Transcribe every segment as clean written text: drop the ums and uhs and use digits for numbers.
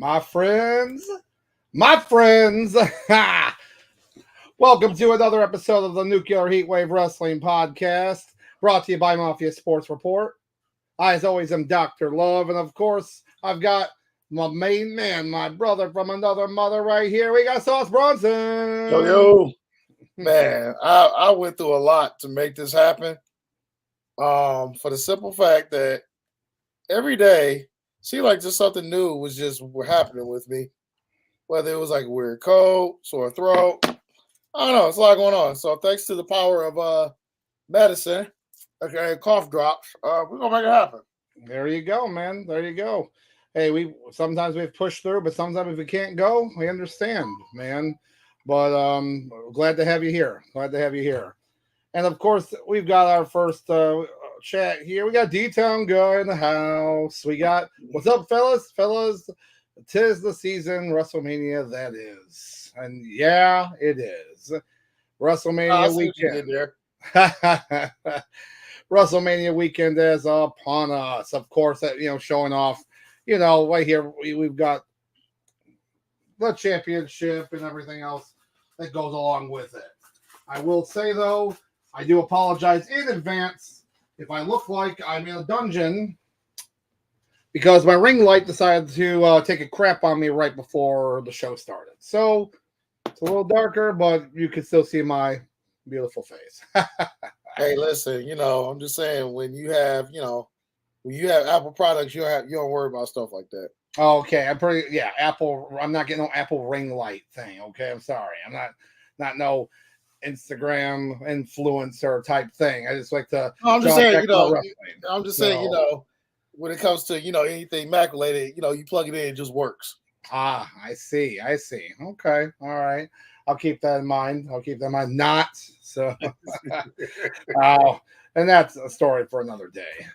My friends, my friends. Welcome to another episode of the Nuclear Heatwave Wrestling Podcast, brought to you by Mafia Sports Report. I, as always, am Dr. Love, and of course, I've got my main man, my brother from another mother right here. We got Sauce Bronson. Yo, man, I went through a lot to make this happen. For the simple fact that every day seemed like just something new was just happening with me. Whether it was like a weird cold, sore throat, I don't know. It's a lot going on. So thanks to the power of medicine, okay, cough drops, we're gonna make it happen. There you go, man. There you go. Hey, sometimes we've pushed through, but sometimes if we can't go, we understand, man. But glad to have you here. Glad to have you here. And of course, we've got our first chat here. We got D-Town guy in the house. We got what's up, fellas? Fellas, 'tis the season, WrestleMania that is. And yeah, it is. WrestleMania weekend. WrestleMania weekend is upon us. Of course, showing off, right here we've got the championship and everything else that goes along with it. I will say though, I do apologize in advance if I look like I'm in a dungeon because my ring light decided to take a crap on me right before the show started. So it's a little darker, but you can still see my beautiful face. Hey, listen, I'm just saying when you have Apple products, you don't worry about stuff like that. Okay, Apple. I'm not getting no Apple ring light thing. Okay, I'm sorry. I'm not no Instagram influencer type thing. I just like to. I'm just saying, when it comes to anything Mac related, you plug it in, it just works. Ah, I see. Okay, all right. I'll keep that in mind. Not so. Oh, and that's a story for another day.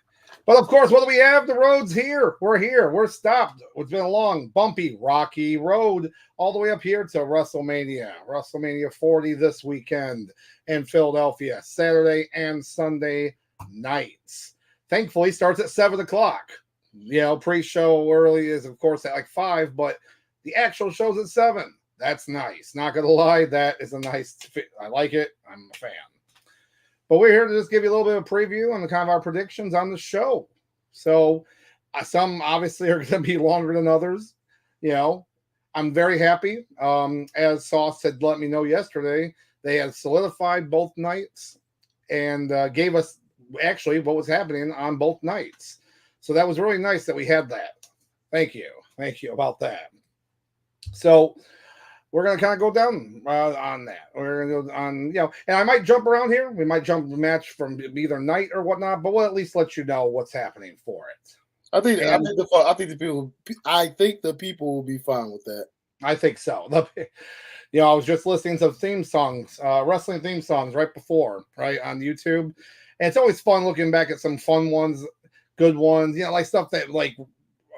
But of course, what do we have? The road's here. We're here. We're stopped. It's been a long, bumpy, rocky road all the way up here to WrestleMania. WrestleMania 40 this weekend in Philadelphia, Saturday and Sunday nights. Thankfully, starts at 7 o'clock. Pre-show early is, of course, at like 5, but the actual show's at 7. That's nice. Not going to lie, that is a nice fit. I like it. I'm a fan. But we're here to just give you a little bit of preview on the kind of our predictions on the show. So some obviously are going to be longer than others. I'm very happy. As Sauce had let me know yesterday, they had solidified both nights and gave us actually what was happening on both nights. So that was really nice that we had that. Thank you about that. So we're going to kind of go down on that. We're going to go on, and I might jump around here. We might jump the match from either night or whatnot, but we'll at least let you know what's happening for it. I think the people will be fine with that. I think so. I was just listening to theme songs, wrestling theme songs right on YouTube. And it's always fun looking back at some fun ones, good ones, like stuff that like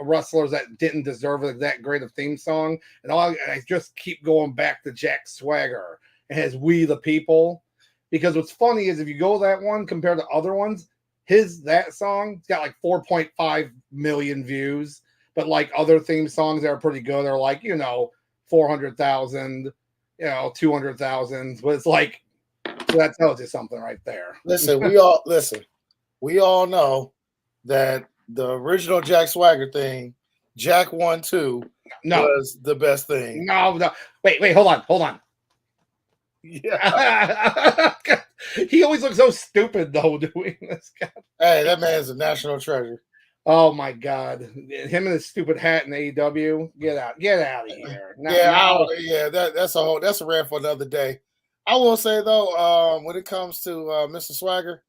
wrestlers that didn't deserve that great of theme song. And I just keep going back to Jack Swagger and his We the People. Because what's funny is if you go that one compared to other ones, that song's got like 4.5 million views. But like other theme songs that are pretty good are like, 400,000, 200,000. But it's like, so that tells you something right there. We all know that the original Jack Swagger thing, Jack 1-2, was the best thing. No. Wait, hold on. Yeah. He always looks so stupid, though, doing this. God. Hey, that man's a national treasure. Oh, my God. Him and his stupid hat in AEW. Get out of here. That's a rant for another day. I will say, though, when it comes to Mr. Swagger,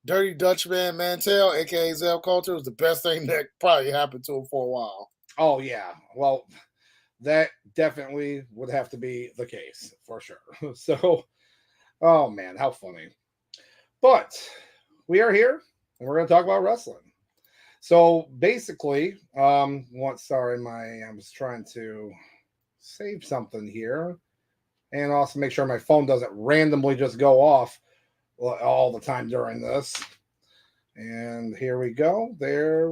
Dirty Dutchman Mantel, a.k.a. Zell Coulter, was the best thing that probably happened to him for a while. Oh, yeah. Well, that definitely would have to be the case, for sure. So, oh, man, how funny. But we are here, and we're going to talk about wrestling. So, basically, I was trying to save something here, and also make sure my phone doesn't randomly just go off all the time during this. And here we go. There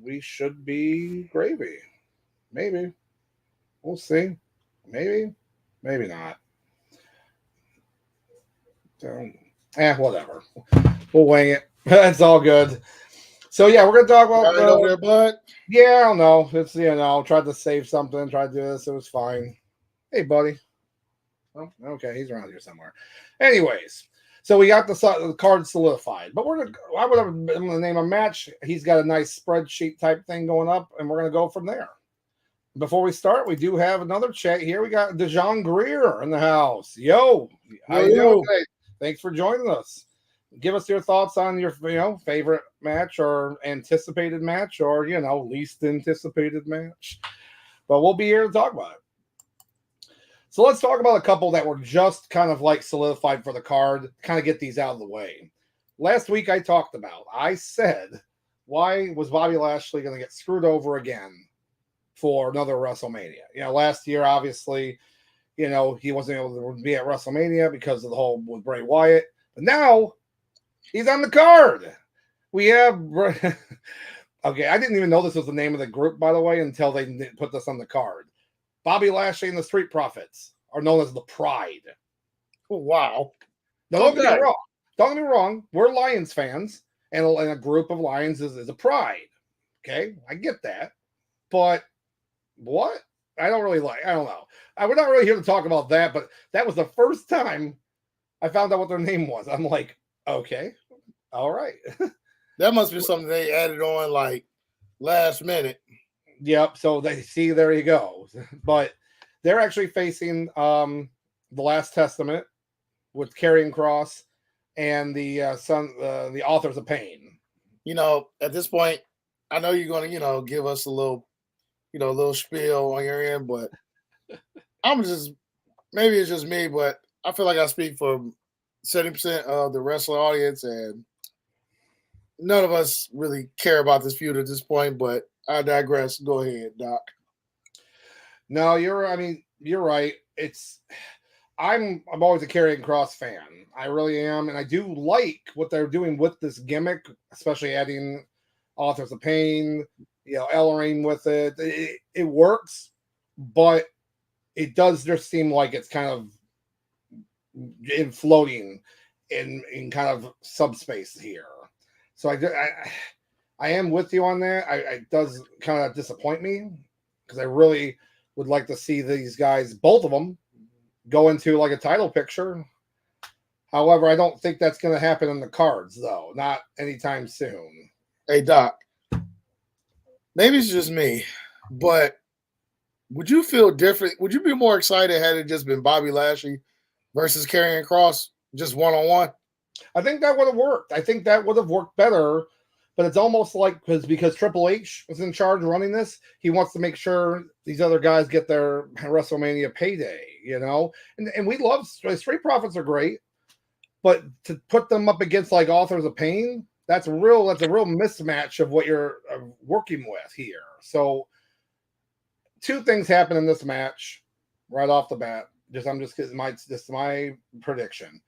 we should be gravy. Maybe. We'll see. Maybe, maybe not. So, whatever. We'll wing it. That's all good. So yeah, we're gonna talk about. Right over there, bud. Yeah, I don't know. It's tried to save something, tried to do this. It was fine. Hey, buddy. Oh, okay, he's around here somewhere. Anyways, so we got the card solidified, but I would have been the name a match. He's got a nice spreadsheet type thing going up, and we're gonna go from there. Before we start, we do have another chat here. We got DeJean Greer in the house. Yo, how you doing today? Thanks for joining us. Give us your thoughts on your favorite match or anticipated match or least anticipated match. But we'll be here to talk about it. So let's talk about a couple that were just kind of like solidified for the card, kind of get these out of the way. Last week I said, why was Bobby Lashley going to get screwed over again for another WrestleMania? Last year, obviously, he wasn't able to be at WrestleMania because of the whole with Bray Wyatt. But now he's on the card. We have okay, I didn't even know this was the name of the group, by the way, until they put this on the card. Bobby Lashley and the Street Profits are known as the Pride. Oh, wow. Now, don't get me wrong. Don't get me wrong. We're Lions fans, and a group of Lions is a Pride. Okay, I get that. But what? I don't know. We're not really here to talk about that, but that was the first time I found out what their name was. I'm like, okay, all right. That must be something they added on like last minute. Yep. So there you go. But they're actually facing the Last Testament with Karrion Kross and the Authors of Pain. At this point, I know you're going to give us a little spiel on your end, but maybe it's just me, but I feel like I speak for 70% of the wrestling audience, and none of us really care about this feud at this point, but I digress. Go ahead, Doc. No, you're right. I'm always a Karrion Kross fan. I really am, and I do like what they're doing with this gimmick, especially adding Authors of Pain, Ellering with it. It works, but it does just seem like it's kind of floating in kind of subspace here. So I am with you on that. It does kind of disappoint me because I really would like to see these guys, both of them, go into like a title picture. However, I don't think that's going to happen in the cards, though. Not anytime soon. Hey, Doc. Maybe it's just me, but would you feel different? Would you be more excited had it just been Bobby Lashley versus Karrion Kross, just one-on-one? I think that would have worked. I think that would have worked better. But it's almost like because Triple H was in charge running this, he wants to make sure these other guys get their WrestleMania payday, And we love Street Profits are great, but to put them up against like Authors of Pain, that's a real mismatch of what you're working with here. So two things happen in this match right off the bat. This is my prediction.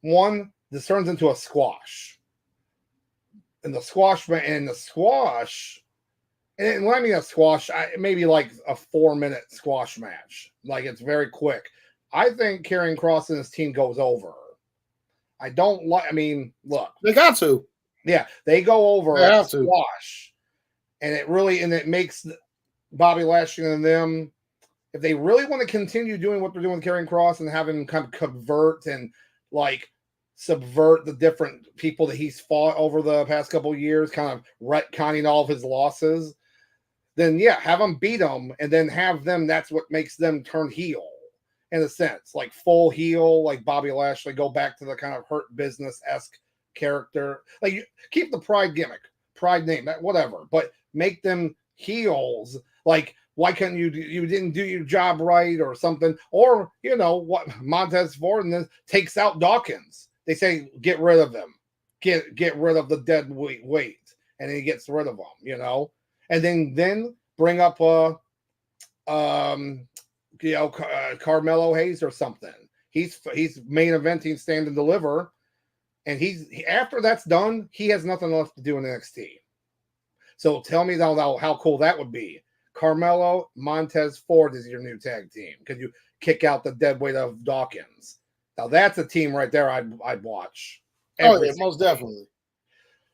One, this turns into a squash. And the squash, and when I mean a squash, maybe like a 4-minute squash match. Like it's very quick. I think Karrion Kross and his team goes over. I don't like. I mean, look, they got to. Yeah, they go over a squash, and it makes Bobby Lashley and them. If they really want to continue doing what they're doing with Karrion Kross and have him kind of convert and like subvert the different people that he's fought over the past couple of years, kind of retconning all of his losses, then yeah, have them beat them and then have them. That's what makes them turn heel in a sense, like full heel, like Bobby Lashley, go back to the kind of Hurt Business-esque character. Like keep the Pride gimmick, Pride name, whatever, but make them heels. Like why can't you didn't do your job right or something? Or what Montez Ford and then takes out Dawkins. They say, get rid of them. Get rid of the dead weight. And he gets rid of them, And then bring up Carmelo Hayes or something. He's main eventing Stand and Deliver. And after that's done, he has nothing left to do in NXT. So tell me how cool that would be. Carmelo, Montez Ford is your new tag team. Could you kick out the dead weight of Dawkins? Now that's a team right there I'd watch. Oh yeah, most definitely.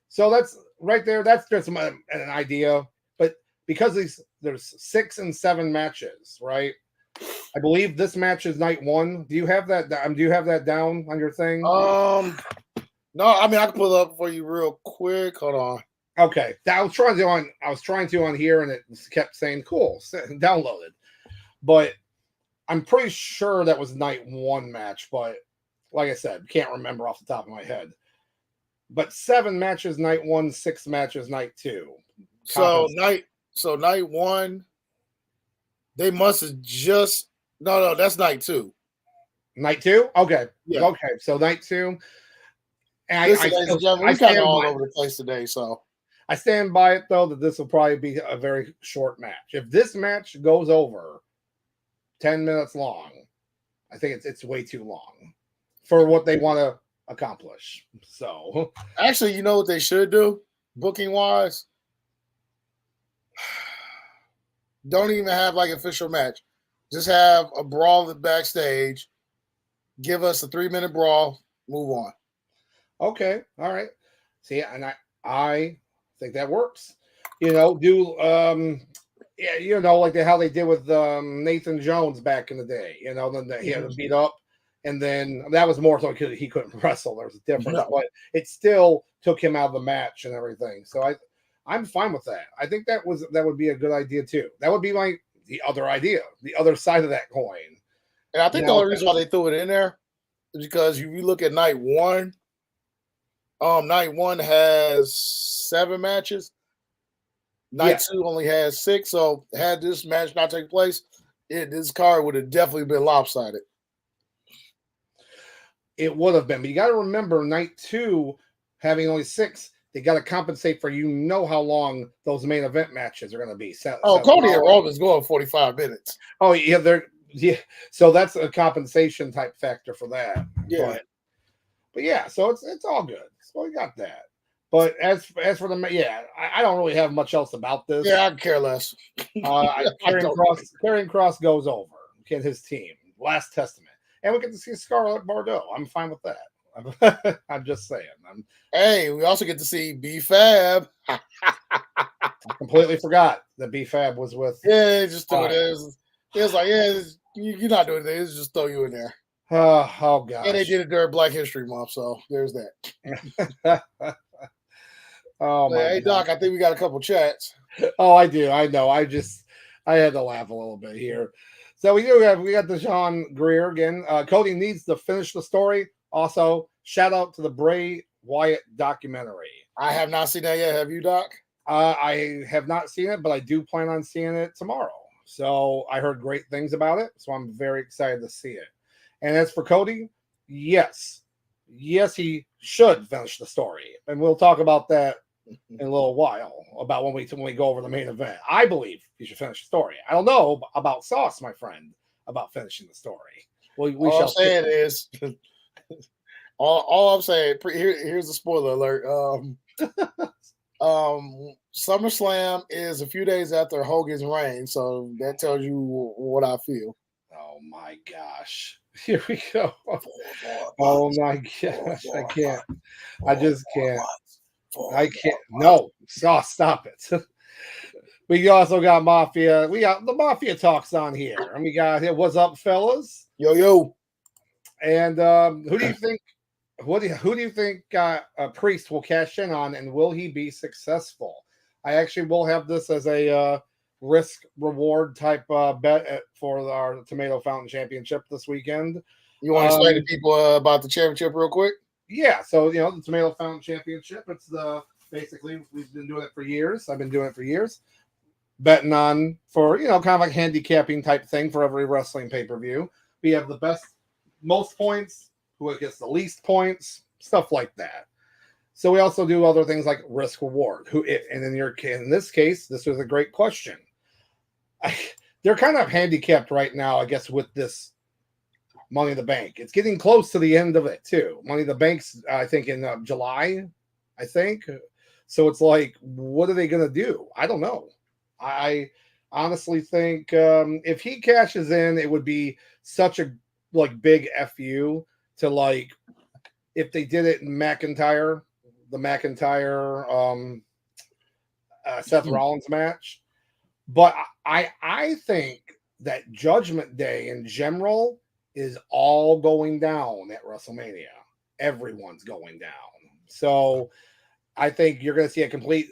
So that's right there. That's just an idea. But because there's 6 and 7 matches, right? I believe this match is night 1. Do you have that? Do you have that down on your thing? No, I mean I can pull it up for you real quick. Hold on. Okay, I was trying to on here, and it kept saying cool, downloaded. But I'm pretty sure that was night 1 match. But like I said, can't remember off the top of my head. But 7 matches night 1, 6 matches night 2. So night 1, they must have just no, that's night 2. Night 2? Okay. Yeah. Okay. So night 2. And Listen, we kind of all over the place today, so I stand by it though that this will probably be a very short match. If this match goes over 10 minutes long, I think it's way too long for what they want to accomplish. So actually, you know what they should do, booking wise? Don't even have like official match. Just have a brawl backstage. Give us a 3-minute brawl. Move on. Okay. All right. See, and I think that works. You know, do yeah, you know, like how they did with Nathan Jones back in the day. You know, then he had to beat up, and then that was more so because he couldn't wrestle. There was a difference, but it still took him out of the match and everything. So I'm fine with that. I think that would be a good idea too. That would be the other idea, the other side of that coin. And I think the only reason why they threw it in there is because if you look at night 1, night 1 has 7 matches. Night 2 only has 6. So had this match not take place, this card would have definitely been lopsided. It would have been, but you got to remember, night 2 having only 6. They got to compensate for how long those main event matches are going to be. Cody and Roman's going 45 minutes. Oh yeah. So that's a compensation type factor for that. Yeah. But yeah, so it's all good. So we got that. But as for the I don't really have much else about this. Yeah, I care less. Karrion Kross goes over. Get his team. Last Testament, and we get to see Scarlett Bordeaux. I'm fine with that. I'm just saying. Hey, we also get to see B-Fab. I completely forgot that B-Fab was with. Yeah, just throw it in. It was like, you're not doing anything. It's just throw you in there. Oh gosh. And they did it during Black History Month, so there's that. Hey Doc, I think we got a couple chats. Oh, I do. I know. I had to laugh a little bit here. So we got the Sean Greer again. Cody needs to finish the story. Also, shout out to the Bray Wyatt documentary. I have not seen that yet. Have you, Doc? I have not seen it, but I do plan on seeing it tomorrow. So I heard great things about it. So I'm very excited to see it. And as for Cody, yes, he should finish the story. And we'll talk about that in a little while, about when we go over the main event. I believe he should finish the story. I don't know about Sauce, my friend, about finishing the story. All I'm saying is, all I'm saying, here's a spoiler alert. SummerSlam is a few days after Hogan's reign, so that tells you what I feel. Oh my gosh. Here we go. Oh my gosh. I can't. I just can't. I can't. No. Stop it. We also got Mafia. We got the Mafia talks on here. And we got here. What's up, fellas? Yo. And who do you think? Who do you think Priest will cash in on, and will he be successful? I actually will have this as a risk reward type bet for our Tomato Fountain Championship this weekend. You want to explain to people about the championship real quick? Yeah, so the Tomato Fountain Championship. It's basically we've been doing it for years. I've been doing it for years, betting on for kind of like handicapping type thing for every wrestling pay-per-view. We have the most points, who gets the least points, stuff like that. So we also do other things like risk reward. And in this case, this was a great question. They're kind of handicapped right now, I guess, with this Money in the Bank. It's getting close to the end of it too. Money in the Bank's, I think, in July. I think so. It's like, what are they going to do? I don't know. I honestly think if he cashes in, it would be such a big fu to if they did it in the McIntyre Seth Rollins match. But I think that Judgment Day in general is all going down at WrestleMania. Everyone's going down. So I think you're going to see a complete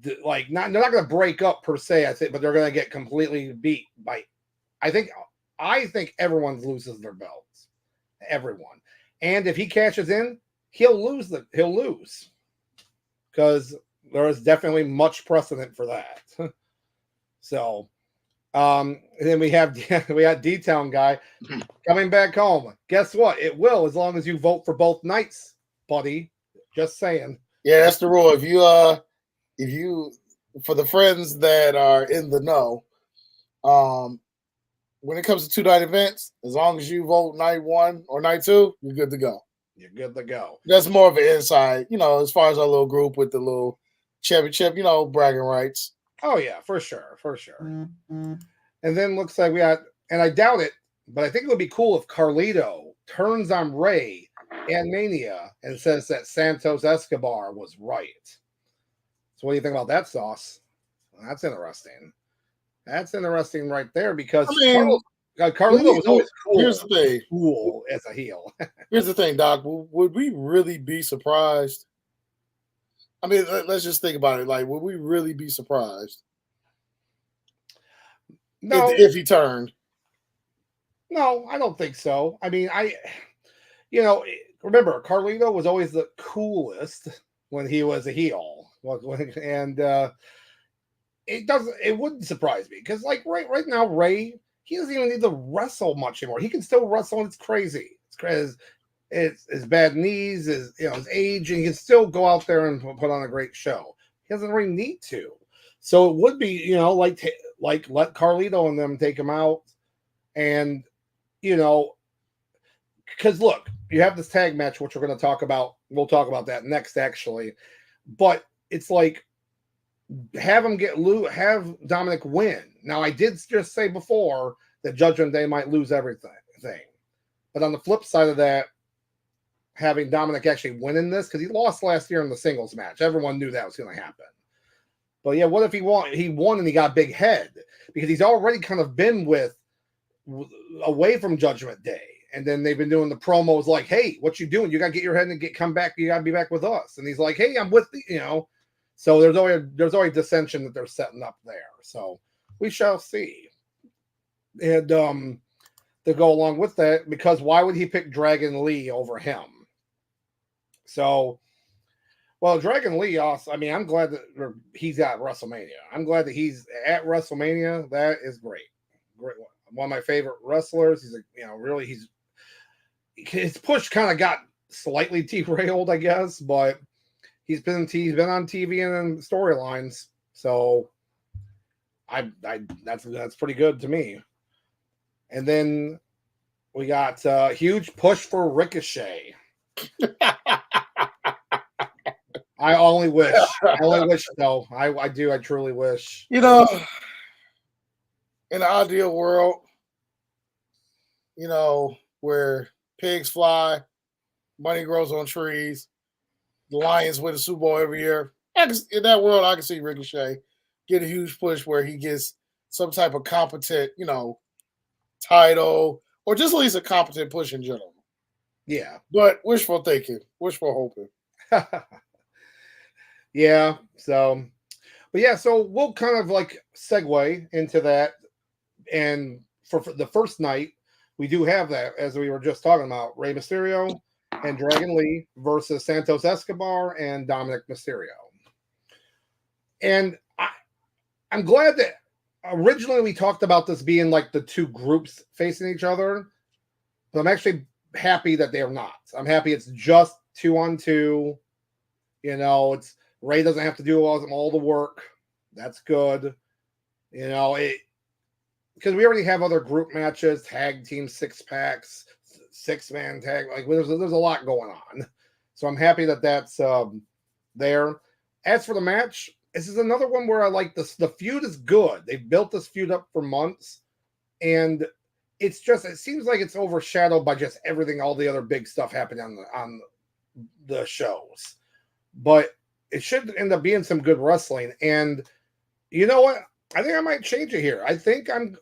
they're not going to break up per se, I think, but they're going to get completely beat by I think everyone loses their belts. Everyone. And if he cashes in, he'll lose because there is definitely much precedent for that. So, and then we had D-Town guy coming back home. Guess what? It will, as long as you vote for both nights, buddy. Just saying. Yeah, that's the rule. If you for the friends that are in the know, when it comes to 2-night events, as long as you vote night 1 or night 2, you're good to go. You're good to go. That's more of an insight, as far as our little group with the little championship, bragging rights. Oh yeah, for sure. Mm-hmm. And then looks like we got, and I doubt it, but I think it would be cool if Carlito turns on Ray and Mania and says that Santos Escobar was right. So what do you think about that, Sauce? Well, that's interesting. That's interesting right there because Carlito was always cool. Here's the thing. Cool as a heel. Here's the thing, Doc. Would we really be surprised? I mean, let's just think about it. Would we really be surprised? No. If he turned. No, I don't think so. I mean, remember, Carlito was always the coolest when he was a heel. And it wouldn't surprise me because right now, Ray, he doesn't even need to wrestle much anymore. He can still wrestle and it's crazy. It's crazy. It's his bad knees, his age, and he can still go out there and put on a great show. He doesn't really need to. So it would be, let Carlito and them take him out. And, because look, you have this tag match, which we're going to talk about. We'll talk about that next, actually. But it's have Dominic win. Now, I did just say before that Judgment Day might lose everything. But on the flip side of that, having Dominic actually win in this, because he lost last year in the singles match. Everyone knew that was going to happen. But yeah, what if he won and he got a big head? Because he's already kind of been away from Judgment Day. And then they've been doing the promos like, hey, what you doing? You got to get your head and come back. You got to be back with us. And he's like, hey, I'm with So there's always dissension that they're setting up there. So we shall see. And to go along with that, because why would he pick Dragon Lee over him? So, well, Dragon Lee also, I mean, I'm glad that he's at WrestleMania. I'm glad that he's at WrestleMania. That is great. Great one. One of my favorite wrestlers. He's his push kind of got slightly derailed, I guess, but he's been on TV and in storylines. So that's pretty good to me. And then we got a huge push for Ricochet. I only wish. Though. I do. I truly wish. In an ideal world, where pigs fly, money grows on trees, the Lions win the Super Bowl every year. In that world, I can see Ricochet get a huge push where he gets some type of competent, title, or just at least a competent push in general. Yeah. But wishful thinking, wishful hoping. Yeah. So, but yeah, so we'll kind of segue into that. And for the first night, we do have that, as we were just talking about, Rey Mysterio and Dragon Lee versus Santos Escobar and Dominic Mysterio. And I'm glad that originally we talked about this being the two groups facing each other, but I'm actually happy that they are not. I'm happy it's just 2-on-2. It's Ray doesn't have to do all the work. That's good. Because we already have other group matches, tag team 6-packs, 6-man tag. There's a lot going on. So I'm happy that that's there. As for the match, this is another one where I like this. The feud is good. They've built this feud up for months, and it seems like it's overshadowed by just everything, all the other big stuff happening on the shows. But it should end up being some good wrestling. And you know what? I think I might change it here. I think I'm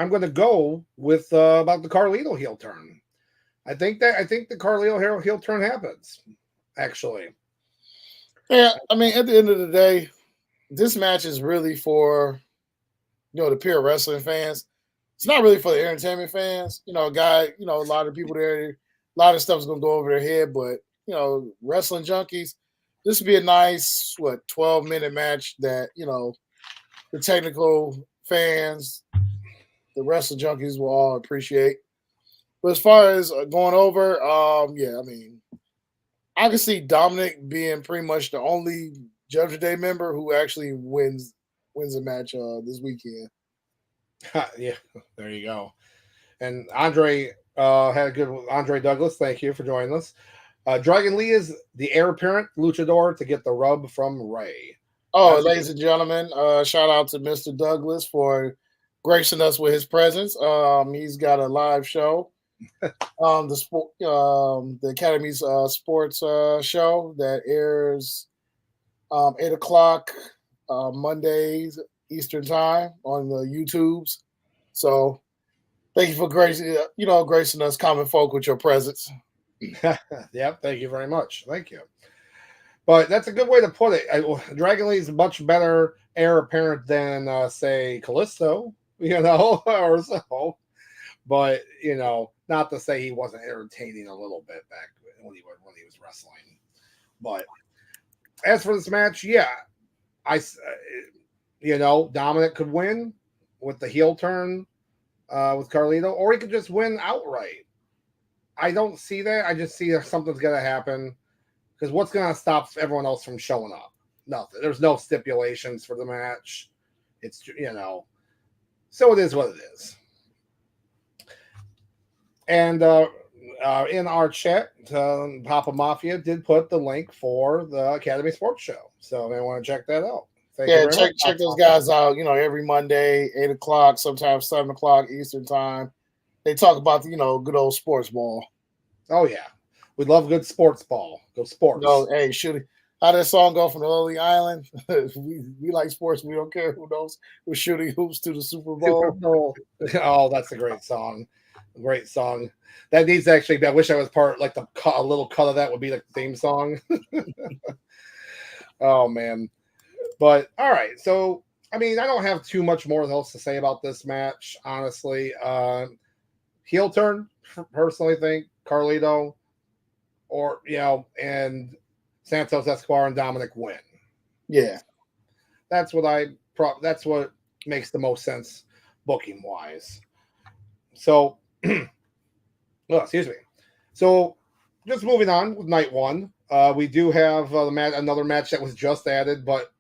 going to go with about the Carlito heel turn. I think the Carlito heel turn happens. Actually, Yeah, I mean, at the end of the day, this match is really for the pure wrestling fans. It's not really for the entertainment fans. A lot of people there, a lot of stuff's gonna go over their head, but wrestling junkies, this would be a nice 12-minute match that the technical fans, the wrestling junkies will all appreciate. But as far as going over, yeah, I mean, I can see Dominic being pretty much the only Judgment Day member who actually wins a match this weekend. Yeah, there you go. And Andre had a good Andre Douglas. Thank you for joining us. Dragon Lee is the heir apparent luchador to get the rub from Ray. Oh, ladies and gentlemen, shout out to Mr. Douglas for gracing us with his presence. He's got a live show, the Academy's sports show that airs 8 o'clock Mondays Eastern time on the YouTubes. So thank you for gracing us common folk with your presence. Yeah, thank you very much. Thank you. But that's a good way to put it. Dragon Lee is much better heir apparent than say Callisto, or so. But not to say he wasn't entertaining a little bit back when he was wrestling. But as for this match, yeah, Dominic could win with the heel turn with Carlito, or he could just win outright. I don't see that. I just see something's going to happen, because what's going to stop everyone else from showing up? Nothing. There's no stipulations for the match. It's so it is what it is. And in our chat, Papa Mafia did put the link for the Academy Sports Show, so if you want to check that out. Check those guys out. Every Monday, 8 o'clock, sometimes 7 o'clock Eastern time. They talk about good old sports ball. Oh yeah, we love good sports ball. Go sports. No, hey, how that song go from the Lonely Island? we like sports. We don't care who knows. We're shooting hoops to the Super Bowl. Oh, that's a great song. Great song. That needs to actually be. I wish I was part like a little cut of that would be like the theme song. Oh man. But all right, so I mean, I don't have too much more else to say about this match, honestly. Heel turn, personally think Carlito, or and Santos Escobar and Dominic win. Yeah, that's what makes the most sense booking wise. So, excuse me. So, just moving on with night one, we do have another match that was just added, but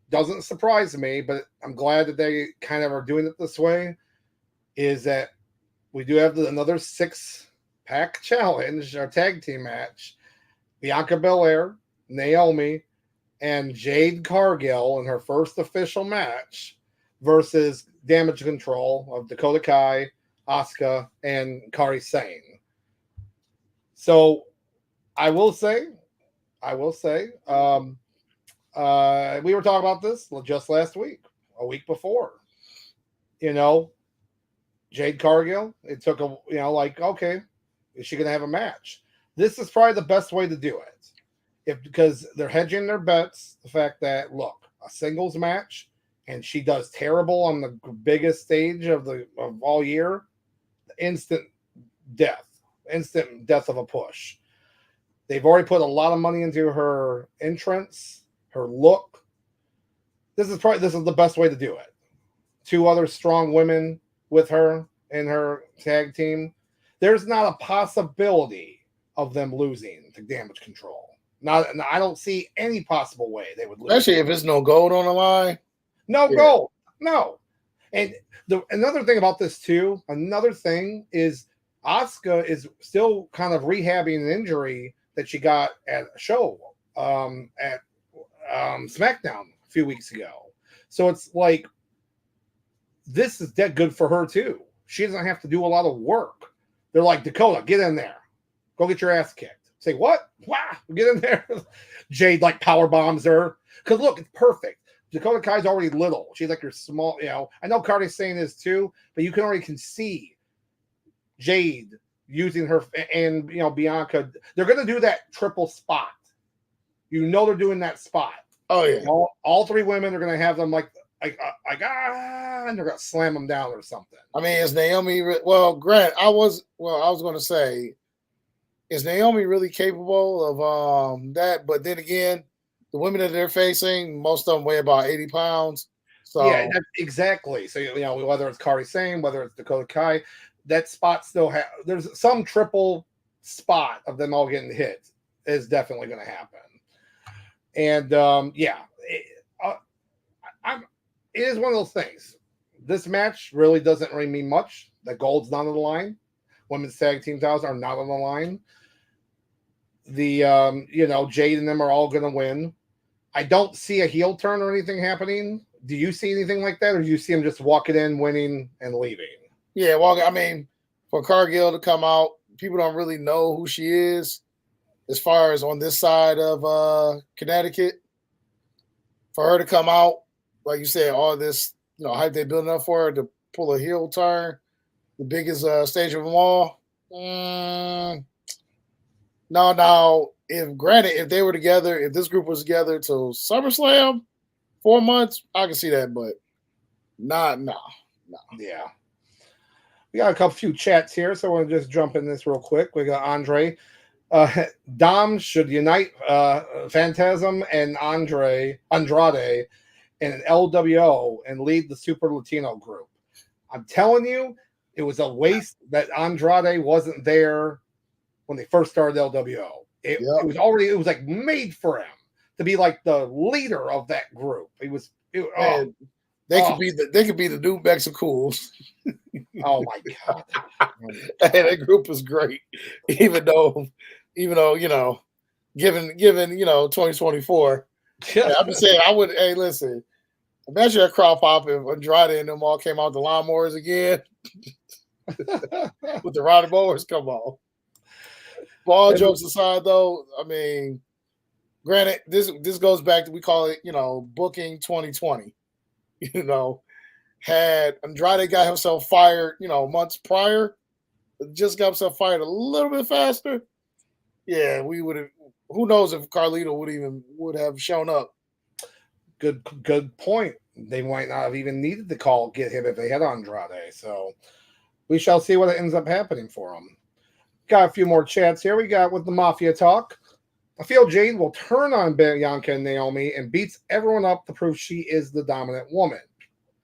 doesn't surprise me, but I'm glad that they kind of are doing it this way, is that we do have another 6-pack challenge, our tag team match. Bianca Belair, Naomi, and Jade Cargill in her first official match versus Damage Control of Dakota Kai, Asuka, and Kairi Sane. So I will say, we were talking about this just last week, a week before. Jade Cargill, it took okay, is she going to have a match? This is probably the best way to do it. Because they're hedging their bets, the fact that, look, a singles match, and she does terrible on the biggest stage of all year, instant death of a push. They've already put a lot of money into her entrance, her look. This is the best way to do it. 2 other strong women with her in her tag team. There's not a possibility of them losing to Damage Control. I don't see any possible way they would lose. Especially if there's no gold on the line. No gold. No. And another thing about this too, is Asuka is still kind of rehabbing an injury that she got at a show at SmackDown a few weeks ago. So it's like this is dead good for her too. She doesn't have to do a lot of work. They're like, Dakota, get in there. Go get your ass kicked. Say, what? Wow, get in there. Jade like power bombs her. Because look, it's perfect. Dakota Kai's already little. She's like your small, I know Cardi's saying this too, but you can already see Jade using her and Bianca. They're gonna do that triple spot. They're doing that spot. Oh yeah. All three women are gonna have them and they're gonna slam them down or something. I mean, is Naomi? Well, Grant, I was going to say, is Naomi really capable of that? But then again, the women that they're facing, most of them weigh about 80 pounds. So yeah, exactly. So whether it's Kairi Sane, whether it's Dakota Kai, that spot still there's some triple spot of them all getting hit is definitely going to happen. And it is one of those things. This match really doesn't really mean much. The gold's not on the line. Women's tag team titles are not on the line. The Jade and them are all going to win. I don't see a heel turn or anything happening. Do you see anything like that, or do you see them just walking in, winning, and leaving? Yeah, well, I mean, for Cargill to come out, people don't really know who she is as far as on this side of Connecticut. For her to come out, like you said, all this, hype they're building up for her to pull a heel turn, the biggest stage of them all. No. If they were together, if this group was together till SummerSlam, 4 months, I can see that, but no. Yeah. We got a few chats here, so I want to just jump in this real quick. We got Andre. Dom should unite Phantasm and Andrade in an LWO and lead the Super Latino group. I'm telling you, it was a waste that Andrade wasn't there when they first started LWO. It was like made for him to be like the leader of that group. They could be the new Mexicools. Oh my god. That group is great. Even though, given 2024. Yeah, I'm just saying hey, listen, imagine a crowd pop if Andrade and them all came out the lawnmowers again. With the riding mowers, come on. But all jokes aside, though, I mean, granted, this goes back to, we call it, booking 2020. Had Andrade got himself fired, months prior, just got himself fired a little bit faster. Yeah, we would have. Who knows if Carlito would have shown up? Good point. They might not have even needed to get him if they had Andrade. So we shall see what ends up happening for him. Got a few more chats here. We got with the Mafia talk. I feel Jade will turn on Bianca and Naomi and beats everyone up to prove she is the dominant woman.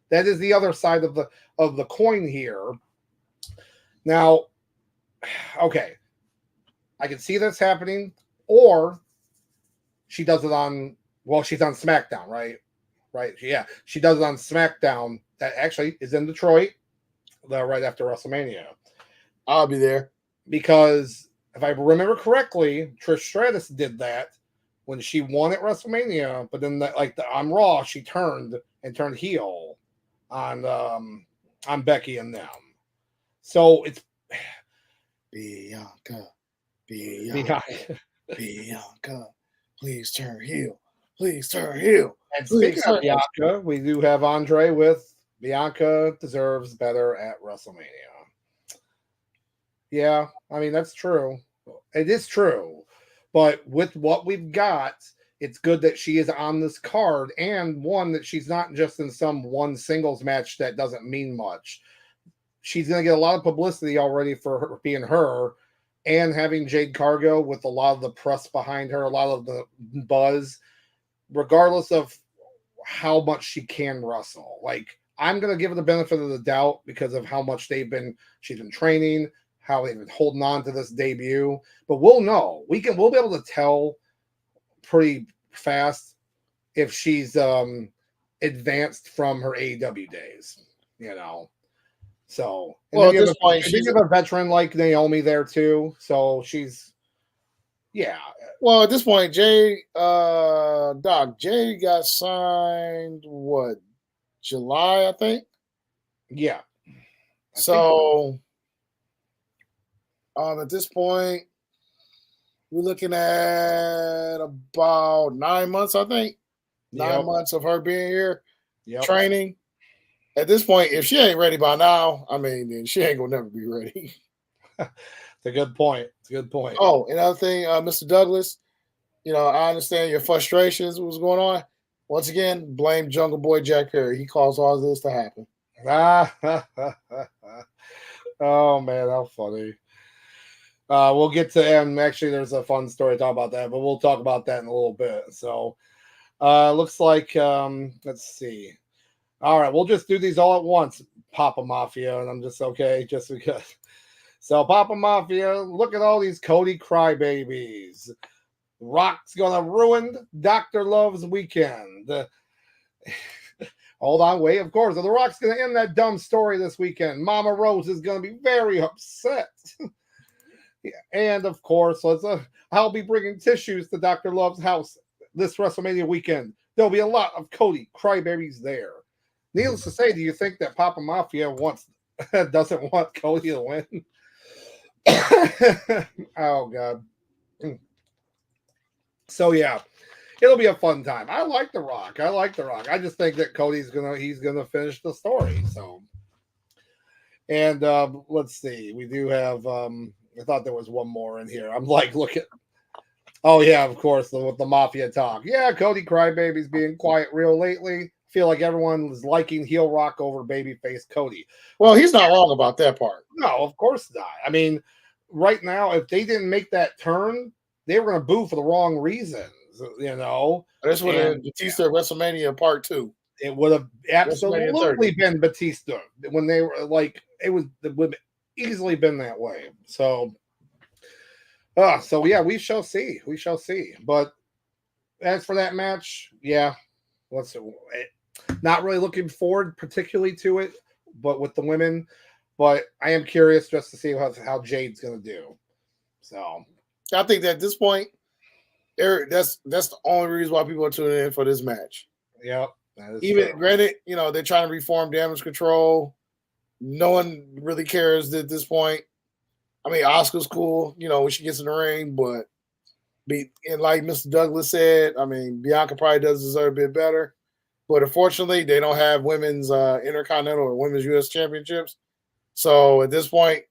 That is the other side of the coin here. Now, okay, I can see that's happening, or she does it she's on SmackDown, right? Right, yeah, she does it on SmackDown. That actually is in Detroit, right after WrestleMania. I'll be there. Because if I remember correctly, Trish Stratus did that when she won at WrestleMania, but then on Raw, she turned heel on Becky and them. So it's Bianca, please turn heel. And speaking of Bianca, we do have Andre with Bianca deserves better at WrestleMania. Yeah, I mean, that's true. It is true. But with what we've got, it's good that she is on this card, and one, that she's not just in some one singles match that doesn't mean much. She's going to get a lot of publicity already for her being her, and having Jade Cargo with a lot of the press behind her, a lot of the buzz, regardless of how much she can wrestle. Like, I'm going to give her the benefit of the doubt because of how much she's been training, how they've been holding on to this debut. But we'll know. We'll be able to tell pretty fast if she's advanced from her AEW days, So, well, at this point, she's a veteran like Naomi there too. So she's Yeah. Well, at this point, Jay got signed what, July, I think. Yeah. I think So at this point, we're looking at about 9 months, I think. 9 months of her being here, Yep. training. At this point, if she ain't ready by now, I mean, then she ain't gonna never be ready. It's a good point. It's a good point. Oh, another thing, Mr. Douglas, I understand your frustrations, what's going on. Once again, blame Jungle Boy Jack Perry. He caused all this to happen. Oh man, how funny. We'll get to him. Actually, there's a fun story to talk about that, but we'll talk about that in a little bit. So looks like let's see. All right, we'll just do these all at once, Papa Mafia, and I'm just okay, just because. So Papa Mafia, look at all these Cody crybabies. Rock's gonna ruin Dr. Love's weekend. Hold on, wait. Of course, The Rock's gonna end that dumb story this weekend. Mama Rose is gonna be very upset. And of course, I'll be bringing tissues to Dr. Love's house this WrestleMania weekend. There'll be a lot of Cody crybabies there. Needless to say, do you think that Papa Mafia doesn't want Cody to win? Oh God. So yeah, it'll be a fun time. I like The Rock. I just think that he's gonna finish the story. So, and let's see. We do have. I thought there was one more in here. I'm like, look at. Oh yeah, of course, with the Mafia talk. Yeah, Cody Crybaby's being quiet real lately. Feel like everyone is liking heel Rock over babyface Cody. Well, he's not wrong about that part. No, of course not. I mean, right now, if they didn't make that turn, they were going to boo for the wrong reasons. This would have Batista WrestleMania Part 2. It would have absolutely been Batista when they were like, it would have easily been that way. So yeah, we shall see. We shall see. But as for that match, yeah, not really looking forward particularly to it, but with the women. But I am curious just to see how Jade's going to do. So I think that at this point, that's the only reason why people are tuning in for this match. Yep. Even granted, they're trying to reform Damage Control. No one really cares at this point. I mean, Asuka's cool, when she gets in the ring, but and like Mr. Douglas said, I mean, Bianca probably does deserve a bit better. But unfortunately, they don't have women's Intercontinental or women's U.S. championships. So at this point,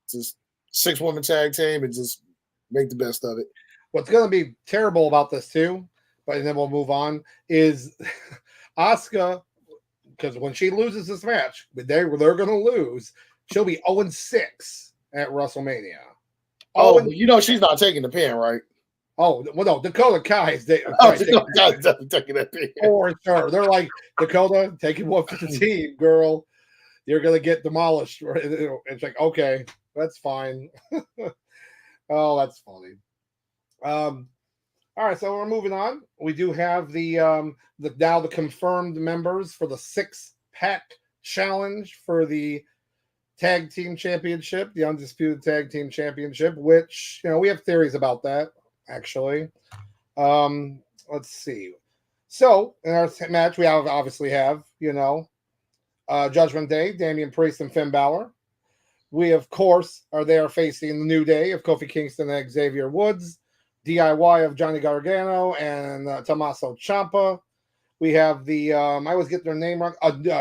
just 6-woman tag team and just make the best of it. What's going to be terrible about this too, but then we'll move on, is Asuka, because when she loses this match, they're going to lose. She'll be 0-6 at WrestleMania. She's not taking the pin, right? Oh, well, no, Dakota Kai is taking that pin. For sure. They're like, Dakota, taking one for the team, girl. You're going to get demolished. It's like, okay, that's fine. Oh, that's funny. All right, so we're moving on. We do have the confirmed members for the 6-pack challenge for the tag team championship, the undisputed tag team championship, which we have theories about that actually. Let's see. So in our match, we obviously have Judgment Day, Damian Priest and Finn Balor. We of course are there facing the New Day of Kofi Kingston and Xavier Woods. DIY of Johnny Gargano and Tommaso Ciampa. We have the I always get their name wrong.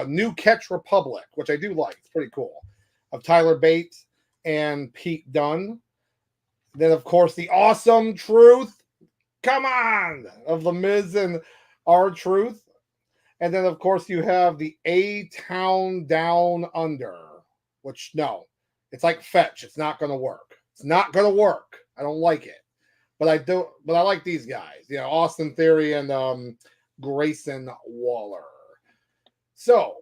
New Catch Republic, which I do like. It's pretty cool. Of Tyler Bate and Pete Dunne. Then of course the Awesome Truth. Come on, of The Miz and R-Truth. And then of course you have the A-Town Down Under, which it's like fetch. It's not going to work. It's not going to work. I don't like it. But I like these guys, Austin Theory and Grayson Waller. So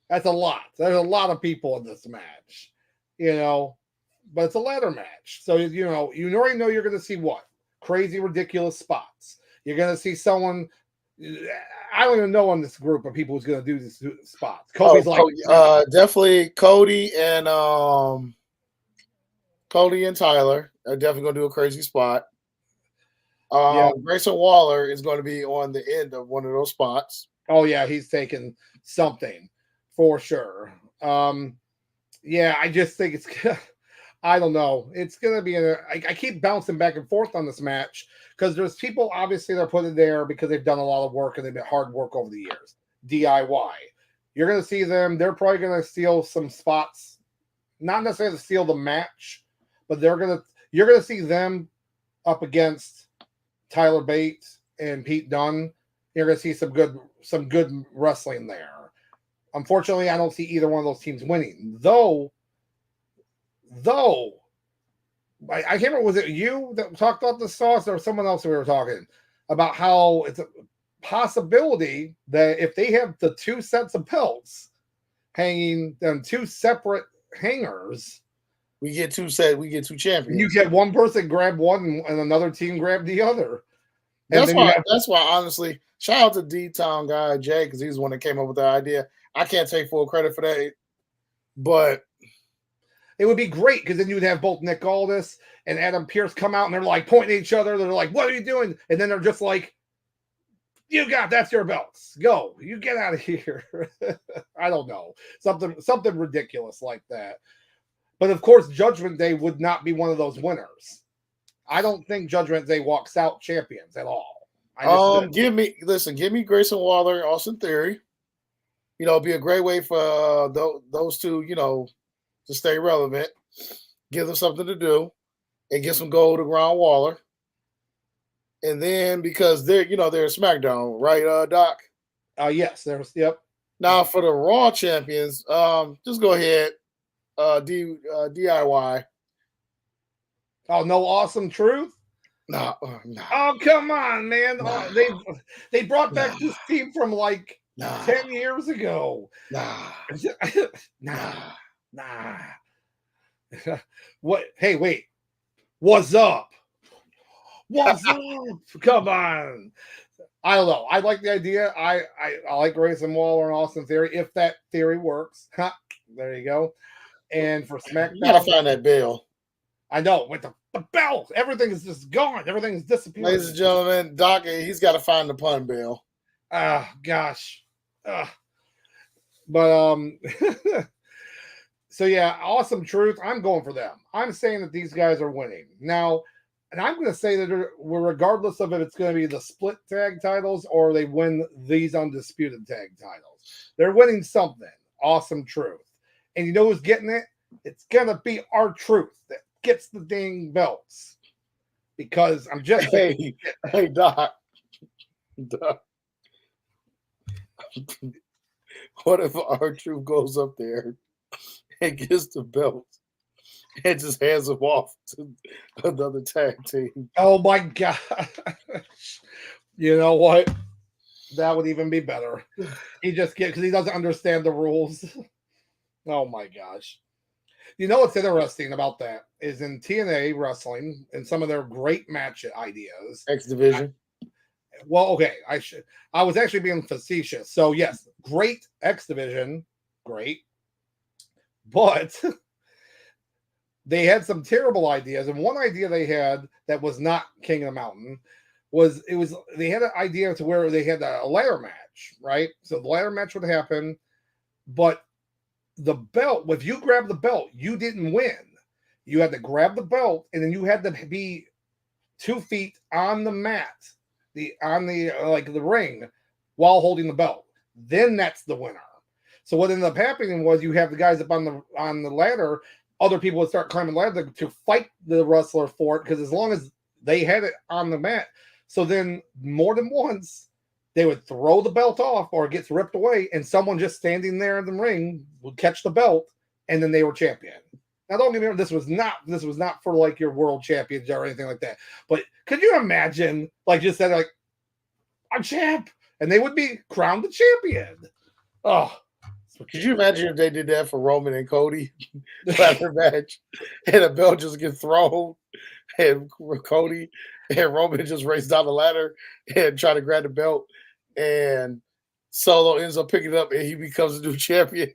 that's a lot. There's a lot of people in this match, but it's a ladder match. So, you already know you're going to see what? Crazy, ridiculous spots. You're going to see someone. I don't even know on this group of people who's going to do these spots. Kobe's definitely Cody and Tyler are definitely going to do a crazy spot. Yeah. Grayson Waller is going to be on the end of one of those spots. Oh yeah, he's taking something for sure. Yeah, I just think it's. I don't know. It's gonna be. I keep bouncing back and forth on this match because there's people obviously they're put in there because they've done a lot of work and they've been hard work over the years. DIY. You're gonna see them. They're probably gonna steal some spots, not necessarily to steal the match, but You're gonna see them up against Tyler Bates and Pete Dunne. You're gonna see some good wrestling there. Unfortunately, I don't see either one of those teams winning. Though, I can't remember, was it you that talked about the sauce or someone else we were talking about how it's a possibility that if they have the two sets of pelts hanging on two separate hangers, we get two champions. you get one person grab one and another team grab the other. That's why honestly, shout out to D-Town guy Jay, because he's the one that came up with the idea. I can't take full credit for that, but it would be great because then you would have both Nick Aldis and Adam Pearce come out and they're like pointing at each other. They're like, "What are you doing?" And then they're just like, that's your belts. Go. You get out of here. I don't know. Something ridiculous like that. But of course, Judgment Day would not be one of those winners. I don't think Judgment Day walks out champions at all. Give me Grayson Waller and Austin Theory. It'd be a great way for those two, to stay relevant, give them something to do, and get some gold to Ground Waller. And then because they're SmackDown, right, Doc? Yes, yep. Now for the Raw champions, just go ahead, DIY. Oh, no Awesome Truth? No. Oh, come on, man. Oh, they brought back this team from 10 years ago. Nah. What? Hey, wait. What's up? What's up? Come on. I don't know. I like the idea. I like Grayson Waller and Austin Theory if that theory works. There you go. And for SmackDown, you gotta find that bell. I know, with the bell, everything is just gone. Everything is disappearing. Ladies and gentlemen, Doc, he's got to find the pun bell. Gosh. But so yeah, Awesome Truth. I'm going for them. I'm saying that these guys are winning now, and I'm going to say that regardless of if it's going to be the split tag titles or they win these undisputed tag titles, they're winning something. Awesome Truth, and you know who's getting it? It's going to be R-Truth that gets the dang belts, because I'm just saying. Hey, Doc. What if R-Truth goes up there and gets the belt and just hands them off to another tag team? Oh my gosh. You know what? That would even be better. Because he doesn't understand the rules. Oh my gosh. You know what's interesting about that is in TNA wrestling and some of their great match ideas. X Division. Okay, I was actually being facetious. So yes, great X Division, great. But they had some terrible ideas, and one idea they had that was not King of the Mountain they had an idea to where they had a ladder match, right? So the ladder match would happen, but the belt, if you grab the belt, you didn't win. You had to grab the belt, and then you had to be 2 feet on the mat, the ring, while holding the belt. Then that's the winner. So what ended up happening was you have the guys up on the ladder. Other people would start climbing the ladder to fight the wrestler for it, because as long as they had it on the mat, so then more than once they would throw the belt off or it gets ripped away, and someone just standing there in the ring would catch the belt, and then they were champion. Now, don't get me wrong, this was not for like your world champions or anything like that. But could you imagine, just said I'm champ, and they would be crowned the champion? Oh, could you imagine if they did that for Roman and Cody ladder match, and a belt just gets thrown, and Cody and Roman just race down the ladder and try to grab the belt, and Solo ends up picking it up, and he becomes a new champion?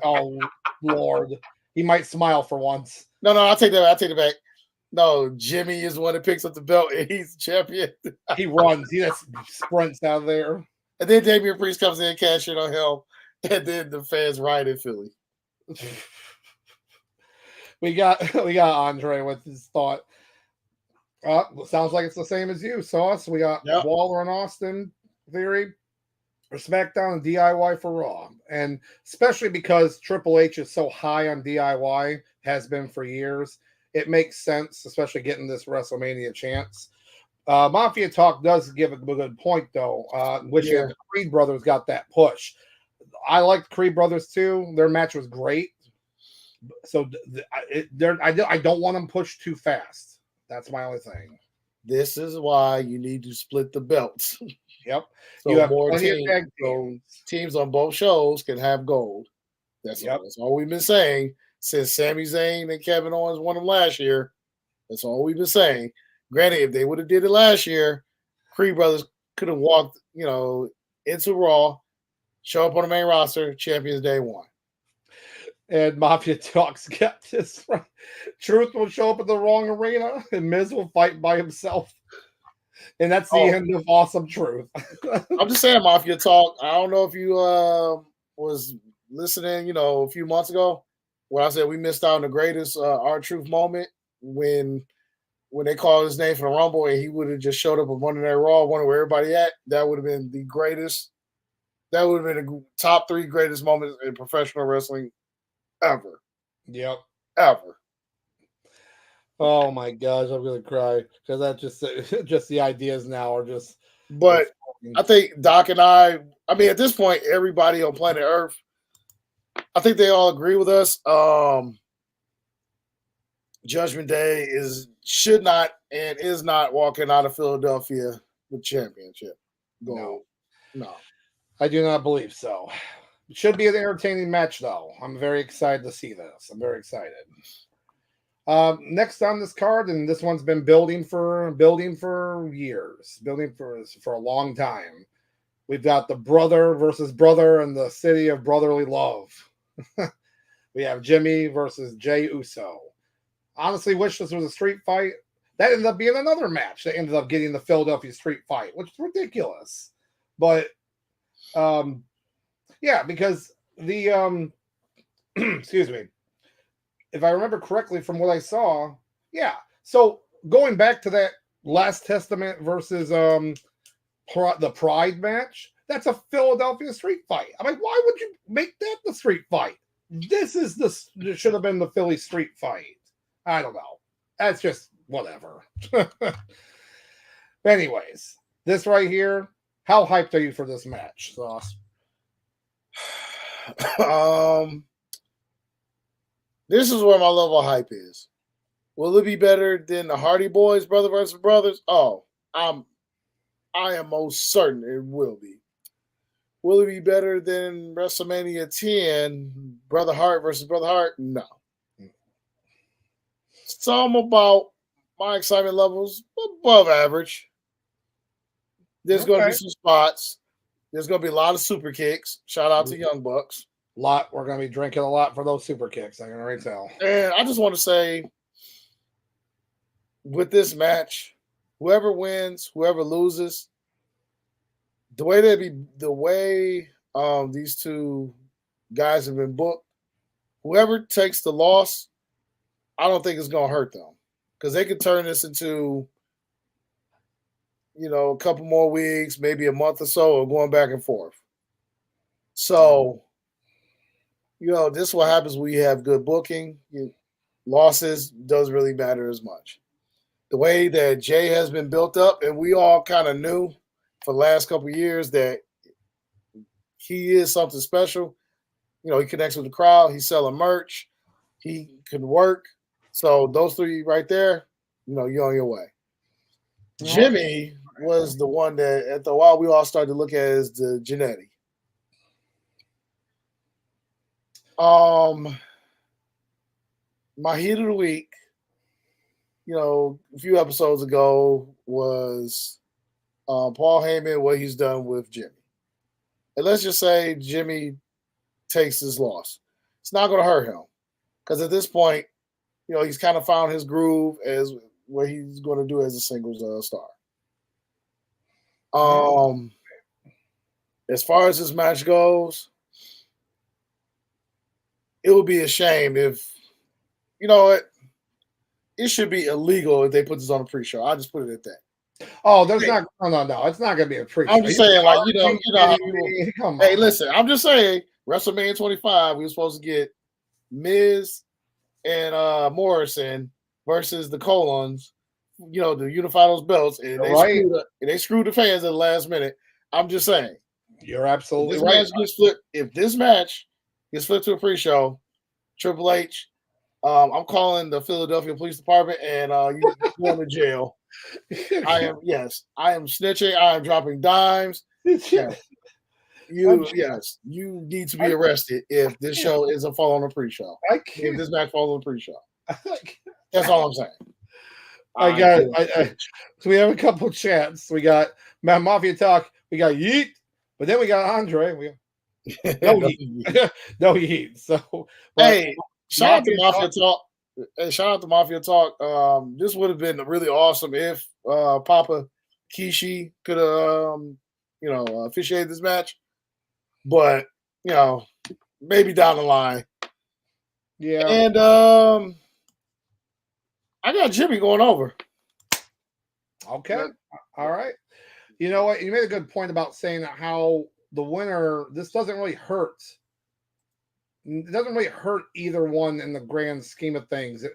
Oh Lord, he might smile for once. No, I'll take that. I'll take it back. No, Jimmy is the one that picks up the belt and he's the champion. He runs. He just sprints out of there. And then Damian Priest comes in, cash in on him, and then the fans riot in Philly. We got Andre with his thought. Sounds like it's the same as you, Sauce. We got Waller and Austin Theory for SmackDown and DIY for Raw. And especially because Triple H is so high on DIY, has been for years, it makes sense, especially getting this WrestleMania chance. Mafia Talk does give a good point, though. Wishing the Creed brothers got that push. I liked Creed brothers too. Their match was great. So I don't want them pushed too fast. That's my only thing. This is why you need to split the belts. Yep. So you have more teams on both shows can have gold. That's all we've been saying since Sami Zayn and Kevin Owens won them last year. That's all we've been saying. Granted, if they would have did it last year, Creed brothers could have walked, into Raw, show up on the main roster, champions day one. And Mafia Talks got this right. Truth will show up in the wrong arena, and Miz will fight by himself. And that's the end of Awesome Truth. I'm just saying, Mafia Talk. I don't know if you was listening, a few months ago, when I said we missed out on the greatest R-Truth moment when they called his name for the Rumble and he would have just showed up on Monday Night Raw, wondering where everybody at. That would have been the greatest. That would have been the top 3 greatest moments in professional wrestling ever. Yep. Ever. Oh my gosh, I'm gonna cry because that just the ideas now are just. But I think Doc and I mean, at this point, everybody on planet Earth, I think they all agree with us. Judgment Day should not and is not walking out of Philadelphia with championship gold. No. I do not believe so. It should be an entertaining match, though. I'm very excited to see this. I'm very excited. Next on this card, and this one's been building for years, building for a long time. We've got the brother versus brother in the city of brotherly love. We have Jimmy versus Jey Uso. Honestly, wish this was a street fight. That ended up being another match. That ended up getting the Philadelphia street fight, which is ridiculous. But yeah, because the excuse me. If I remember correctly from what I saw, yeah. So going back to that Last Testament versus the Pride match, that's a Philadelphia street fight. I'm like, why would you make that the street fight? This should have been the Philly street fight. I don't know. That's just whatever. Anyways, this right here, how hyped are you for this match, Sauce? This is where my level of hype is. Will it be better than the Hardy Boys, brother versus brothers? Oh, I am most certain it will be. Will it be better than WrestleMania 10, Brother Hart versus Brother Hart? No. Some about my excitement levels above average. There's going to be some spots. There's going to be a lot of super kicks. Shout out to Young Bucks. We're going to be drinking a lot for those super kicks. I can already tell. And I just want to say, with this match, whoever wins, whoever loses, the way these two guys have been booked, whoever takes the loss, I don't think it's going to hurt them because they could turn this into, a couple more weeks, maybe a month or so, or going back and forth. So. This is what happens when you have good booking. Losses doesn't really matter as much. The way that Jay has been built up, and we all kind of knew for the last couple of years that he is something special. He connects with the crowd. He's selling merch. He can work. So those 3 right there, you're on your way. Jimmy was the one that, after a while, we all started to look at as the Granddaddy. My heat of the week, a few episodes ago was Paul Heyman, what he's done with Jimmy. And let's just say Jimmy takes his loss. It's not going to hurt him because at this point, he's kind of found his groove as what he's going to do as a singles star. As far as this match goes, it would be a shame if, it should be illegal if they put this on a pre-show. I'll just put it at that. Oh, there's not. No. It's not going to be a pre-show. I'm just saying, like, how people. Hey, listen, I'm just saying, WrestleMania 25, we were supposed to get Miz and Morrison versus the Colons, to unify those belts, and they screwed the fans at the last minute. I'm just saying. You're absolutely right. If this match gets flipped to a pre-show, Triple H, I'm calling the Philadelphia Police Department, and you're going to jail. I am snitching. I am dropping dimes. Yes. You need to be arrested if this show isn't fall on a pre-show. If this match falls on a pre-show. That's all I'm saying. So we have a couple of chats. We got Mafia Talk. We got Yeet, but then we got Andre. No Yeet. No Yeet. So hey, shout out to Mafia Talk. Hey, shout out to Mafia Talk. This would have been really awesome if Papa Kishi could have officiated this match. But maybe down the line. Yeah. And I got Jimmy going over. Okay. All right. You know what? You made a good point about saying that how the winner, this doesn't really hurt. It doesn't really hurt either one in the grand scheme of things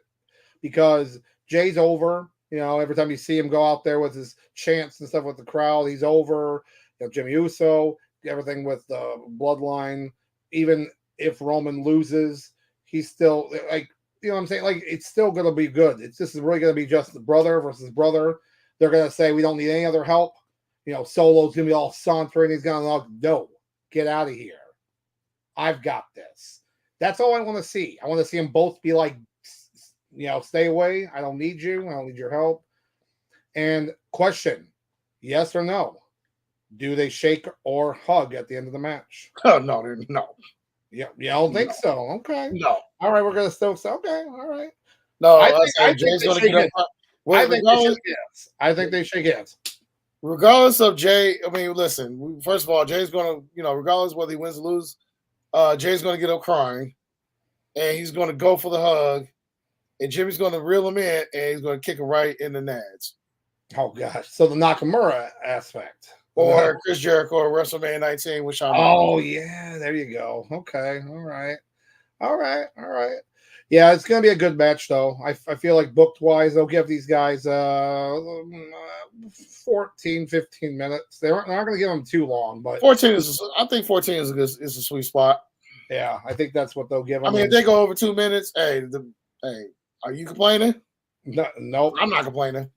because Jay's over. Every time you see him go out there with his chants and stuff with the crowd, he's over. Jimmy Uso, everything with the bloodline. Even if Roman loses, he's still like, what I'm saying? Like, it's still going to be good. This is really going to be just the brother versus brother. They're going to say, we don't need any other help. Solo's going to be all sauntering. He's going to no, get out of here. I've got this. That's all I want to see. I want to see them both be like, stay away. I don't need you. I don't need your help. And question, yes or no? Do they shake or hug at the end of the match? Oh, no. Yeah, I don't think so. Okay. No. All right, we're going to still say, okay, all right. No, I think Jay's going to get up. I think they shake hands. Regardless of Jay, I mean, listen, first of all, Jay's going to, regardless whether he wins or loses, Jay's going to get up crying, and he's going to go for the hug, and Jimmy's going to reel him in, and he's going to kick him right in the nads. Oh, gosh. So the Nakamura aspect. Or Chris Jericho at WrestleMania 19, which I'm. Oh, yeah. There you go. Okay. All right. Yeah, it's going to be a good match, though. I feel like booked-wise, they'll give these guys 14, 15 minutes. They're not going to give them too long, but 14 I think 14 is a sweet spot. Yeah, I think that's what they'll give them. I mean, if they go over 2 minutes, hey, are you complaining? No, I'm not complaining.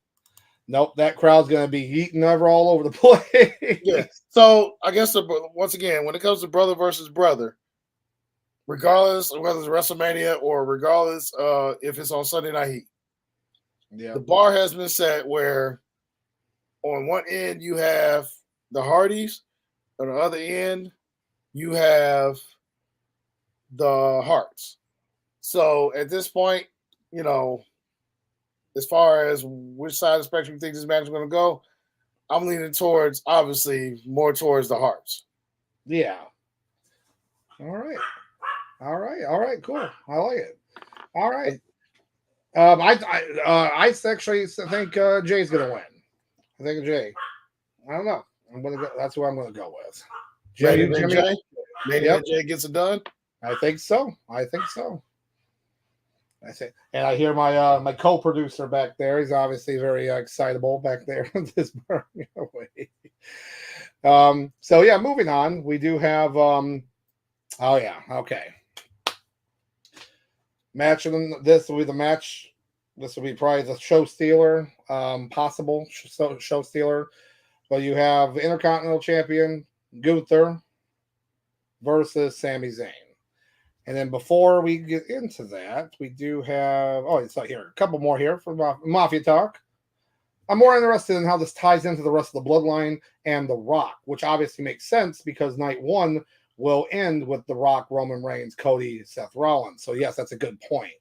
Nope, that crowd's going to be eating over all over the place. Yeah. So I guess once again, when it comes to brother versus brother, regardless of whether it's WrestleMania or regardless if it's on Sunday Night Heat, the bar has been set where on one end you have the Hardys, on the other end you have the Hearts. So at this point, as far as which side of the spectrum you think this match is going to go, I'm leaning towards, obviously, more towards the Hearts. Yeah. All right, cool. I like it. All right. I actually think Jay's going to win. I think Jay. I don't know. I'm going to go. That's who I'm going to go with. Jay. Maybe Jay gets it done. I think so. I say, and I hear my my co-producer back there. He's obviously very excitable back there with this way. So yeah, moving on. We do have match, and this will be the match. This will be probably the show stealer, possible show stealer. But you have Intercontinental Champion Gunther versus Sami Zayn. And then before we get into that, we do have, it's not here, a couple more here for Mafia Talk. I'm more interested in how this ties into the rest of the Bloodline and The Rock, which obviously makes sense because night one will end with The Rock, Roman Reigns, Cody, Seth Rollins. So yes, that's a good point.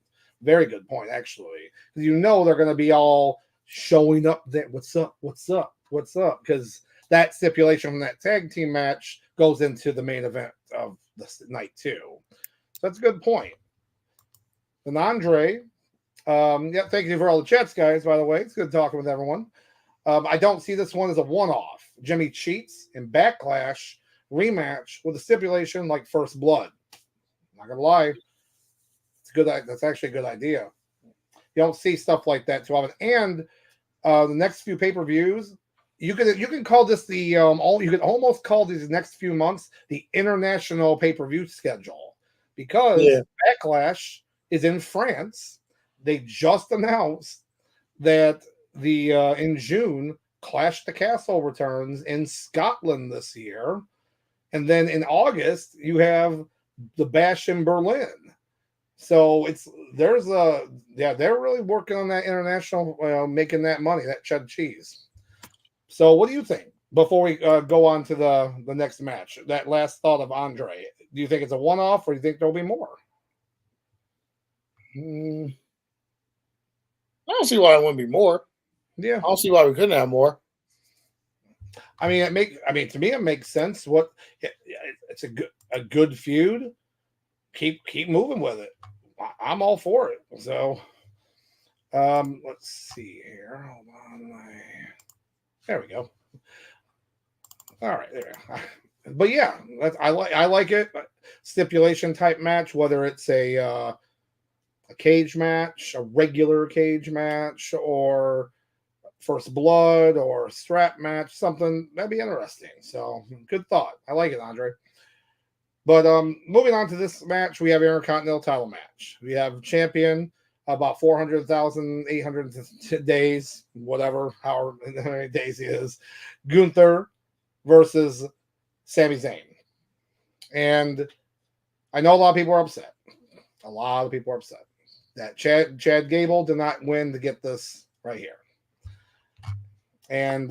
Very good point, actually. Because you know they're going to be all showing up there. What's up? What's up? What's up? Because that stipulation from that tag team match goes into the main event of the night too. So that's a good point. And Andre, yeah, thank you for all the chats, guys. By the way, it's good talking with everyone. I don't see this one as a one-off. Jimmy cheats in Backlash rematch with a stipulation like First Blood. Not gonna lie, it's good. That's actually a good idea. You don't see stuff like that too often. And the next few pay-per-views, you can call this the you could almost call these next few months the international pay-per-view schedule, because Backlash is in France. They just announced that the in June Clash the Castle returns in Scotland this year, and then in August you have the Bash in Berlin. So they're really working on that international, making that money, that cheddar cheese. So what do you think before we go on to the next match? That last thought of Andre, do you think it's a one-off, or do you think there'll be more? I don't see why it wouldn't be more. Yeah, I don't see why we couldn't have more. I mean, to me, it makes sense. It's a good feud. Keep moving with it. I'm all for it. So, let's see here. Hold on. There we go. All right, there. But yeah, I like it. Stipulation type match, whether it's a cage match, a regular cage match, or First Blood, or a strap match, something that'd be interesting. So good thought. I like it, Andre. But moving on to this match, we have Intercontinental title match. We have champion about 400,800 days, whatever, however many days he is, Gunther versus Sami Zayn. And I know a lot of people are upset. A lot of people are upset that Chad Gable did not win to get this right here. And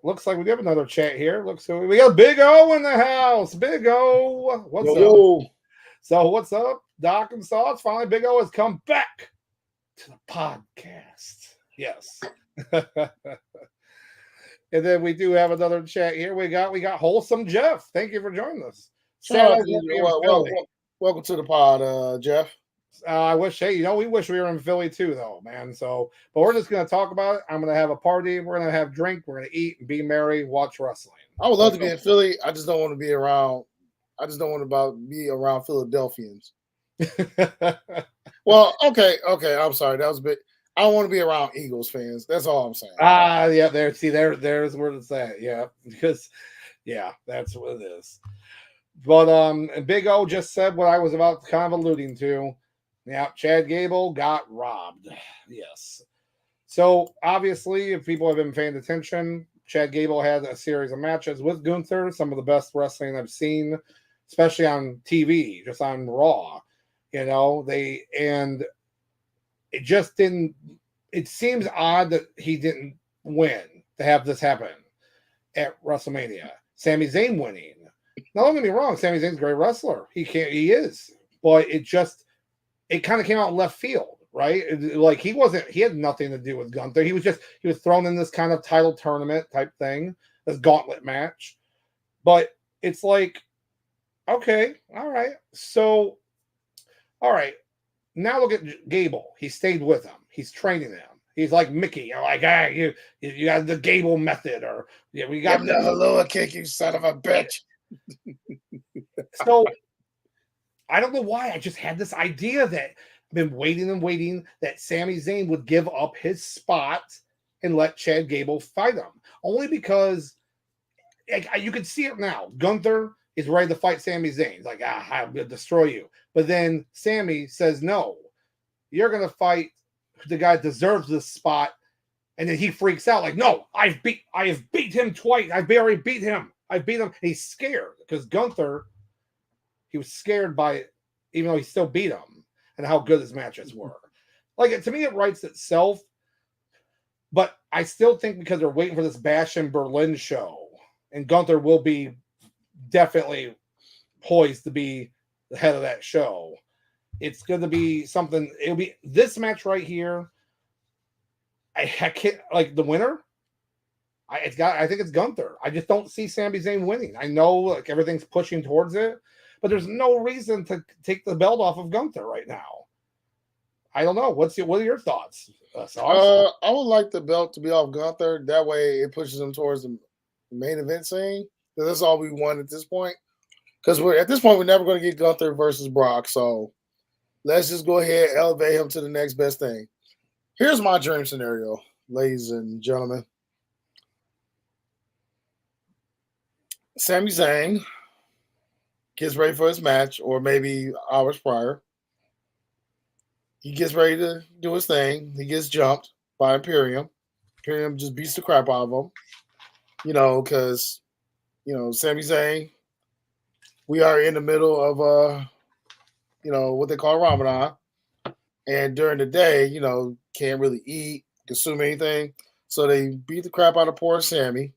looks like we have another chat here. Looks like we got Big O in the house. Big O, what's up? Yo. So what's up, Doc and Sauce? Finally, Big O has come back to the podcast. Yes. And then we do have another chat here. We got Wholesome Jeff. Thank you for joining us. Welcome to the pod, Jeff. I wish, we wish we were in Philly too, though, man. So, but we're just going to talk about it. I'm going to have a party. We're going to have drink. We're going to eat and be merry, watch wrestling. I would love to be in Philly. I just don't want to be around. I just don't want to be around Philadelphians. Well, okay. I'm sorry. That was a bit. I don't want to be around Eagles fans. That's all I'm saying. Yeah. There's where it's at. Yeah, because that's what it is. But Big O just said what I was about kind of alluding to. Yeah, Chad Gable got robbed. Yes. So obviously, if people have been paying attention, Chad Gable had a series of matches with Gunther, some of the best wrestling I've seen, especially on TV, just on Raw. And it just didn't. It seems odd that he didn't win to have this happen at WrestleMania. Sami Zayn winning. Now, don't get me wrong, Sami Zayn's a great wrestler. He is, but it kind of came out in left field, right? Like he had nothing to do with Gunther. He was thrown in this kind of title tournament type thing, this gauntlet match. But it's like, okay, all right. So, all right. Now look at Gable. He stayed with him. He's training him. He's like Mickey. Like, hey, you got the Gable method, or we got the Halua kick, you son of a bitch. So I don't know why. I just had this idea that I've been waiting and waiting that Sami Zayn would give up his spot and let Chad Gable fight him. Only because you can see it now. Gunther is ready to fight Sami Zayn. He's like, I'm going to destroy you. But then Sami says, no, you're going to fight the guy that deserves this spot. And then he freaks out like, no, I have beat him twice. I've already beat him. I beat him. And he's scared because Gunther, he was scared by it, even though he still beat him and how good his matches were. Like, to me, it writes itself. But I still think because they're waiting for this Bash in Berlin show, and Gunther will be definitely poised to be the head of that show, It's going to be something. It'll be this match right here. I can't like the winner. I think it's Gunther. I just don't see Sami Zayn winning. I know like everything's pushing towards it, but there's no reason to take the belt off of Gunther right now. I don't know. What are your thoughts? I would like the belt to be off Gunther. That way, it pushes him towards the main event scene. Because that's all we want at this point. Because at this point, we're never going to get Gunther versus Brock. So let's just go ahead and elevate him to the next best thing. Here's my dream scenario, ladies and gentlemen. Sami Zayn gets ready for his match, or maybe hours prior. He gets ready to do his thing. He gets jumped by Imperium. Imperium just beats the crap out of him. Because, Sami Zayn, we are in the middle of, what they call Ramadan. And during the day, can't really eat, consume anything. So they beat the crap out of poor Sammy.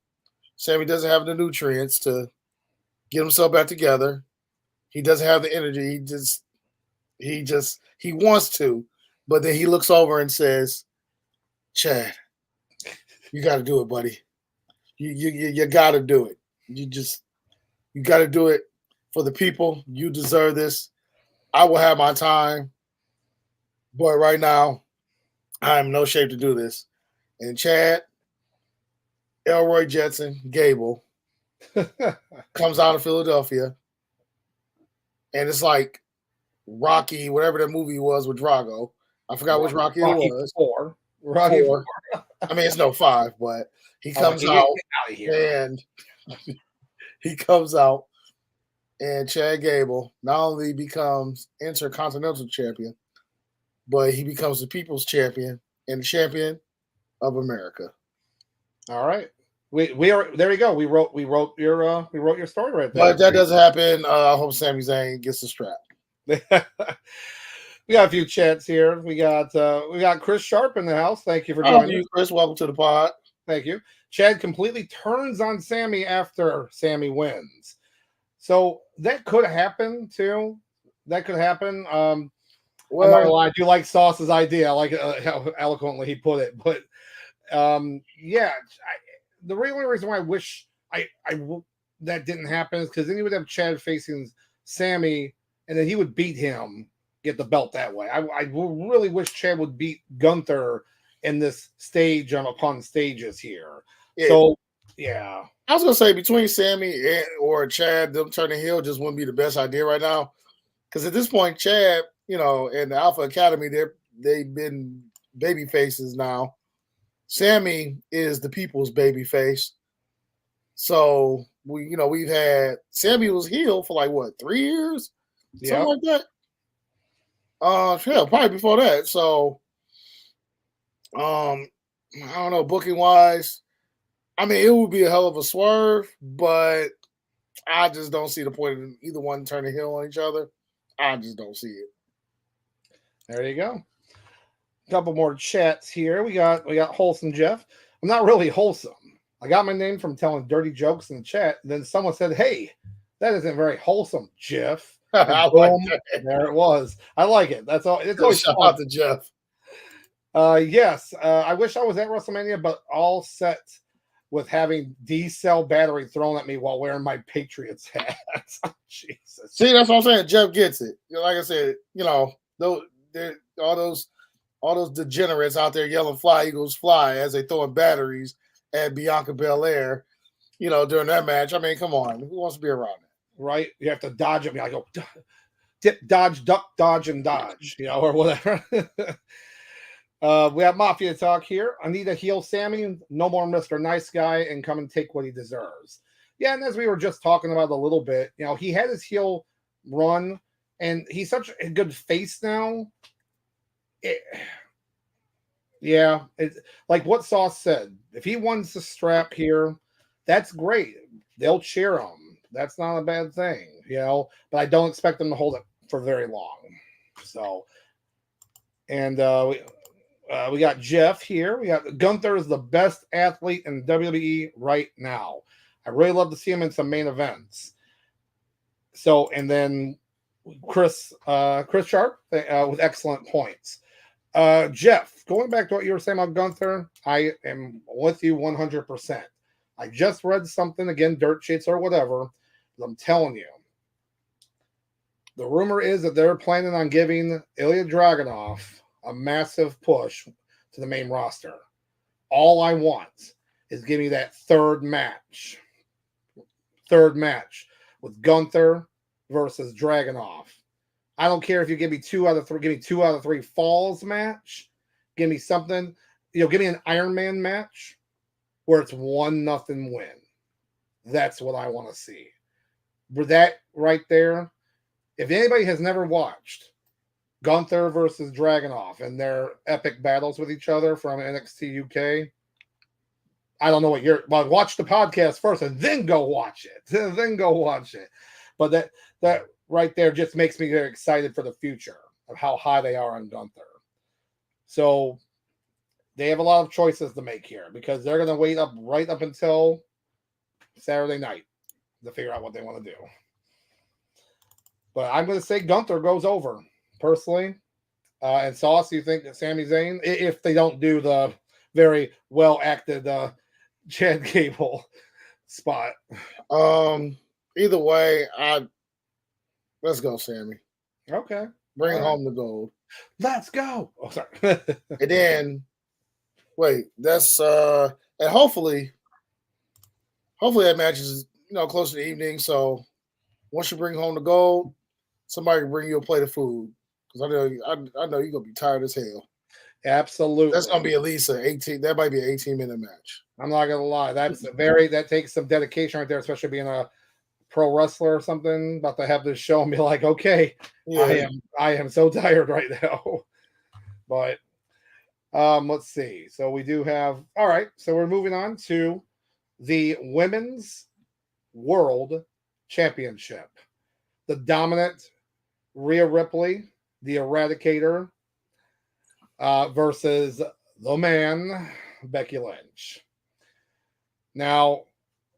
Sammy doesn't have the nutrients to get himself back together. He doesn't have the energy. He wants to, but then he looks over and says, "Chad, you got to do it, buddy. You got to do it. You got to do it for the people. You deserve this. I will have my time, but right now, I am in no shape to do this." And Chad, Elroy Jetson, Gable comes out of Philadelphia, and it's like Rocky, whatever that movie was with Drago. I forgot which Rocky it was. Rocky Four. I mean, it's no 5, but he comes out and he comes out, and Chad Gable not only becomes Intercontinental Champion, but he becomes the People's Champion and the Champion of America. All right. We are there. We go. We wrote your story right there. But if that doesn't happen, I hope Sami Zayn gets the strap. We got a few chats here. We got Chris Sharp in the house. Thank you for joining us. Chris. Welcome to the pod. Thank you. Chad completely turns on Sammy after Sammy wins. So that could happen too. That could happen. I'm not gonna lie, I do like Sauce's idea. I like how eloquently he put it. But the only reason why I wish that didn't happen is because then you would have Chad facing Sammy, and then he would beat him, get the belt that way. I really wish Chad would beat Gunther in this stage upon stages here. Yeah. So, yeah. I was going to say between Sammy or Chad, them turning heel just wouldn't be the best idea right now. Because at this point, Chad, in the Alpha Academy, they've been baby faces now. Sammy is the people's baby face. So, we've had Sammy was heel for like, what, 3 years? Something like that. Probably before that. So, I don't know, booking wise, I mean, it would be a hell of a swerve, but I just don't see the point of either one turning heel on each other. I just don't see it. There you go. A couple more chats here. We got Wholesome Jeff. I'm not really wholesome. I got my name from telling dirty jokes in the chat. And then someone said, "Hey, that isn't very wholesome, Jeff." Boom, there it was. I like it. That's all. It's always shout out to Jeff. Yes. I wish I was at WrestleMania, but all set with having D-cell battery thrown at me while wearing my Patriots hat. Jesus. See, that's what I'm saying. Jeff gets it. Like I said, all those degenerates out there yelling "Fly Eagles Fly" as they throwing batteries at Bianca Belair, during that match. I mean, come on. Who wants to be around that? Right? You have to dodge it. I go, dip, dodge, duck, dodge, and dodge, or whatever. We have Mafia talk here. I need to heal Sammy. No more Mr. Nice Guy, and come and take what he deserves. Yeah, and as we were just talking about a little bit, he had his heel run, and he's such a good face now. It's like what Sauce said. If he wins the strap here, that's great. They'll cheer him. That's not a bad thing, but I don't expect them to hold it for very long. So, and we got Jeff here. We got Gunther is the best athlete in WWE right now. I really love to see him in some main events. So, and then Chris Sharp with excellent points. Jeff, going back to what you were saying about Gunther, I am with you 100%. I just read something, again, dirt sheets or whatever. I'm telling you, the rumor is that they're planning on giving Ilya Dragunov a massive push to the main roster. All I want is give me that third match with Gunther versus Dragunov. I don't care if you give me 2 out of 3. Give me 2 out of 3 falls match. Give me something. Give me an Iron Man match where it's 1-0 win. That's what I want to see. With that right there, if anybody has never watched Gunther versus Dragunov and their epic battles with each other from NXT UK, I don't know what you're. Well, watch the podcast first and then go watch it. But that right there just makes me very excited for the future of how high they are on Gunther. So they have a lot of choices to make here because they're going to wait right up until Saturday night to figure out what they want to do. But I'm going to say Gunther goes over, personally. And Sauce, you think that Sami Zayn, if they don't do the very well-acted Chad Gable spot? Either way, let's go, Sammy. Okay. Bring home the gold. Let's go. Oh, sorry. And then, wait, that's and hopefully that match is close to the evening. So once you bring home the gold, somebody can bring you a plate of food because I know you're gonna be tired as hell. Absolutely. That's gonna be at least an 18. That might be an 18-minute match. I'm not gonna lie. That takes some dedication right there, especially being a pro wrestler or something, about to have this show and be like, okay, yeah. I am so tired right now. But let's see. So we do have all right. So we're moving on to the Women's World Championship. The dominant Rhea Ripley, the Eradicator, versus the man, Becky Lynch. Now,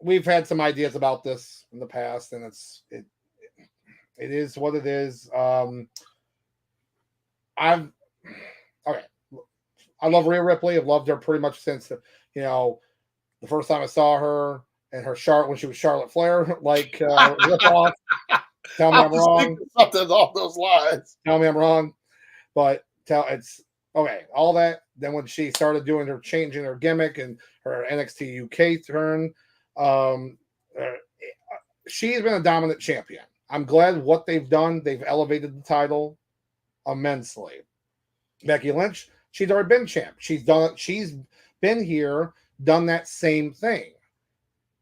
we've had some ideas about this in the past, and it is what it is. I love Rhea Ripley. I've loved her pretty much since the first time I saw her and her when she was Charlotte Flair, like rip off. Tell me I'm wrong. Something along those lines. Tell me I'm wrong, but it's okay. All that. Then when she started doing changing her gimmick and her NXT UK turn, she's been a dominant champion. I'm glad what they've done. They've elevated the title immensely. Becky Lynch, she's already been champ. She's been here, done that same thing.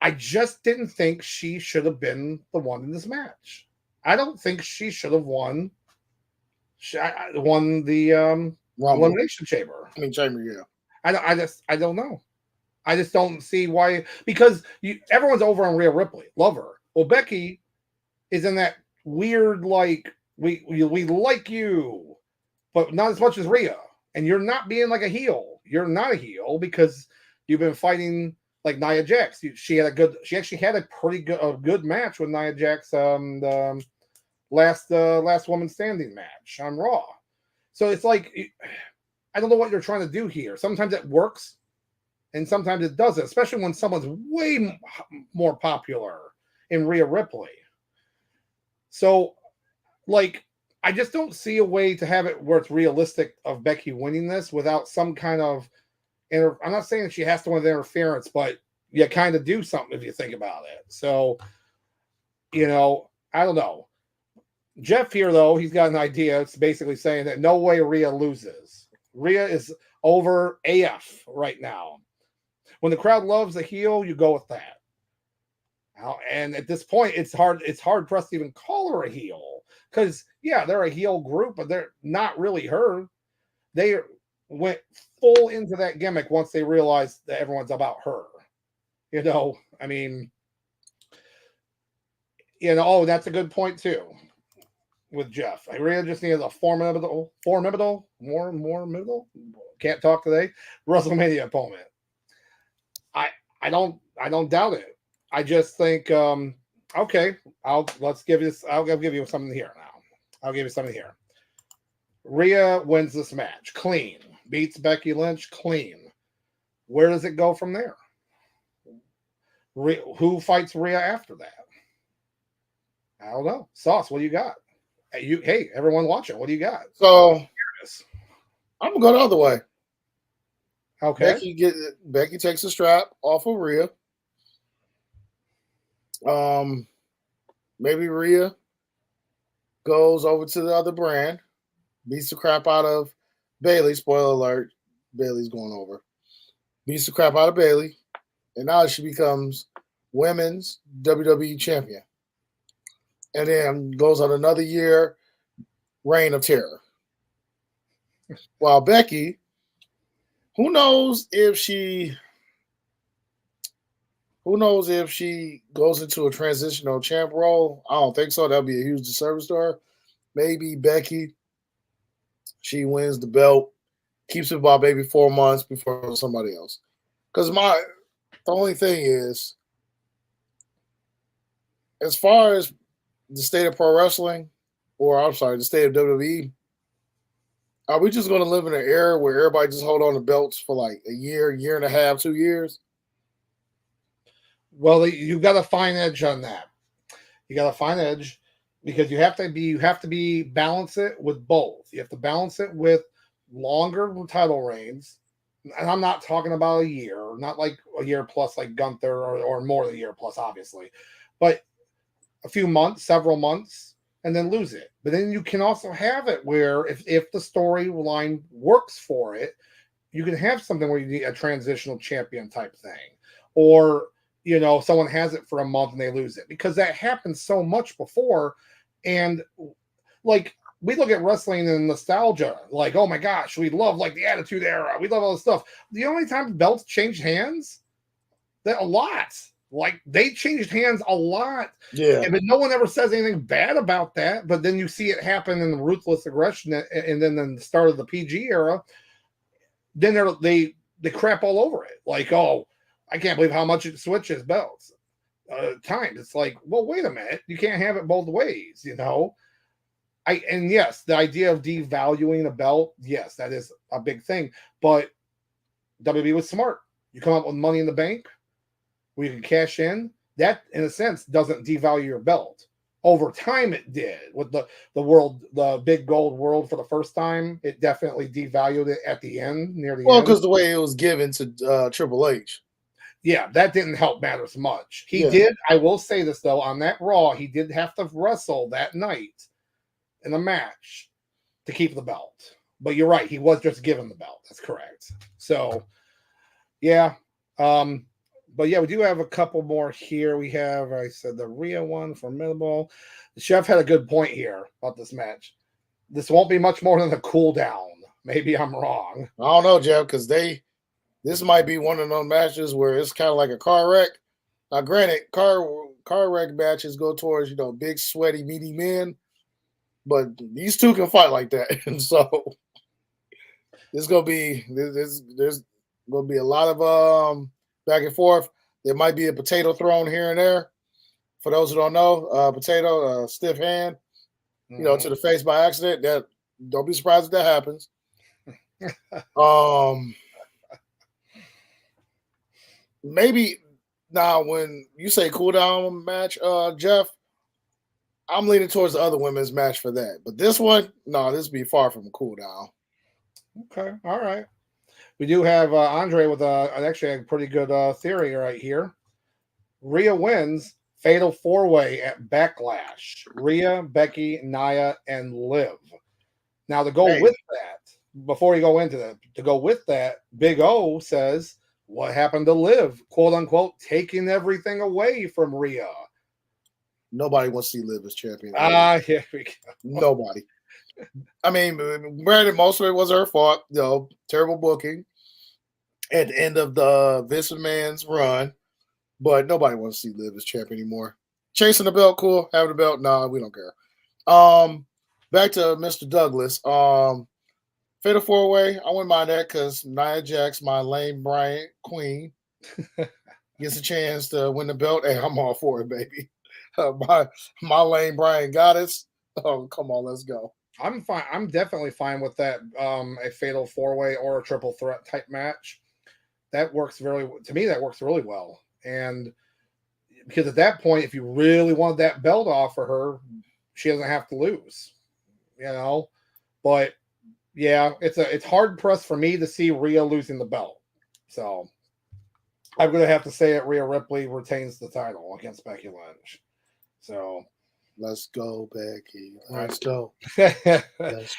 I just didn't think she should have been the one in this match. I don't think she should have won the Elimination Chamber. Yeah. I don't know. I just don't see why, because everyone's over on Rhea Ripley. Love her. Well, Becky is in that weird, like, we like you, but not as much as Rhea. And you're not being like a heel. You're not a heel because you've been fighting like Nia Jax. She actually had a pretty good match with Nia Jax, the last woman standing match on Raw. So it's like, I don't know what you're trying to do here. Sometimes it works and sometimes it doesn't, especially when someone's way more popular in Rhea Ripley. So, like, I just don't see a way to have it where it's realistic of Becky winning this without some kind of I'm not saying she has to win the interference, but you kind of do something if you think about it. So, I don't know. Jeff here, though, he's got an idea. It's basically saying that no way Rhea loses. Rhea is over AF right now. When the crowd loves a heel, you go with that. And at this point, it's hard for us to even call her a heel. Because, yeah, they're a heel group, but they're not really her. They went full into that gimmick once they realized that everyone's about her. I mean, that's a good point, too, with Jeff. I really just needed a formidable, can't talk today, WrestleMania opponent. I don't doubt it. I just think, okay, I'll give you something here now. I'll give you something here. Rhea wins this match clean, beats Becky Lynch clean. Where does it go from there? Who fights Rhea after that? I don't know. Sauce, what do you got? Hey, everyone watching, what do you got? So I'm gonna go the other way. Okay. Becky takes the strap off of Rhea. Maybe Rhea goes over to the other brand, beats the crap out of Bayley. Spoiler alert: Bayley's going over. Beats the crap out of Bayley, and now she becomes Women's WWE Champion. And then goes on another year reign of terror. While Becky, who knows if she goes into a transitional champ role? I don't think so. That'll be a huge disservice to her. Maybe Becky, she wins the belt, keeps it about maybe 4 months before somebody else. Because the only thing is, as far as the state of pro wrestling, the state of WWE, are we just going to live in an era where everybody just hold on to belts for like a year and a half, 2 years? Well, you got to find edge on that. You got to find edge because you have to balance it with both. You have to balance it with longer title reigns, and I'm not talking about a year, not like a year plus like Gunther or more than a year plus, obviously, but a few months, several months, and then lose it. But then you can also have it where if the storyline works for it, you can have something where you need a transitional champion type thing, or someone has it for a month and they lose it, because that happened so much before. And like we look at wrestling and nostalgia, like, oh my gosh, we love like the Attitude Era, we love all this stuff. The only time belts changed hands, that a lot. Like they changed hands a lot. Yeah. But no one ever says anything bad about that. But then you see it happen in the Ruthless Aggression, and then in the start of the PG era, then they crap all over it. Like, oh, I can't believe how much it switches belts. Times. It's like, well, wait a minute. You can't have it both ways, And yes, the idea of devaluing a belt, yes, that is a big thing. But WWE was smart. You come up with Money in the Bank, where you can cash in. That, in a sense, doesn't devalue your belt. Over time, it did. With the big gold world for the first time, it definitely devalued it at the end, near the end. Well, because the way it was given to Triple H. Yeah, that didn't help matters much. He did, I will say this, though, on that Raw, he did have to wrestle that night in a match to keep the belt. But you're right, he was just given the belt. That's correct. So, yeah. But yeah, we do have a couple more here. We have, I said, the Rhea one, formidable. The chef had a good point here about this match. This won't be much more than a cool down. Maybe I'm wrong. I don't know, Jeff, because this might be one of those matches where it's kind of like a car wreck. Now, granted, car wreck matches go towards big, sweaty, meaty men, but these two can fight like that, and so there's gonna be a lot of back and forth. There might be a potato thrown here and there. For those who don't know, potato, stiff hand, to the face by accident. That don't be surprised if that happens. Maybe now when you say cool down match, Jeff, I'm leaning towards the other women's match for that. But this one, no, this would be far from a cool down. Okay, all right. We do have Andre with actually a pretty good theory right here. Rhea wins Fatal 4-Way at Backlash. Rhea, Becky, Nia, and Liv. Now to go with that, before you go into that, to go with that, Big O says, what happened to Liv? Quote unquote, taking everything away from Rhea. Nobody wants to see Liv as champion. Here we go. Nobody. I mean, granted, most of it was her fault. Terrible booking at the end of the Vince McMahon's run. But nobody wants to see Liv as champion anymore. Chasing the belt, cool. Having the belt, nah, we don't care. Back to Mr. Douglas. Fatal 4-Way, I wouldn't mind that because Nia Jax, my Lane Bryant queen, gets a chance to win the belt. Hey, I'm all for it, baby. My Lane Bryant goddess. Oh, come on, let's go. I'm fine. I'm definitely fine with that. A fatal 4-way or a triple threat type match. That works to me. That works really well. And because at that point, if you really want that belt to offer her, she doesn't have to lose. But yeah, it's hard pressed for me to see Rhea losing the belt. So I'm gonna have to say that Rhea Ripley retains the title against Becky Lynch. So let's go, Becky. Let's go.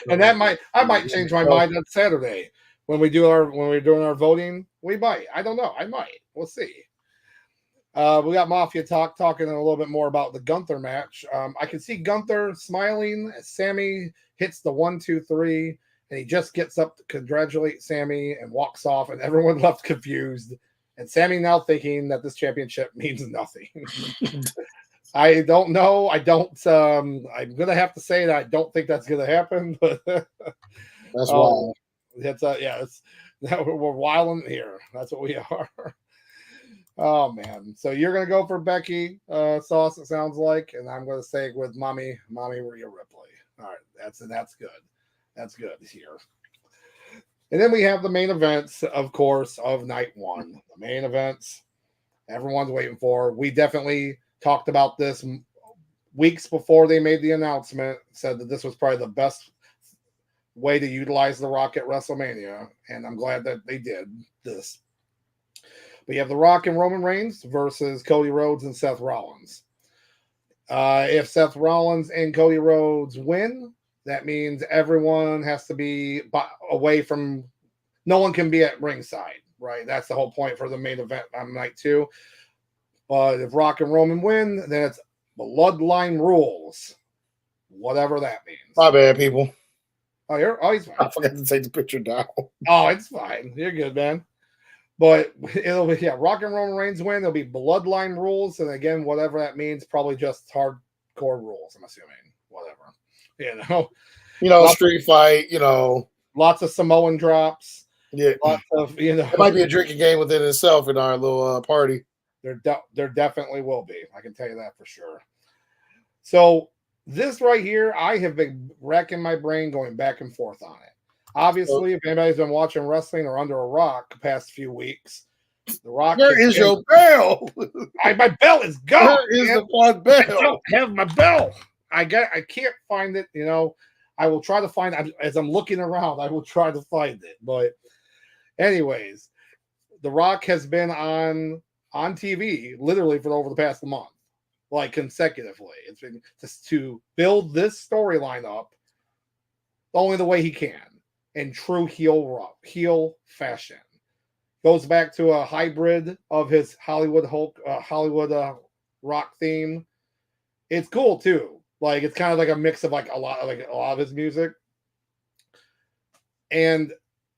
And I might change my mind on Saturday when we're doing our voting. We might. I don't know. I might. We'll see. We got Mafia talking a little bit more about the Gunther match. I can see Gunther smiling as Sammy hits the 1, 2, 3, and he just gets up to congratulate Sammy and walks off, and everyone left confused. And Sammy now thinking that this championship means nothing. I don't know. I'm gonna have to say that I don't think that's gonna happen. But that's wild. We're wilding here. That's what we are. Oh man! So you're gonna go for Becky Sauce? It sounds like, and I'm gonna say with Mommy Rhea Ripley. All right, that's good. That's good here. And then we have the main events, of course, of night one. The main events everyone's waiting for. We definitely talked about this weeks before they made the announcement. Said that this was probably the best way to utilize The Rock at WrestleMania, and I'm glad that they did this. But you have The Rock and Roman Reigns versus Cody Rhodes and Seth Rollins. If Seth Rollins and Cody Rhodes win, that means everyone has to be away from. No one can be at ringside, right? That's the whole point for the main event on night 2. But if Rock and Roman win, then it's bloodline rules, whatever that means. My bad, people. He's fine. I forgot to take the picture down. Oh, it's fine. You're good, man. But it'll be Rock and Roman Reigns win. There'll be bloodline rules, and again, whatever that means, probably just hardcore rules. I'm assuming, whatever. Street fight. Lots of Samoan drops. Yeah, lots of It might be a drinking game within itself in our little party. There definitely will be. I can tell you that for sure. So this right here, I have been racking my brain, going back and forth on it. Obviously, if anybody's been watching wrestling or under a rock the past few weeks, The Rock. Where is your bell? My bell is gone. Where is the fun bell? I don't have my bell. I can't find it. I will try to find it as I'm looking around. I will try to find it. But, anyways, The Rock has been on TV literally for over the past month, like consecutively. It's been just to build this storyline up only the way he can. In true heel fashion. Goes back to a hybrid of his Hollywood Rock theme. It's cool too. Like it's kind of like a mix of like a lot of his music. And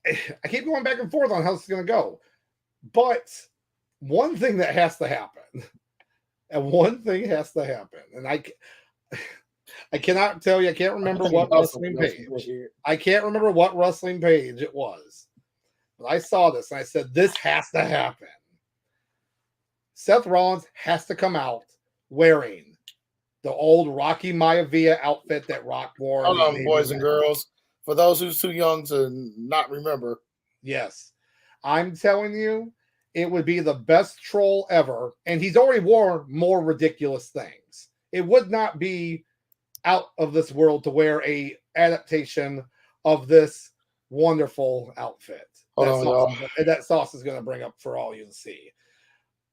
I keep going back and forth on how this is gonna go. But one thing that has to happen, and I cannot tell you. I can't remember what wrestling page. I can't remember what wrestling page it was. But I saw this and I said, this has to happen. Seth Rollins has to come out wearing the old Rocky Maivia outfit that Rock wore. Hold on, boys and girls. For those who's too young to not remember. Yes. I'm telling you, it would be the best troll ever. And he's already wore more ridiculous things. It would not be out of this world to wear a adaptation of this wonderful outfit. That sauce is going to bring up for all you to see.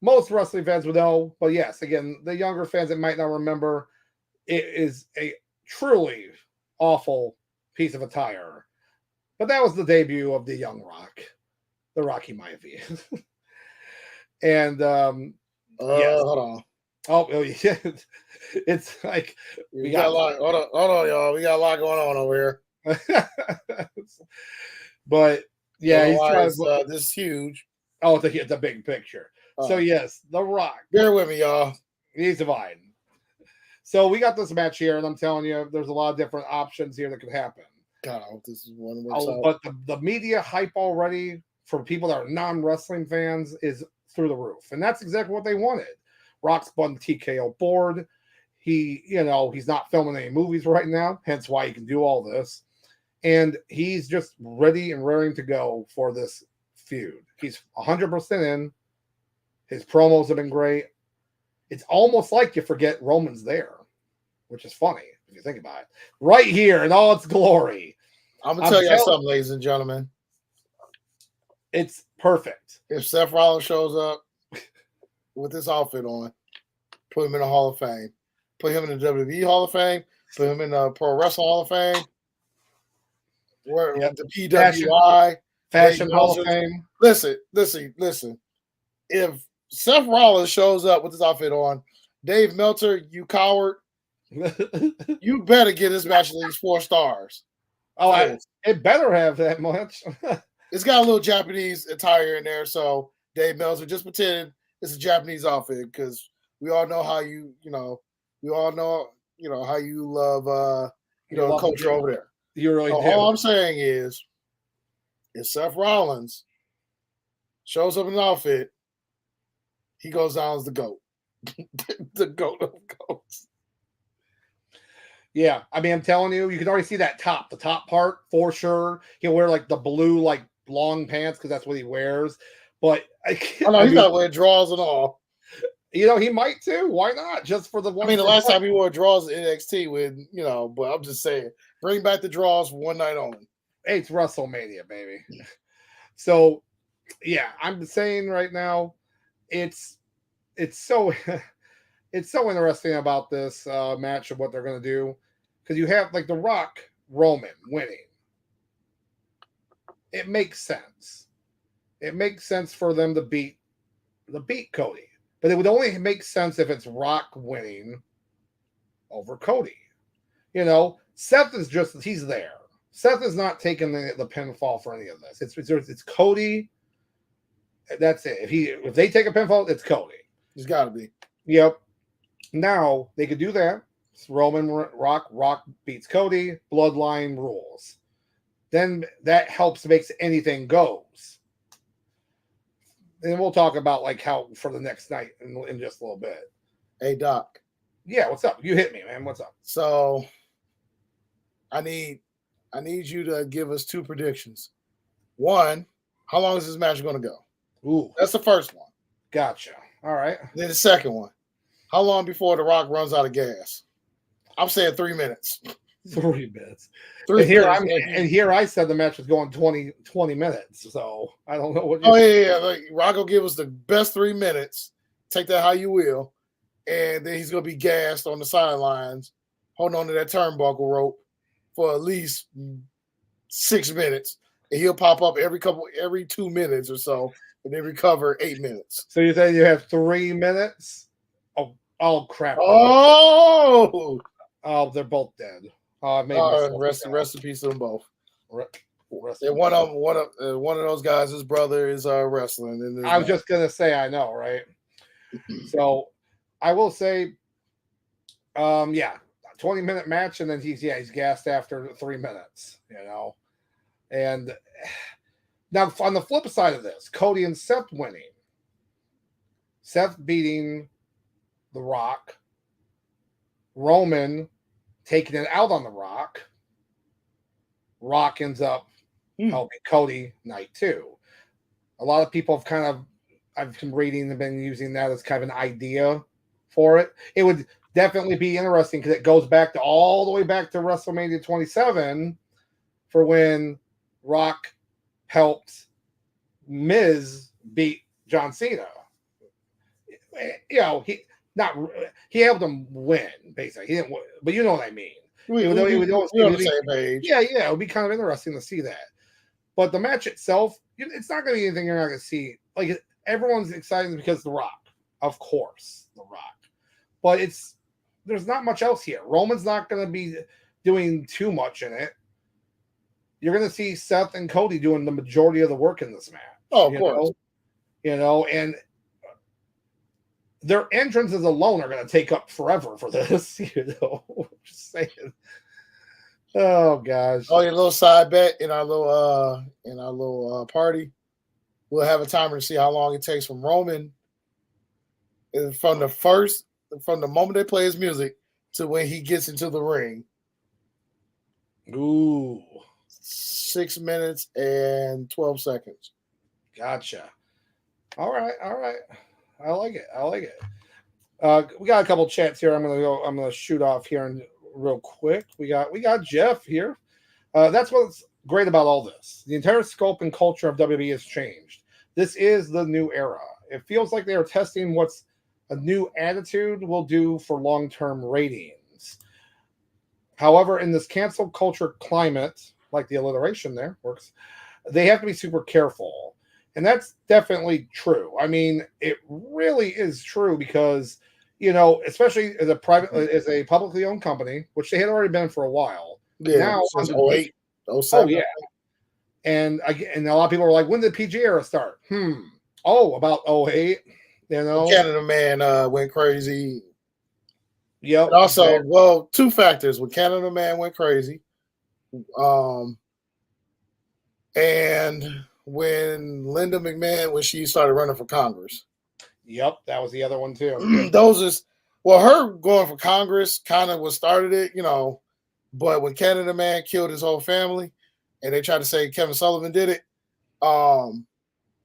Most wrestling fans would know, but yes, again, the younger fans that might not remember, it is a truly awful piece of attire. But that was the debut of the young Rock, the Rocky Maivia. And yes. Hold on. Oh yeah, it's like we got a lot. Hold on, y'all. We got a lot going on over here. But yeah, he's trying to. This is huge. Oh, it's a big picture. So yes, The Rock. Bear with me, y'all. He's divine. So we got this match here, and I'm telling you, there's a lot of different options here that could happen. God, I hope this is one. But the media hype already for people that are non-wrestling fans is through the roof, and that's exactly what they wanted. Rock spun the TKO board. he's not filming any movies right now, hence why he can do all this. And he's just ready and raring to go for this feud. He's 100% in. His promos have been great. It's almost like you forget Roman's there, which is funny if you think about it. Right here in all its glory. I'm going to tell you something, ladies and gentlemen. It's perfect. If Seth Rollins shows up with this outfit on, put him in the Hall of Fame. Put him in the WWE Hall of Fame. Put him in the Pro Wrestling Hall of Fame. Where the PWI. Fashion Hall of Fame. Listen. If Seth Rollins shows up with this outfit on, Dave Meltzer, you coward, you better get this match at least 4 stars. Oh, it better have that much. It's got a little Japanese attire in there, so Dave Meltzer, just pretend it's a Japanese outfit because we all know how how you love the culture over there. You really do. All I'm saying is, if Seth Rollins shows up in an outfit, he goes down as the GOAT. The GOAT of GOATs. Yeah, I mean, I'm telling you, you can already see that the top part for sure. He'll wear like the blue, like long pants because that's what he wears. But he's not wearing drawers and all. He might too. Why not? Just for the one. I mean, the last time he wore drawers in NXT with, but I'm just saying, bring back the drawers for one night only. Hey, it's WrestleMania, baby. So, yeah, I'm saying right now, it's so it's so interesting about this match of what they're going to do because you have like The Rock Roman winning. It makes sense. It makes sense for them to beat Cody, but it would only make sense if it's Rock winning over Cody. Seth is he's there. Seth is not taking the pinfall for any of this. It's Cody. That's it. If they take a pinfall, it's Cody. He's got to be. Yep. Now they could do that. It's Roman Rock beats Cody. Bloodline rules. Then that makes anything goes. And we'll talk about like how for the next night in just a little bit. Hey Doc. Yeah, what's up? You hit me, man. What's up? So I need you to give us 2 predictions. One, how long is this match going to go? Ooh, that's the first one. Gotcha. All right. Then the second one, how long before The Rock runs out of gas? I'm saying 3 minutes. 3 minutes. Here I said the match was going 20 minutes. So I don't know what. Like, Rock will give us the best 3 minutes. Take that how you will, and then he's going to be gassed on the sidelines, holding on to that turnbuckle rope for at least 6 minutes, and he'll pop up every 2 minutes or so, and then recover 8 minutes. So you say you have 3 minutes? Oh crap! Oh, they're both dead. Rest in peace to them both. One of those guys, his brother is wrestling. I was just gonna say, I know, right? So I will say, 20-minute match, and then he's gassed after 3 minutes, And now on the flip side of this, Cody and Seth winning, Seth beating The Rock, Roman taking it out on The Rock. Rock ends up helping Cody night 2. A lot of people have I've been reading and been using that as kind of an idea for it. It would definitely be interesting because it goes back all the way back to WrestleMania 27 for when Rock helped Miz beat John Cena. He helped him win, basically. He didn't win, but you know what I mean. We're on the same page. Yeah, it would be kind of interesting to see that. But the match itself, it's not going to be anything you're not going to see. Like, everyone's excited because The Rock, of course, The Rock. But there's not much else here. Roman's not going to be doing too much in it. You're going to see Seth and Cody doing the majority of the work in this match. Oh, of course. And their entrances alone are going to take up forever for this, Just saying. Oh gosh. Oh, your little side bet in our little party. We'll have a timer to see how long it takes from Roman from the moment they play his music to when he gets into the ring. Ooh, 6 minutes and 12 seconds. gotcha. All right, all right. I like it. I like it. We got a couple chats here. I'm gonna shoot off here and real quick. We got Jeff here. That's what's great about all this. The entire scope and culture of WWE has changed. This is the new era. It feels like they are testing what's a new attitude will do for long-term ratings. However, in this cancel culture climate, like the alliteration there works, they have to be super careful. And that's definitely true. I mean, it really is true because, especially as a publicly owned company, which they had already been for a while. Yeah, Now, since under 08, oh 07. yeah, and a lot of people were like, when did the PG era start? Oh, about 08, Canada Man went crazy. Yep. And also, well, two factors. When Canada Man went crazy, and when Linda McMahon, when she started running for Congress. Yep, that was the other one too. Those is her going for Congress kind of what started it, but when Canada Man killed his whole family and they tried to say Kevin Sullivan did it,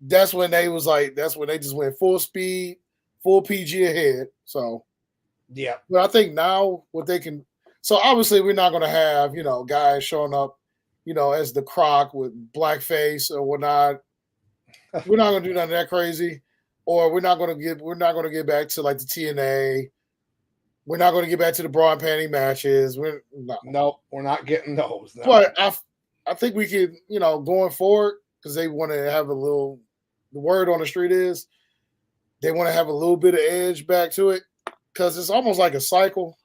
that's when they just went full speed, full PG ahead. So yeah. But I think now what they can, so obviously we're not going to have, guys showing up, as the Croc with blackface or whatnot. We're not going to do nothing that crazy, or we're not going to get back to like the TNA. We're not going to get back to the bra and panty matches. Nope, we're not getting those. No. But I think we could, going forward, because they want to have the word on the street is they want to have a little bit of edge back to it, because it's almost like a cycle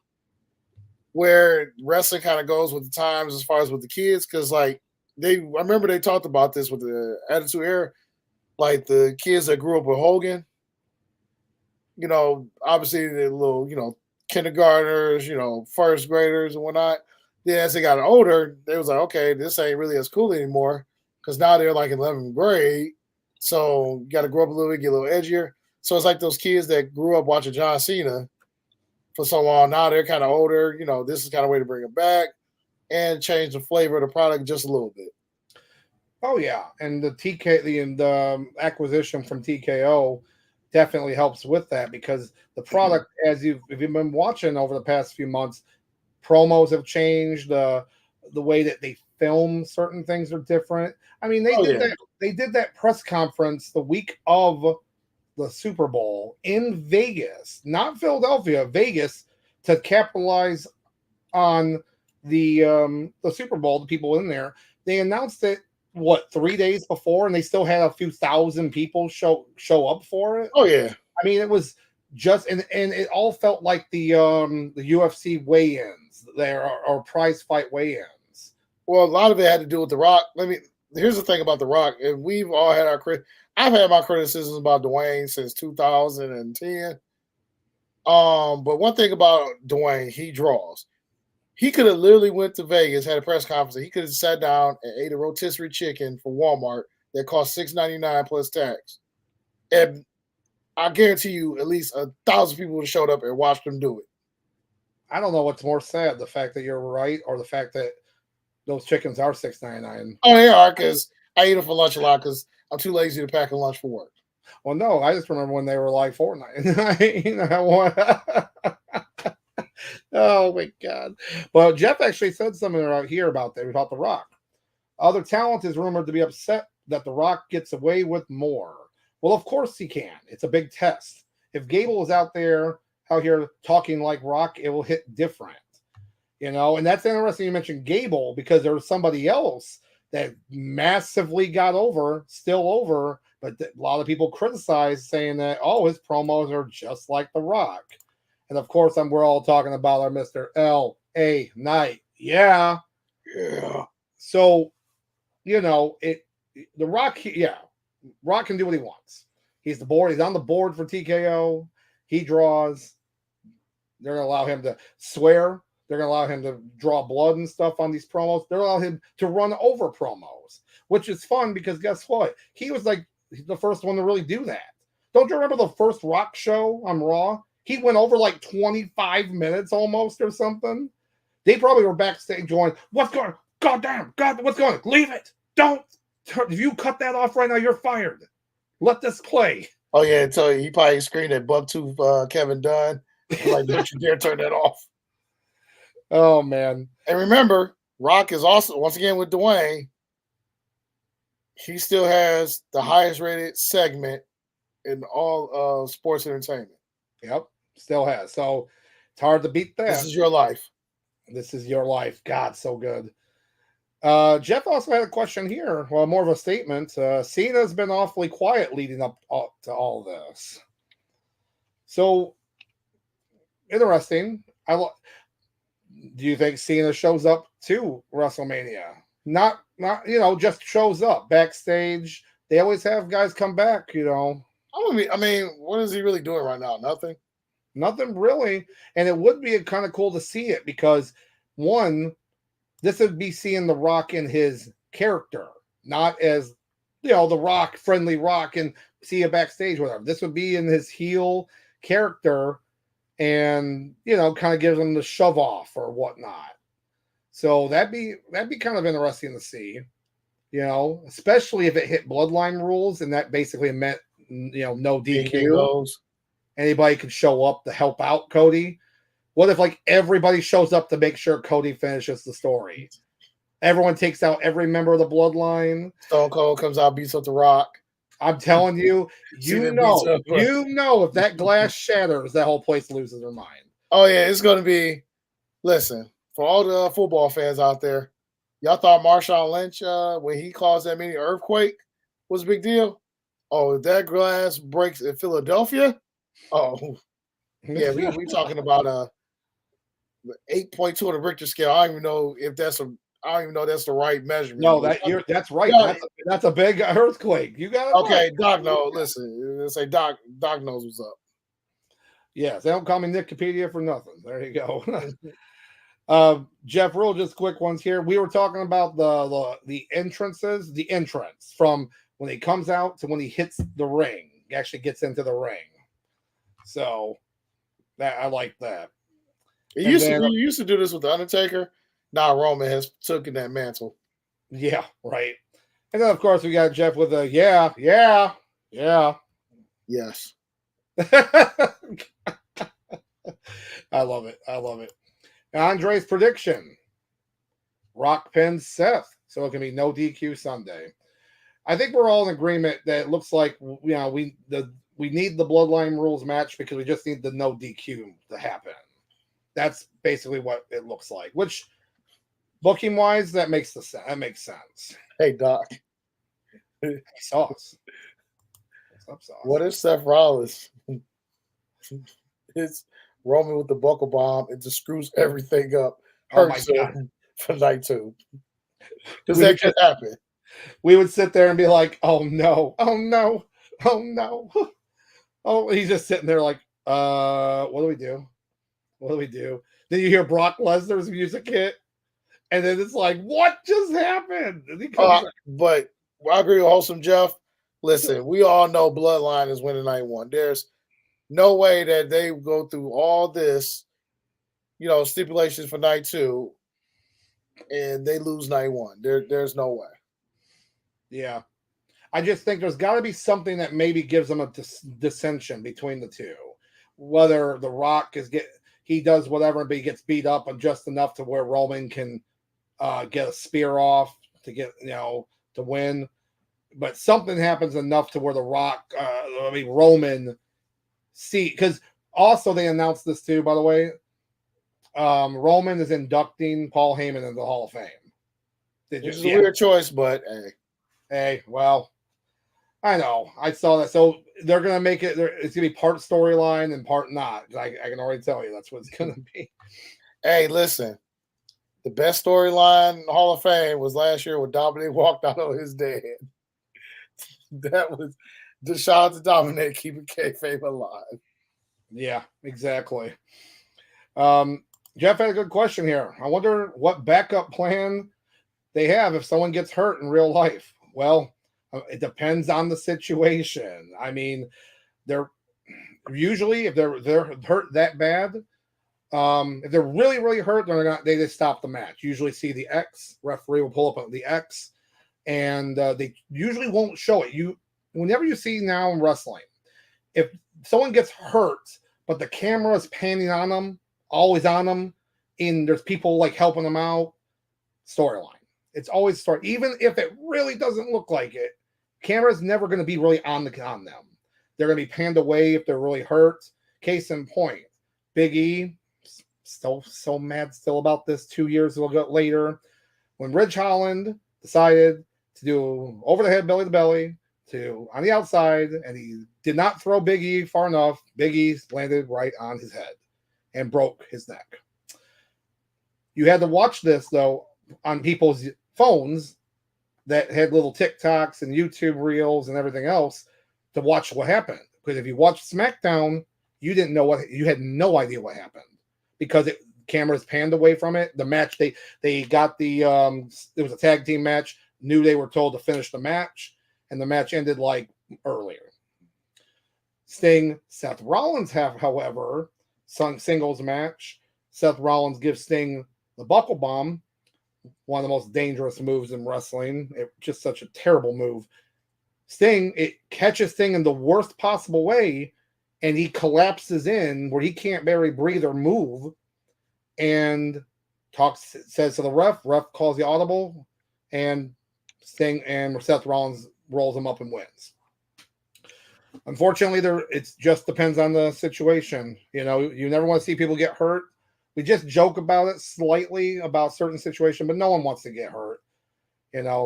where wrestling kind of goes with the times as far as with the kids. Because I remember they talked about this with the Attitude Era, like the kids that grew up with Hogan. Obviously they're little, kindergartners, first graders and whatnot. Then as they got older, they was like, okay, this ain't really as cool anymore, because now they're like in 11th grade. So you got to grow up a little bit, get a little edgier. So it's like those kids that grew up watching John Cena for so long. Now they're kind of older. This is kind of a way to bring it back and change the flavor of the product just a little bit. Oh yeah, and the acquisition from TKO definitely helps with that, because the product, if you've been watching over the past few months, promos have changed. The way that they film certain things are different. I mean, they did that press conference the week of the Super Bowl in Vegas, not Philadelphia, Vegas, to capitalize on the Super Bowl, the people in there. They announced it 3 days before, and they still had a few thousand people show up for it. Oh yeah. I mean, it was just and it all felt like the UFC weigh-ins there, or prize fight weigh-ins. Well, a lot of it had to do with The Rock. Here's the thing about The Rock, and we've all had I've had my criticisms about Dwayne since 2010. But one thing about Dwayne, he draws. He could have literally went to Vegas, had a press conference. He could have sat down and ate a rotisserie chicken from Walmart that cost $6.99 plus tax. And I guarantee you at least 1,000 people would have showed up and watched him do it. I don't know what's more sad, the fact that you're right or the fact that those chickens are $6.99. Oh, they are, because I eat them for lunch a lot because I'm too lazy to pack a lunch for work. Well, no, I just remember when they were like $4.99. Oh my God. Well, Jeff actually said something right here about The Rock. Other talent is rumored to be upset that The Rock gets away with more. Well, of course he can. It's a big test. If Gable is out here talking like Rock, it will hit different. And that's interesting you mentioned Gable, because there was somebody else that massively still over, but a lot of people criticized, saying that, his promos are just like The Rock. And of course, we're all talking about our Mr. L.A. Knight. Yeah. Yeah. So, The Rock, Rock can do what he wants. He's on the board for TKO. He draws. They're going to allow him to swear. They're going to allow him to draw blood and stuff on these promos. They're allowing him to run over promos, which is fun, because guess what? He was like the first one to really do that. Don't you remember the first Rock show on Raw? He went over like 25 minutes almost or something. They probably were backstage going, "What's going on? Goddamn, God, what's going on? Leave it! Don't! If you cut that off right now, you're fired. Let this play." Oh yeah, I tell you, he probably screamed at Bucktooth Kevin Dunn. Like, don't you dare turn that off. Oh man. And remember, Rock is also once again with Dwayne. He still has the highest rated segment in all of sports entertainment. Yep, still has. So it's hard to beat that. This is your life. This is your life. God, so good. Jeff also had a question here. Well, more of a statement. Cena's been awfully quiet leading up to all this. So interesting. Do you think Cena shows up to WrestleMania? Not just shows up backstage. They always have guys come back. I mean, what is he really doing right now? Nothing really. And it would be kind of cool to see it because one, this would be seeing The Rock in his character, not as the Rock, friendly Rock, and see it backstage, whatever. This would be in his heel character, and kind of gives him the shove off or whatnot. So that'd be kind of interesting to see, especially if it hit Bloodline rules, and that basically meant no DQ. Anybody could show up to help out Cody. What if like everybody shows up to make sure Cody finishes the story? Everyone takes out every member of the Bloodline. Stone Cold comes out, beats up The Rock. I'm telling you, if that glass shatters, that whole place loses their mind. Oh yeah, it's going to be. Listen, for all the football fans out there, y'all thought Marshawn Lynch, when he caused that mini earthquake, was a big deal. Oh, if that glass breaks in Philadelphia, oh yeah, we talking about 8.2 on the Richter scale. I don't even know that's the right measurement. No, that's right. Yeah. That's a big earthquake. You got it. Okay, right. Doc knows. Listen, let's say Doc knows what's up. Yes, they don't call me Nikipedia for nothing. There you go. Jeff, real just quick ones here. We were talking about the entrance from when he comes out to when he hits the ring. He actually gets into the ring. So that I like that. We used to do this with the Undertaker. Now Roman has taken that mantle. Yeah, right. And then of course we got Jeff with a yeah. Yes. I love it. Andre's prediction. Rock pins Seth. So it can be no DQ Sunday. I think we're all in agreement that it looks like we need the Bloodline rules match because we just need the no DQ to happen. That's basically what it looks like. Which, booking wise, that makes sense. Hey Doc, hey, Sauce. What's up, Sauce? What if Seth Rollins hits Roman with the buckle bomb and just screws everything up? Hurts him for night 2. Because that could happen. We would sit there and be like, "Oh no! Oh, he's just sitting there like, what do we do? Then you hear Brock Lesnar's music hit, and then it's like, what just happened? But I agree with Wholesome Jeff. Listen, we all know Bloodline is winning night 1. There's no way that they go through all this, stipulations for night 2, and they lose night 1. There's no way. Yeah. I just think there's got to be something that maybe gives them a dissension between the two. Whether The Rock he does whatever, but he gets beat up and just enough to where Roman can get a spear off to get, to win. But something happens enough to where The Rock, Roman because also they announced this too, by the way. Roman is inducting Paul Heyman into the Hall of Fame. Which is a weird choice, but hey, well, I know. I saw that. So they're going to make it. It's going to be part storyline and part not. I can already tell you that's what it's going to be. Hey, listen. The best storyline in the Hall of Fame was last year when Dominic walked out on his dad. That was the shout out to Dominic keeping kayfabe alive. Yeah, exactly. Jeff had a good question here. I wonder what backup plan they have if someone gets hurt in real life. Well, it depends on the situation. I mean, usually if they're hurt that bad, if they're really really hurt, they're not. They just stop the match. Usually see the X. Referee will pull up the X, and they usually won't show it. Whenever you see now in wrestling, if someone gets hurt, but the camera is panning on them, always on them, and there's people like helping them out, storyline. It's always story. Even if it really doesn't look like it, camera's never going to be really on them. They're going to be panned away if they're really hurt. Case in point, Big E, still so mad still about this 2 years later, when Ridge Holland decided to do over the head belly to belly to on the outside, and he did not throw Big E far enough. Big E landed right on his head and broke his neck. You had to watch this though on people's phones that had little TikToks and YouTube reels and everything else to watch what happened. Because if you watched SmackDown, you had no idea what happened because cameras panned away from it. The match they got it was a tag team match. Knew they were told to finish the match, and the match ended like earlier. Sting, Seth Rollins however, singles match. Seth Rollins gives Sting the buckle bomb, one of the most dangerous moves in wrestling. Just such a terrible move. Sting, it catches Sting in the worst possible way, and he collapses in where he can't barely breathe or move, and says to the ref calls the audible, and Sting and Seth Rollins rolls him up and wins. Unfortunately, it just depends on the situation. You never want to see people get hurt. We just joke about it slightly about certain situation, but no one wants to get hurt.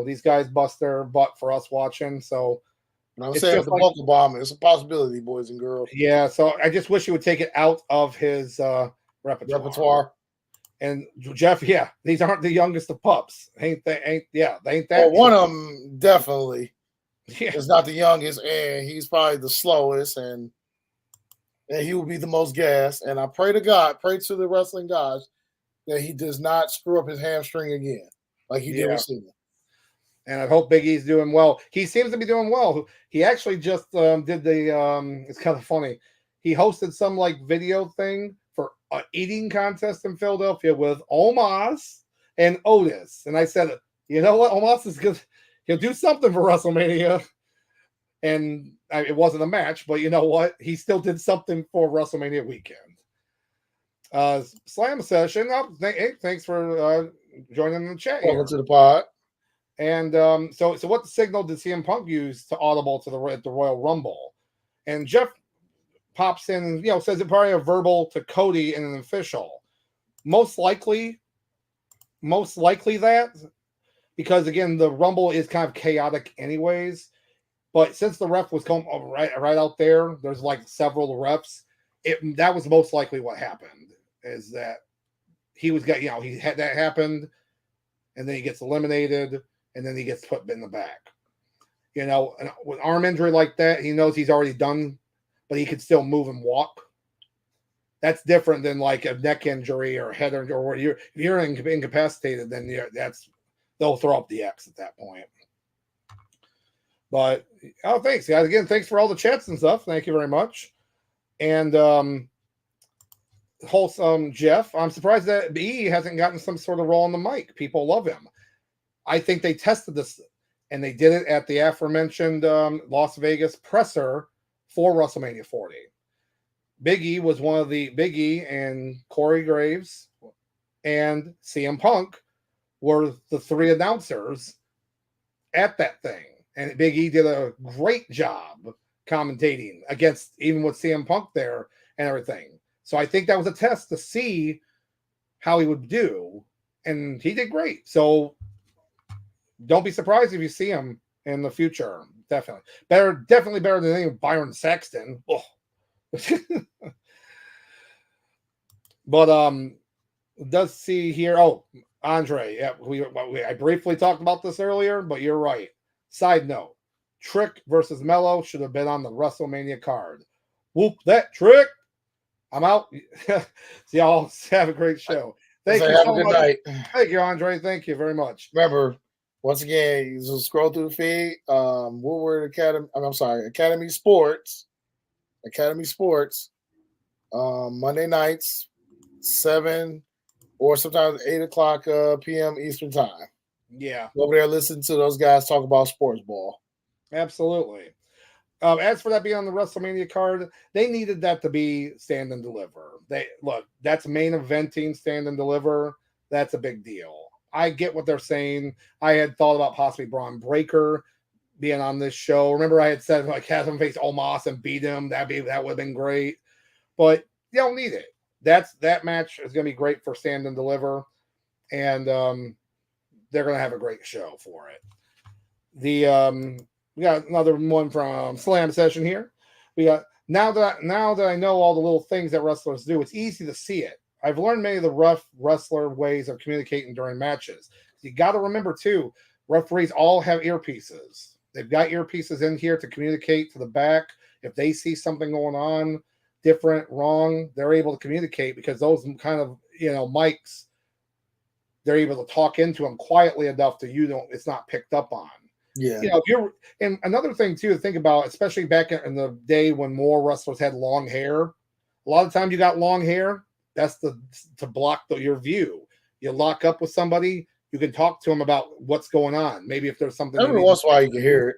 These guys bust their butt for us watching. So I'm saying the buckle bomb is a possibility, boys and girls. Yeah, so I just wish he would take it out of his repertoire. And Jeff, yeah, these aren't the youngest of pups. They ain't that. Well, one of them definitely is not the youngest, and he's probably the slowest, and he will be the most gassed. And I pray to the wrestling gods, that he does not screw up his hamstring again, like he did with Cena. And I hope Big E's doing well. He seems to be doing well. He actually just did it's kind of funny. He hosted some like video thing for an eating contest in Philadelphia with Omos and Otis. And I said, you know what? Omos is good. He'll do something for WrestleMania. And it wasn't a match, but you know what? He still did something for WrestleMania weekend. Slam session. Hey, thanks for joining the chat. Welcome to the pod. And so what signal did CM Punk use to audible to the Royal Rumble? And Jeff pops in, says it probably a verbal to Cody and an official. Most likely that, because again, the Rumble is kind of chaotic anyways. But since the ref was coming right out there, there's like several refs. That was most likely what happened. Is that he had that happened, and then he gets eliminated, and then he gets put in the back. With arm injury like that, he knows he's already done, but he could still move and walk. That's different than like a neck injury or head injury, or if you're incapacitated, then they'll throw up the X at that point. But thanks, guys. Again, thanks for all the chats and stuff. Thank you very much. And wholesome Jeff, I'm surprised that E hasn't gotten some sort of role on the mic. People love him. I think they tested this, and they did it at the aforementioned Las Vegas presser for WrestleMania 40. Big E was one of the Big E and Corey Graves and CM Punk were the three announcers at that thing. And Big E did a great job commentating even with CM Punk there and everything. So I think that was a test to see how he would do. And he did great. So don't be surprised if you see him in the future. Definitely better than any Byron Saxton. Oh. But does see here. Oh, Andre. Yeah, I briefly talked about this earlier, but you're right. Side note: Trick versus Mello should have been on the WrestleMania card. Whoop that Trick! I'm out. See y'all. Have a great show. Thank you. Have a good night. Thank you, Andre. Thank you very much. Remember, once again, you just scroll through the feed. Woodward Academy. I'm sorry, Academy Sports. Academy Sports, Monday nights, 7 or sometimes 8 o'clock p.m. Eastern time. Yeah, Go over there, listen to those guys talk about sports ball. absolutely. As for that being on the WrestleMania card, they needed that to be stand and deliver. They look, that's main eventing, stand and deliver. That's a big deal. I get what they're saying. I had thought about possibly Braun Breaker being on this show. Remember, I had said like have him face Omos and beat him. That would have been great. But you don't need it. That match is going to be great for stand and deliver, and they're going to have a great show for it. We got another one from Slam Session here. We got now that I know all the little things that wrestlers do, it's easy to see it. I've learned many of the rough wrestler ways of communicating during matches. You got to remember too, referees all have earpieces. They've got earpieces in here to communicate to the back. If they see something going on different, wrong, they're able to communicate because those kind of mics, they're able to talk into them quietly enough that it's not picked up on. Yeah. If you're, and another thing too to think about, especially back in the day when more wrestlers had long hair, a lot of times you got long hair. That's to block your view. You lock up with somebody, you can talk to them about what's going on. Maybe if there's something. Every once in a while you can hear it.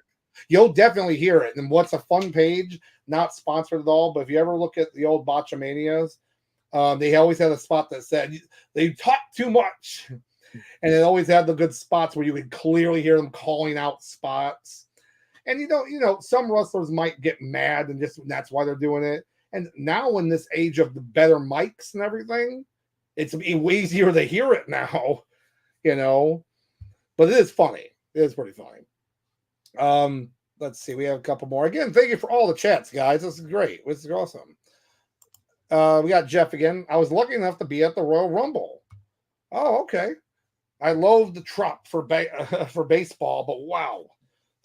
You'll definitely hear it. And what's a fun page, not sponsored at all, but if you ever look at the old Botchamanias, they always had a spot that said they talk too much. And it always had the good spots where you could clearly hear them calling out spots. And some wrestlers might get mad and that's why they're doing it. And now in this age of the better mics and everything, it's easier to hear it now, But it is funny. It is pretty funny. Let's see. We have a couple more. Again, thank you for all the chats, guys. This is great. This is awesome. We got Jeff again. I was lucky enough to be at the Royal Rumble. Oh, okay. I loathe the Trump for baseball, but wow,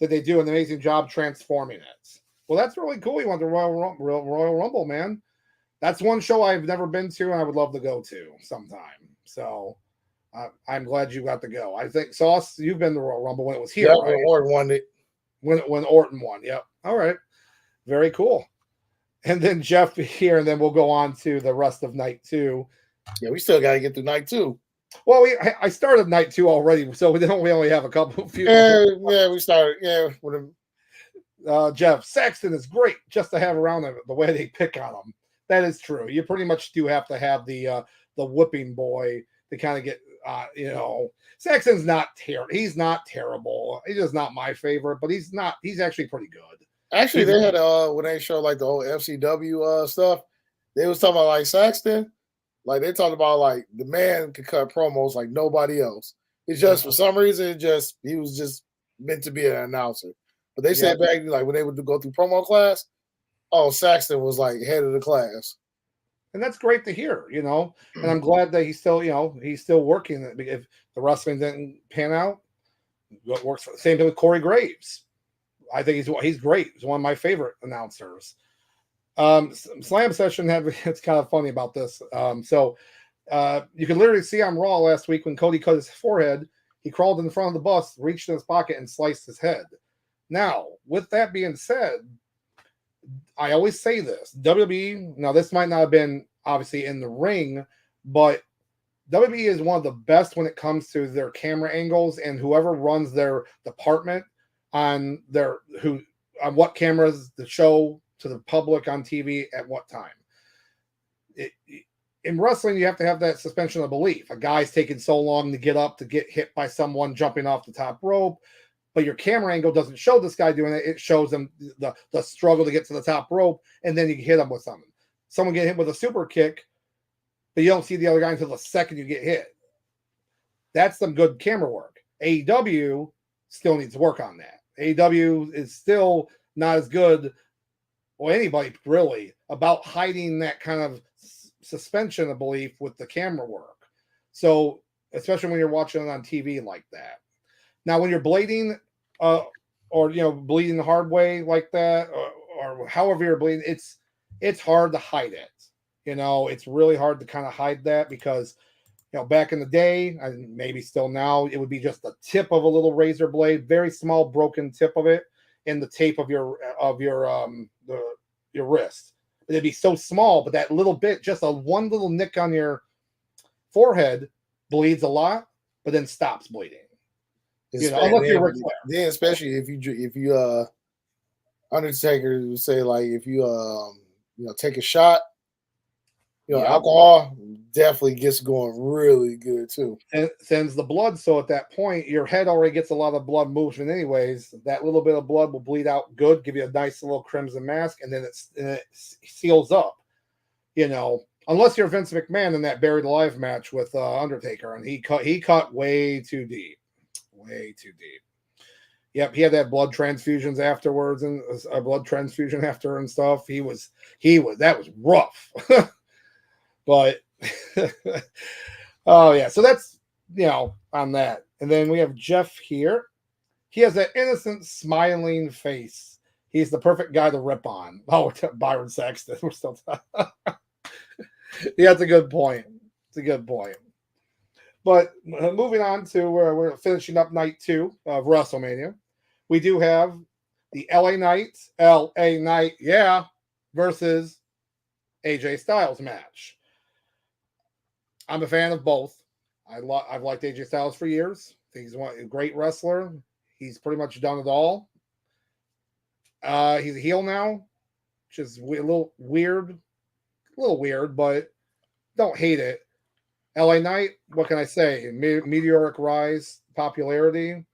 did they do an amazing job transforming it? Well, that's really cool. You went to Royal Rumble, man. That's one show I've never been to, and I would love to go to sometime. So I'm glad you got to go. I think, Sauce, you've been to Royal Rumble when it was here, right? When Orton won it. When Orton won, yep. All right, very cool. And then Jeff here, and then we'll go on to the rest of night 2. Yeah, we still got to get through night 2. Well, I started night 2 already, so we only have a few. Yeah, we started. Yeah, Jeff Saxton is great just to have around the way they pick on him. That is true. You pretty much do have to have the whipping boy to kind of get. Saxton's not terrible. He's not terrible. He's just not my favorite, but he's not. He's actually pretty good. Actually, they had when they showed like the whole FCW stuff, they was talking about like Saxton. Like they talked about like the man could cut promos like nobody else. It's just for some reason, he was just meant to be an announcer. But they said back like when they would go through promo class, Saxton was like head of the class. And that's great to hear, And I'm glad that he's still, he's still working. If the wrestling didn't pan out, it works. Same thing with Corey Graves. I think he's great. He's one of my favorite announcers. Slam Session it's kind of funny about this. So you can literally see on Raw last week when Cody cut his forehead, he crawled in the front of the bus, reached in his pocket, and sliced his head. Now, with that being said, I always say this. WWE, now this might not have been obviously in the ring, but WWE is one of the best when it comes to their camera angles and whoever runs their department on what cameras to show to the public on TV at what time. In wrestling, you have to have that suspension of belief. A guy's taking so long to get up to get hit by someone jumping off the top rope, but your camera angle doesn't show this guy doing it. It shows them the struggle to get to the top rope, and then you hit him with something. Someone get hit with a super kick, but you don't see the other guy until the second you get hit. That's some good camera work. AEW still needs to work on that. AEW is still not as good, or anybody really, about hiding that kind of suspension of belief with the camera work. So, especially when you're watching it on TV like that. Now, when you're blading, or bleeding the hard way like that, or however you're bleeding, it's hard to hide it. It's really hard to kind of hide that because, back in the day, and maybe still now, it would be just the tip of a little razor blade, very small broken tip of it, in the tape of your your wrist. It'd be so small, but that little bit, just one little nick on your forehead, bleeds a lot, but then stops bleeding. Unless you're Ric Flair. Then, especially if you Undertaker would say like if you take a shot, alcohol definitely gets going really good too. And sends the blood, so at that point your head already gets a lot of blood movement anyways. That little bit of blood will bleed out good, give you a nice little crimson mask, and then it seals up. Unless you're Vince McMahon in that Buried Alive match with Undertaker, and he cut way too deep. Way too deep. Yep, he had that blood transfusions afterwards, and a blood transfusion after and stuff. That was rough. But oh yeah, so that's on that. And then we have Jeff here. He has that innocent, smiling face. He's the perfect guy to rip on. Oh, Byron Saxton. We're still yeah, that's a good point. It's a good point. But moving on to where we're finishing up night 2 of WrestleMania, we do have the LA Knight, yeah, versus AJ Styles match. I'm a fan of both. I've liked AJ Styles for years. I think he's a great wrestler. He's pretty much done it all. He's a heel now, which is a little weird, but don't hate it. LA Knight, what can I say? Meteoric rise, popularity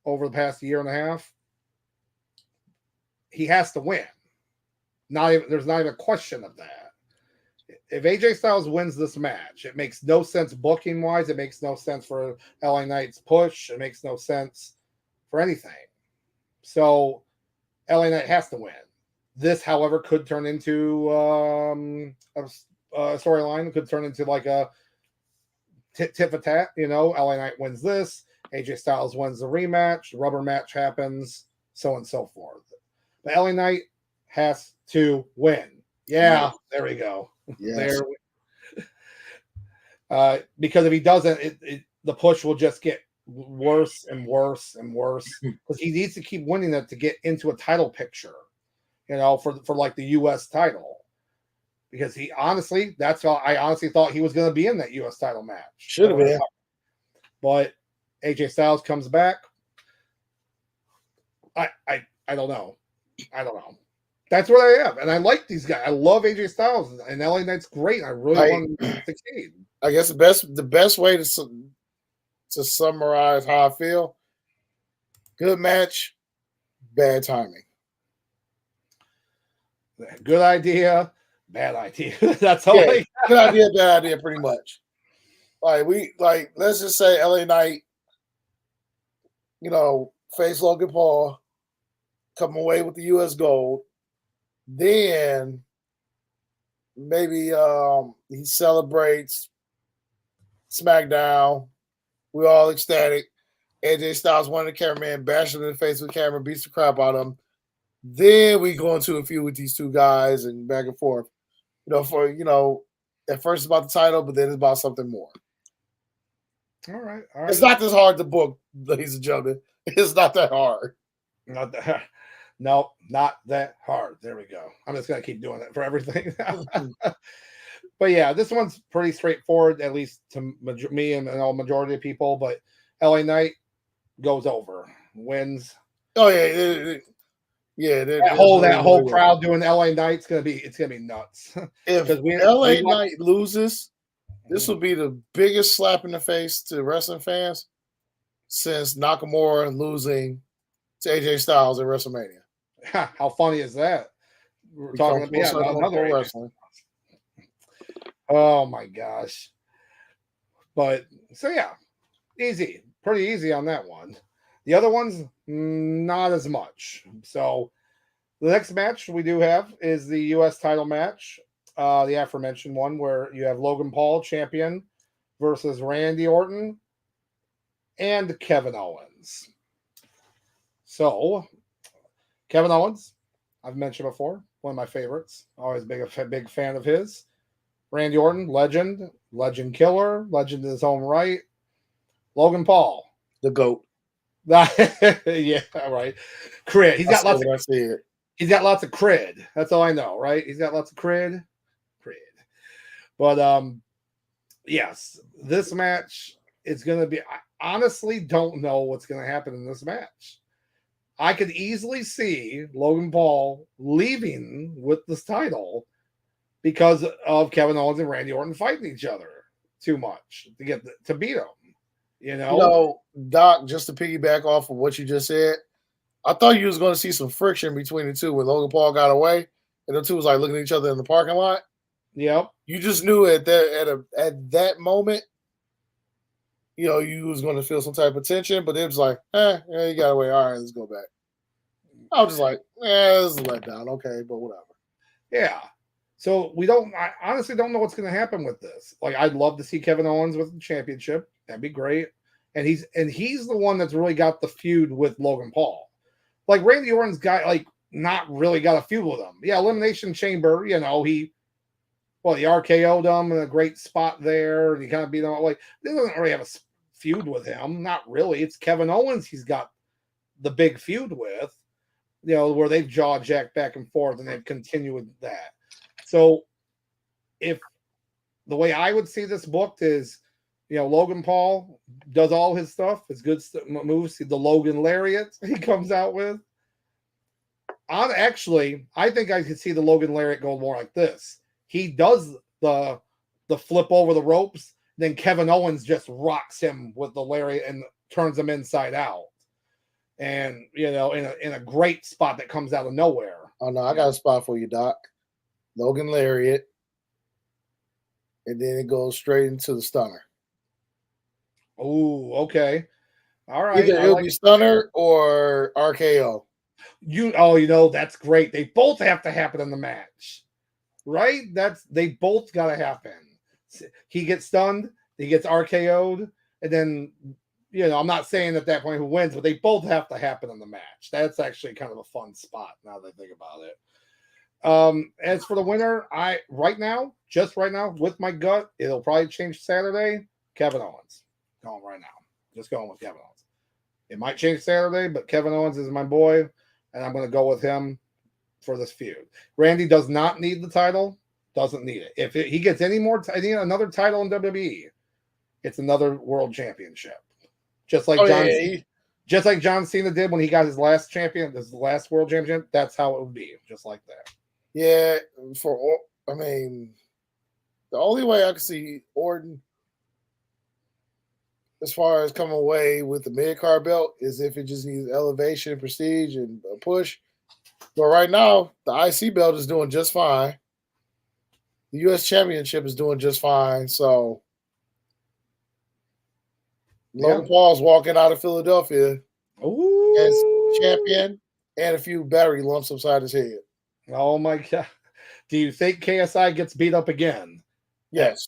over the past year and a half. He has to win. There's not even a question of that. If AJ Styles wins this match, it makes no sense booking wise. It makes no sense for LA Knight's push. It makes no sense for anything. So LA Knight has to win. This, however, could turn into a storyline. It could turn into like a tit for tat. LA Knight wins this. AJ Styles wins the rematch. The rubber match happens, so on and so forth. But LA Knight has to win. Yeah, there we go. Yes. Because if he doesn't, the push will just get worse and worse and worse. Because he needs to keep winning it to get into a title picture, for like the U.S. title. Because I honestly thought he was going to be in that U.S. title match. Should have been. But AJ Styles comes back. I don't know. That's what I am. And I like these guys. I love AJ Styles, and LA Knight's great. I really want him to succeed. I guess the best way to summarize how I feel: good match, bad timing. Good idea, bad idea. That's all. Yeah, good idea, bad idea, pretty much. Let's just say LA Knight, face Logan Paul, come away with the U.S. gold. Then maybe he celebrates SmackDown. We're all ecstatic. AJ Styles, one of the cameramen, bashes him in the face with the camera, beats the crap out of him. Then we go into a feud with these two guys and back and forth. At first it's about the title, but then it's about something more. All right. It's not this hard to book, ladies and gentlemen. It's not that hard. Not that. No, not that hard. There we go. I'm just going to keep doing it for everything. But yeah, this one's pretty straightforward, at least to me and all majority of people. But LA Knight goes over, wins. Oh yeah, yeah. That whole crowd doing LA Knight's gonna be nuts. If LA Knight loses, this will be the biggest slap in the face to wrestling fans since Nakamura losing to AJ Styles at WrestleMania. How funny is that? We're talking about another wrestling. Oh my gosh. But so yeah, pretty easy on that one. The other ones, not as much. So the next match we do have is the U.S. title match, the aforementioned one where you have Logan Paul, champion, versus Randy Orton and Kevin Owens. So Kevin Owens, I've mentioned before, one of my favorites. Always a big fan of his. Randy Orton, legend killer, legend in his own right. Logan Paul, the GOAT. Yeah, right. He's got lots of. I see it. He's got lots of cred. That's all I know, right? He's got lots of cred. But yes, this match is going to be. I honestly don't know what's going to happen in this match. I could easily see Logan Paul leaving with this title because of Kevin Owens and Randy Orton fighting each other too much to beat him. You know, Doc, just to piggyback off of what you just said, I thought you was going to see some friction between the two when Logan Paul got away, and the two was like looking at each other in the parking lot. Yep. You just knew at that moment, you was going to feel some type of tension, but it was like, yeah, you got away. All right, let's go back. I was just like, this is a letdown. Okay, but whatever. Yeah. So I honestly don't know what's going to happen with this. Like, I'd love to see Kevin Owens with the championship. That'd be great. And he's the one that's really got the feud with Logan Paul. Like, Randy Orton's not really got a feud with him. Yeah, Elimination Chamber, he RKO'd him in a great spot there, and he kind of beat him. Like, they doesn't really have a feud with him. Not really. It's Kevin Owens he's got the big feud with, where they've jaw-jacked back and forth, and they've continued with that. So, if the way I would see this booked is, Logan Paul does all his stuff, his good moves, the Logan Lariat he comes out with. I think I could see the Logan Lariat go more like this. He does the flip over the ropes, then Kevin Owens just rocks him with the lariat and turns him inside out. And, in a great spot that comes out of nowhere. Oh, no, I got a spot for you, Doc. Logan Lariat. And then it goes straight into the stunner. Oh, okay. All right. Either it'll be stunner or RKO. That's great. They both have to happen in the match. Right? They both got to happen. He gets stunned, he gets RKO'd, and then, I'm not saying at that point who wins, but they both have to happen in the match. That's actually kind of a fun spot now that I think about it. As for the winner, right now, with my gut, it'll probably change Saturday. Kevin Owens. Going right now. Just going with Kevin Owens. It might change Saturday, but Kevin Owens is my boy, and I'm going to go with him for this feud. Randy does not need the title. Doesn't need it. If he gets another title in WWE, it's another world championship. Just like just like John Cena did when he got his last world championship. That's how it would be. Just like that. Yeah. The only way I can see Orton as far as coming away with the mid-card belt is if it just needs elevation, prestige, and a push. But right now, the IC belt is doing just fine. The U.S. Championship is doing just fine. So, Logan Paul's walking out of Philadelphia as champion and a few battery lumps upside his head. Oh, my God. Do you think KSI gets beat up again? Yes.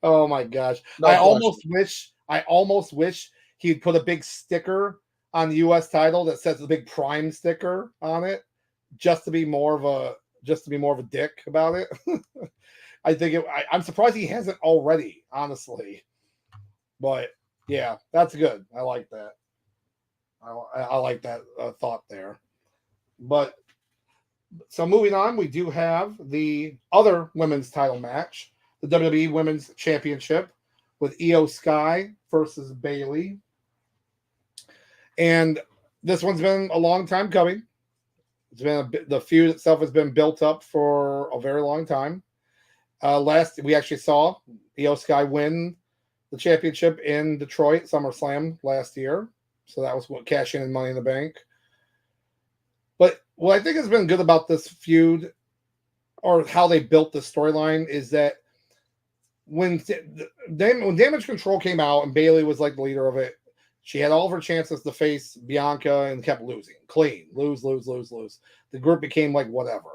Oh, my gosh. No I almost wish he'd put a big sticker on the U.S. title that says the big Prime sticker on it, just to be more of a dick about it. I'm surprised he hasn't already, honestly. But yeah, that's good. I like that. I like that thought there. But so moving on, we do have the other women's title match, the WWE Women's Championship, with Io Sky versus Bayley. And this one's been a long time coming. It's been the feud itself has been built up for a very long time. We actually saw Io Sky win the championship in Detroit SummerSlam last year. So that was what cashing in Money in the Bank. But what I think has been good about this feud, or how they built the storyline, is that when Damage Control came out and Bayley was like the leader of it, she had all of her chances to face Bianca and kept losing. Clean. Lose. The group became like whatever.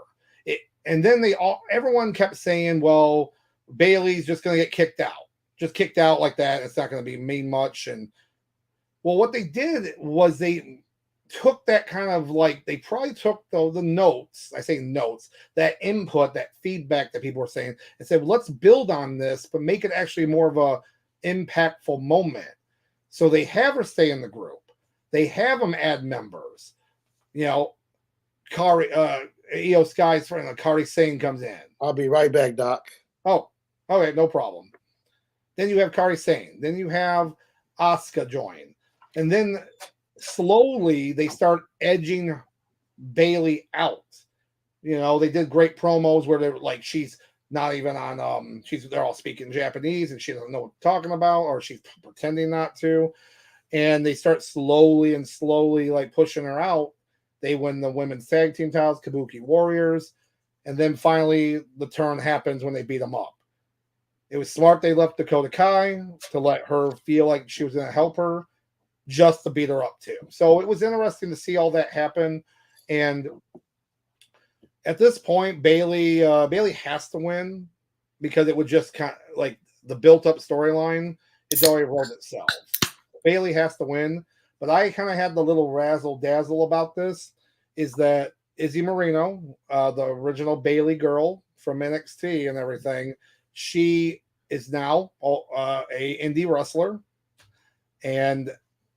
And then everyone kept saying, well, Bayley's just going to get kicked out. Just kicked out like that. It's not going to mean much. And well, what they did was they took that kind of they probably took the notes. I say notes, that input, that feedback that people were saying, and said, well, let's build on this, but make it actually more of a impactful moment. So they have her stay in the group. They have them add members. you know, Kari, Io Sky's friend, Kari Sane comes in. I'll be right back, Doc. Oh, okay, no problem. Then you have Kari Sane. Then you have Asuka join. And then slowly they start edging Bailey out. You know, they did great promos where they're like, she's not even on, they're all speaking Japanese and she doesn't know what they're talking about, or she's pretending not to. And they start slowly like pushing her out. They win the women's tag team titles, Kabuki Warriors. And then finally the turn happens when they beat them up. It was smart they left Dakota Kai to let her feel like she was going to help her, just to beat her up too. So it was interesting to see all that happen. And at this point, Bailey has to win, because it would just kind of like the built-up storyline. It's already wrote itself. Bailey has to win, but I kind of had the little razzle dazzle about this. Is that Izzy Marino, the original Bailey girl from NXT and everything? She is now a indie wrestler, and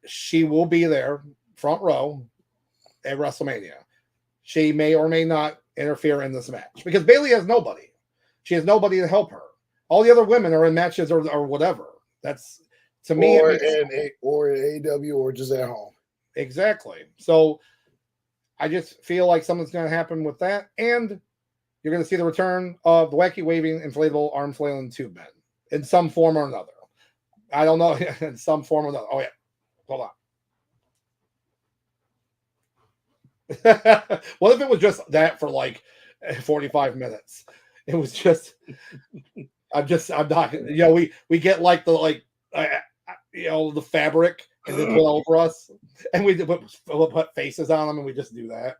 she will be there front row at WrestleMania. She may or may not interfere in this match, because Bailey has nobody. She has nobody to help her. All the other women are in matches or whatever. That's, to me, or in AEW or just at home. Exactly. So I just feel like something's going to happen with that, and you're going to see the return of the wacky waving inflatable arm flailing tube men in some form or another. I don't know, in some form or another. Oh yeah, hold on. What if it was just that for like 45 minutes? It was just, I'm not, you know, we get like the you know, the fabric and then put over us, and we put faces on them, and we just do that.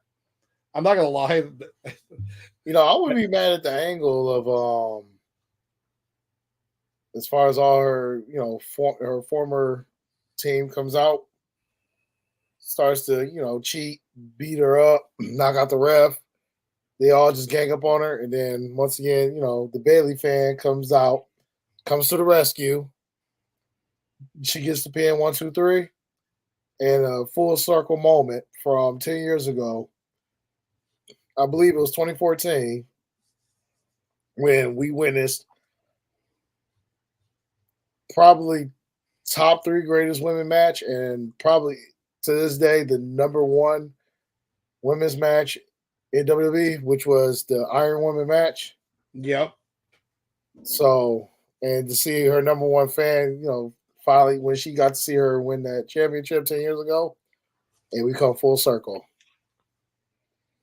I'm not gonna lie. You know, I wouldn't be mad at the angle of as far as all her, you know, her former team comes out, starts to, you know, cheat, beat her up, knock out the ref. They all just gang up on her, and then once again, you know, the Bailey fan comes out, comes to the rescue. She gets the pin 1, 2, 3, and a full circle moment from 10 years ago. I believe it was 2014 when we witnessed probably top 3 greatest women match, and probably to this day the number 1 women's match in WWE, which was the Iron Woman match. Yep. So, and to see her number 1 fan, you know, finally when she got to see her win that championship 10 years ago, and we come full circle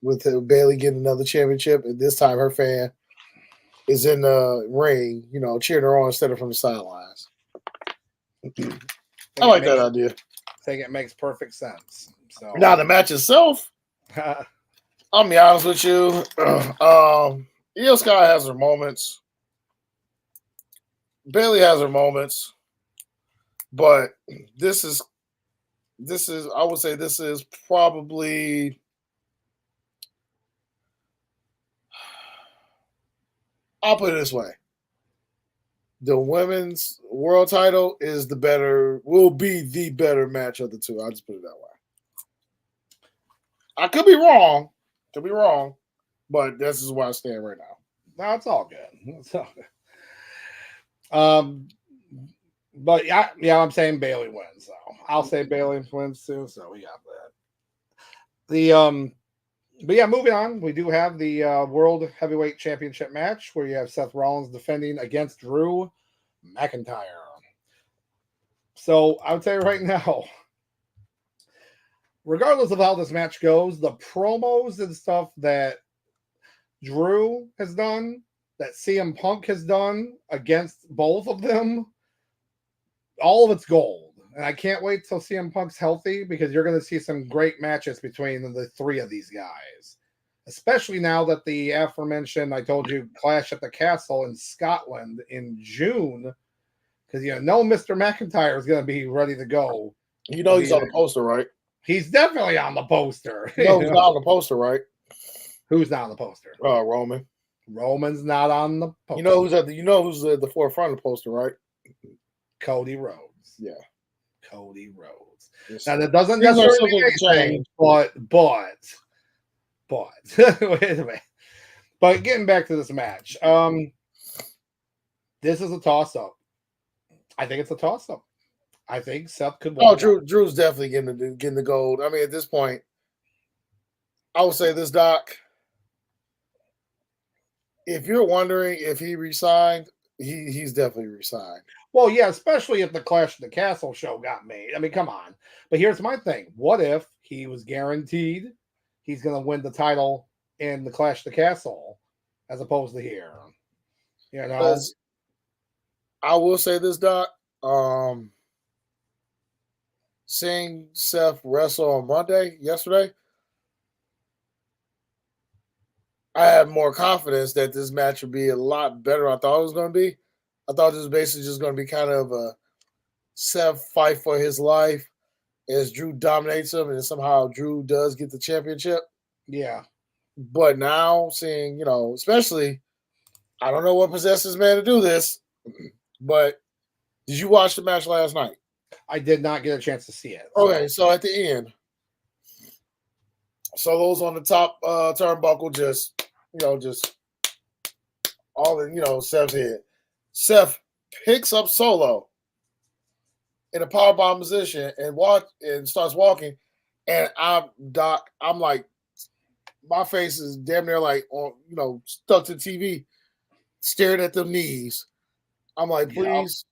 with Bailey getting another championship, and this time her fan is in the ring, you know, cheering her on instead of from the sidelines. I like that idea. I think it makes perfect sense. So now the match itself, I'll be honest with you, Io Sky has her moments, Bailey has her moments, but this is I would say this is probably, I'll put it this way. The women's world title will be the better match of the two. I'll just put it that way. I could be wrong, but this is where I stand right now. No, it's all good. It's all good. But yeah, I'm saying Bailey wins. So I'll say Bailey wins too. So we got that. But yeah, moving on. We do have the World Heavyweight Championship match where you have Seth Rollins defending against Drew McIntyre. So I would say right now, regardless of how this match goes, the promos and stuff that Drew has done, that CM Punk has done against both of them, all of it's gold. And I can't wait till CM Punk's healthy, because you're going to see some great matches between the 3 of these guys. Especially now that the aforementioned, I told you, Clash at the Castle in Scotland in June. Because, you know, Mr. McIntyre is going to be ready to go. You know he's on the poster, right? He's definitely on the poster. No, he's not on the poster, right? Who's not on the poster? Roman. Roman's not on the poster. You know who's at the forefront of the poster, right? Cody Rhodes. Yeah. Cody Rhodes. Yes. Now that doesn't Things are necessarily mean subject to anything, change. but wait a minute. But getting back to this match, this is a toss-up. I think it's a toss-up. I think Seth could Oh, walk out. Drew's definitely getting the gold. I mean, at this point, I would say this, Doc. If you're wondering if he resigned, he's definitely resigned. Well, yeah, especially if the Clash of the Castle show got made. I mean, come on. But here's my thing. What if he was guaranteed he's going to win the title in the Clash of the Castle as opposed to here? You know? Because I will say this, Doc. Seeing Seth wrestle on yesterday, I have more confidence that this match would be a lot better than I thought it was going to be. I thought this was basically just going to be kind of a Seth fight for his life as Drew dominates him, and somehow Drew does get the championship. Yeah. But now seeing, especially, I don't know what possessed this man to do this, but did you watch the match last night? I did not get a chance to see it. Okay, so at the end, so those on the top turnbuckle just all in, Seth's head. Seth picks up Solo in a powerbomb position and starts walking, and I'm like, my face is damn near like on, stuck to the TV, staring at them knees. I'm like, please,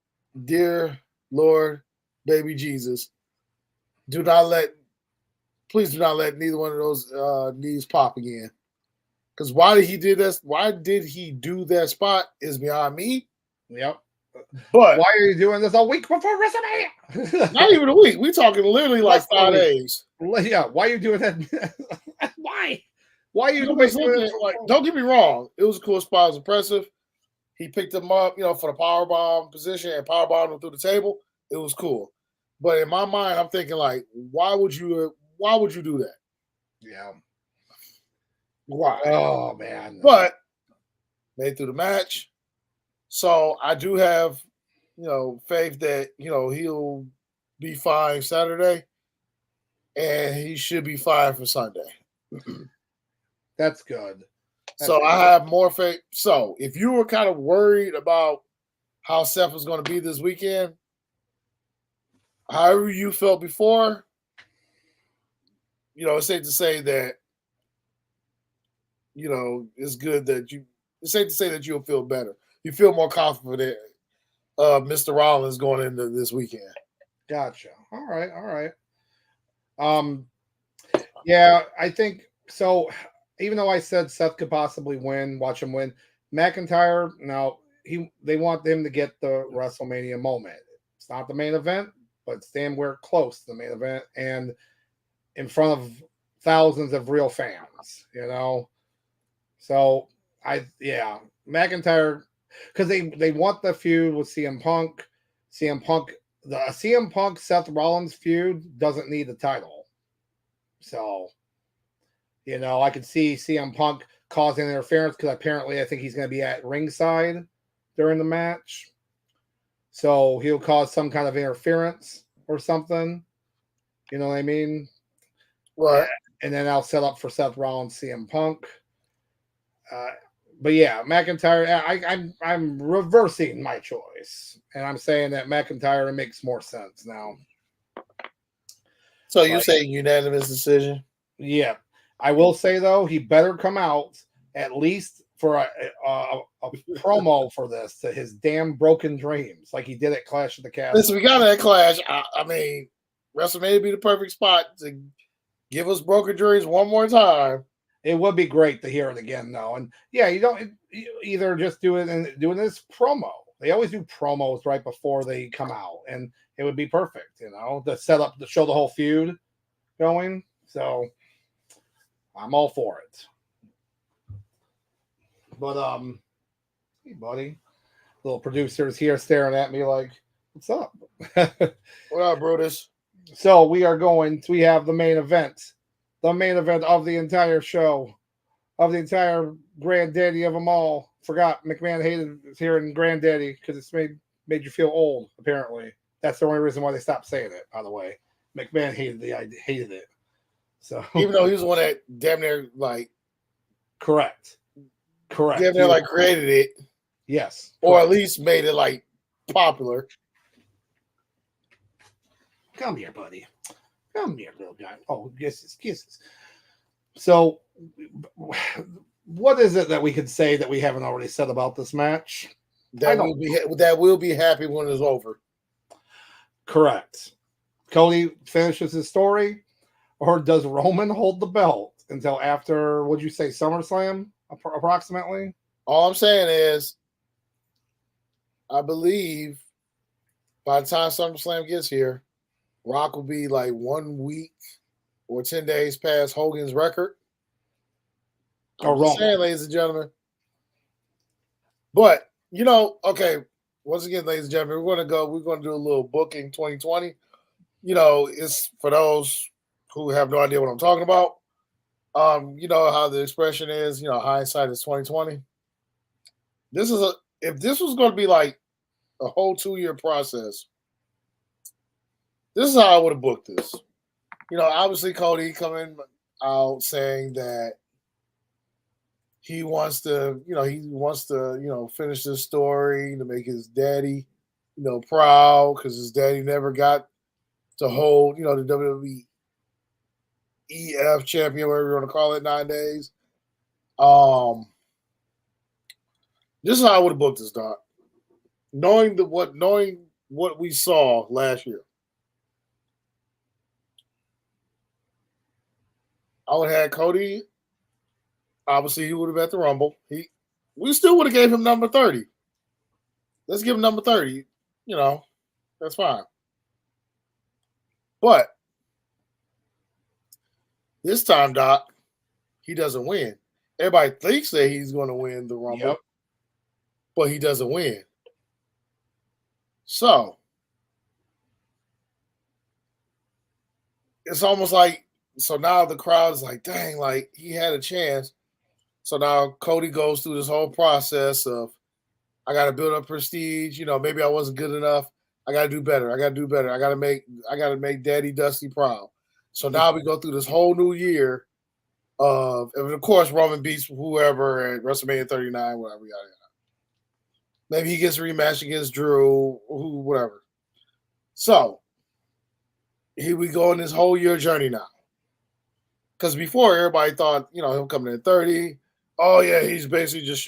dear Lord, baby Jesus, please do not let neither one of those knees pop again. Because why did he do this? Why did he do that spot is beyond me. Yep. But why are you doing this a week before WrestleMania? Not even a week. We talking literally like 5 days. Yeah. Why are you doing that? Why? Why are you doing that? Don't get me wrong. It was a cool spot. It was impressive. He picked him up, for the powerbomb position and powerbombed him through the table. It was cool. But in my mind, I'm thinking like, why would you do that? Yeah. Why? Oh man. But made through the match. So I do have, faith that, he'll be fine Saturday and he should be fine for Sunday. That's good. So I have more faith. So if you were kind of worried about how Seth was going to be this weekend, however you felt before, it's safe to say that, it's good that it's safe to say that you'll feel better. You feel more confident Mr. Rollins going into this weekend. Gotcha. All right. Yeah, I think so. Even though I said Seth could possibly watch him win, McIntyre, now they want him to get the WrestleMania moment. It's not the main event, but it's damn we're close to the main event and in front of thousands of real fans, So McIntyre, because they want the feud with CM Punk. The CM Punk Seth Rollins feud doesn't need the title. So, I could see CM Punk causing interference because apparently I think he's going to be at ringside during the match. So he'll cause some kind of interference or something. You know what I mean? Right. And then I'll set up for Seth Rollins, CM Punk. But yeah, McIntyre. I'm reversing my choice, and I'm saying that McIntyre makes more sense now. So you're saying unanimous decision? Yeah, I will say though, he better come out at least for a promo for this to his damn broken dreams, like he did at Clash of the Castle. Listen, we got that Clash. I mean, WrestleMania would be the perfect spot to give us broken dreams one more time. It would be great to hear it again, though. And yeah, you either just do it and doing this promo. They always do promos right before they come out, and it would be perfect, to set up to show the whole feud going. So I'm all for it. But hey, buddy, little producers here staring at me like, "What's up?" What up, Brutus? So we have the main event. The main event of the entire show, of the entire Granddaddy of them all. Forgot McMahon hated hearing Granddaddy because it's made you feel old, apparently. That's the only reason why they stopped saying it. By the way, McMahon hated it. So Even though he was the one that damn near like correct. damn near like created it, Yes, or correct. at least made it like popular. Come here, buddy. Come here, little guy. Oh, kisses. So, what is it that we could say that we haven't already said about this match? That will be happy when it's over. Correct. Cody finishes his story, or does Roman hold the belt until after? Would you say SummerSlam, approximately? All I'm saying is, I believe by the time SummerSlam gets here, Rock will be like 1 week or 10 days past Hogan's record. I'm just saying, ladies and gentlemen. But, okay, once again, ladies and gentlemen, we're going to do a little booking 2020. It's for those who have no idea what I'm talking about. You know how the expression is, hindsight is 2020. If this was going to be like a whole 2-year process, this is how I would have booked this. Obviously Cody coming out saying that he wants to finish this story to make his daddy, proud because his daddy never got to hold, the WWE EF champion, whatever you want to call it nowadays. This is how I would have booked this, Doc. Knowing what we saw last year. I would have had Cody. Obviously, he would have at the Rumble. We still would have gave him number 30. Let's give him number 30. That's fine. But this time, Doc, he doesn't win. Everybody thinks that he's going to win the Rumble, but he doesn't win. So it's almost like, so now the crowd is like, dang, like he had a chance. So now Cody goes through this whole process of, I got to build up prestige. Maybe I wasn't good enough. I got to do better. I got to make Daddy Dusty proud. So now we go through this whole new year and of course, Roman beats whoever at WrestleMania 39, whatever. Maybe he gets a rematch against Drew, whatever. So here we go in this whole year journey now. Because before everybody thought, him coming in 30. Oh yeah, he's basically just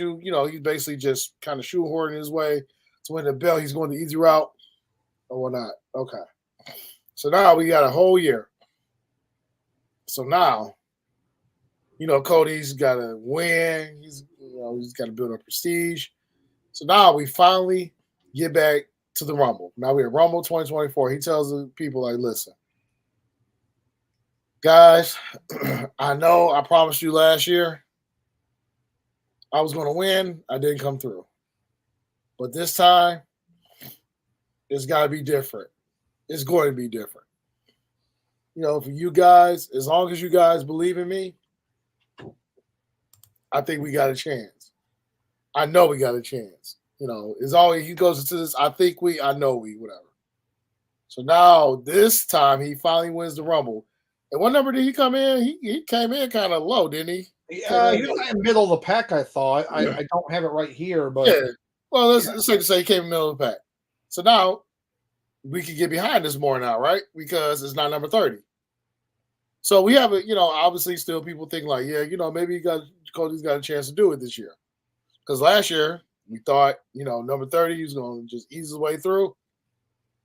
kind of shoehorning his way to win the belt. He's going the easy route or whatnot. Okay. So now we got a whole year. So now, Cody's got to win. He's got to build up prestige. So now we finally get back to the Rumble. Now we're at Rumble 2024. He tells the people, like, listen, guys, I know I promised you last year I was going to win. I didn't come through. But this time, it's got to be different. It's going to be different. For you guys, as long as you guys believe in me, I think we got a chance. I know we got a chance. It's always, he goes into this, I know we, whatever. So now, this time, he finally wins the Rumble. And what number did he come in? He came in kind of low, didn't he? Yeah, he was in the middle of the pack, I thought. I don't have it right here, but yeah. Well, let's say to say he came in the middle of the pack. So now we can get behind this more now, right? Because it's not number 30. So we have obviously still people think like, yeah, maybe Cody's got a chance to do it this year. Because last year we thought, number 30, he's going to just ease his way through.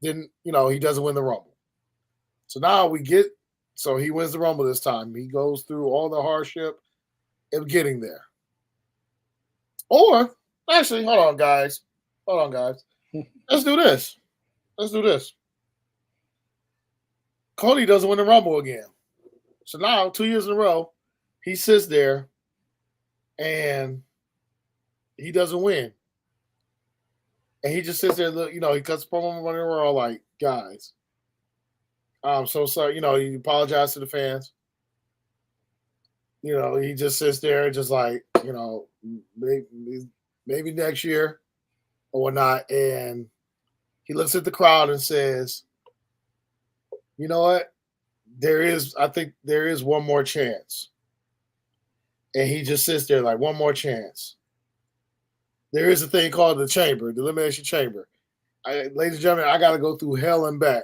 Then, he doesn't win the Rumble. So now so he wins the Rumble this time. He goes through all the hardship of getting there. Or, actually, hold on, guys. Let's do this. Cody doesn't win the Rumble again. So now, 2 years in a row, he sits there and he doesn't win. And he just sits there, he cuts the promo, and we're all like, guys, I'm so sorry. He apologized to the fans. He just sits there just like, maybe next year or whatnot. And He looks at the crowd and says, "You know what? I think there is one more chance." And he just sits there like, one more chance. There is a thing called the chamber, the elimination chamber. Ladies and gentlemen, I got to go through hell and back.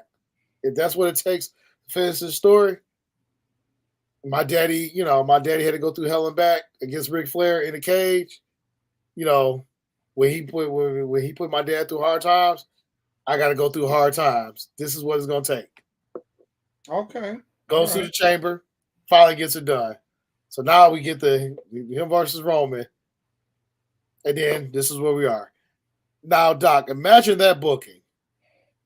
If that's what it takes to finish this story, my daddy had to go through hell and back against Ric Flair in a cage. When he put my dad through hard times, I got to go through hard times. This is what it's going to take. Okay. Goes to the chamber, finally gets it done. So now we get him versus Roman. And then this is where we are. Now, Doc, imagine that booking.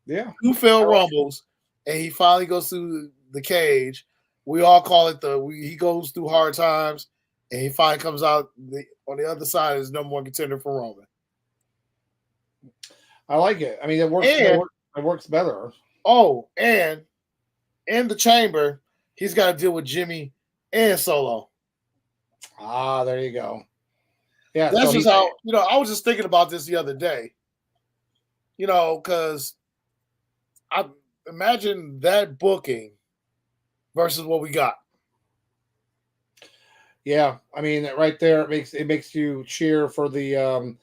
Yeah. 2 failed rumbles, and he finally goes through the cage. We all call it he goes through hard times, and he finally comes out on the other side as no more contender for Roman. I like it. I mean, it works. It works better. Oh, and in the chamber, he's got to deal with Jimmy and Solo. Ah, there you go. Yeah, that's just how I was just thinking about this the other day. Because I imagine that booking versus what we got. Yeah, I mean, right there, it makes you cheer for the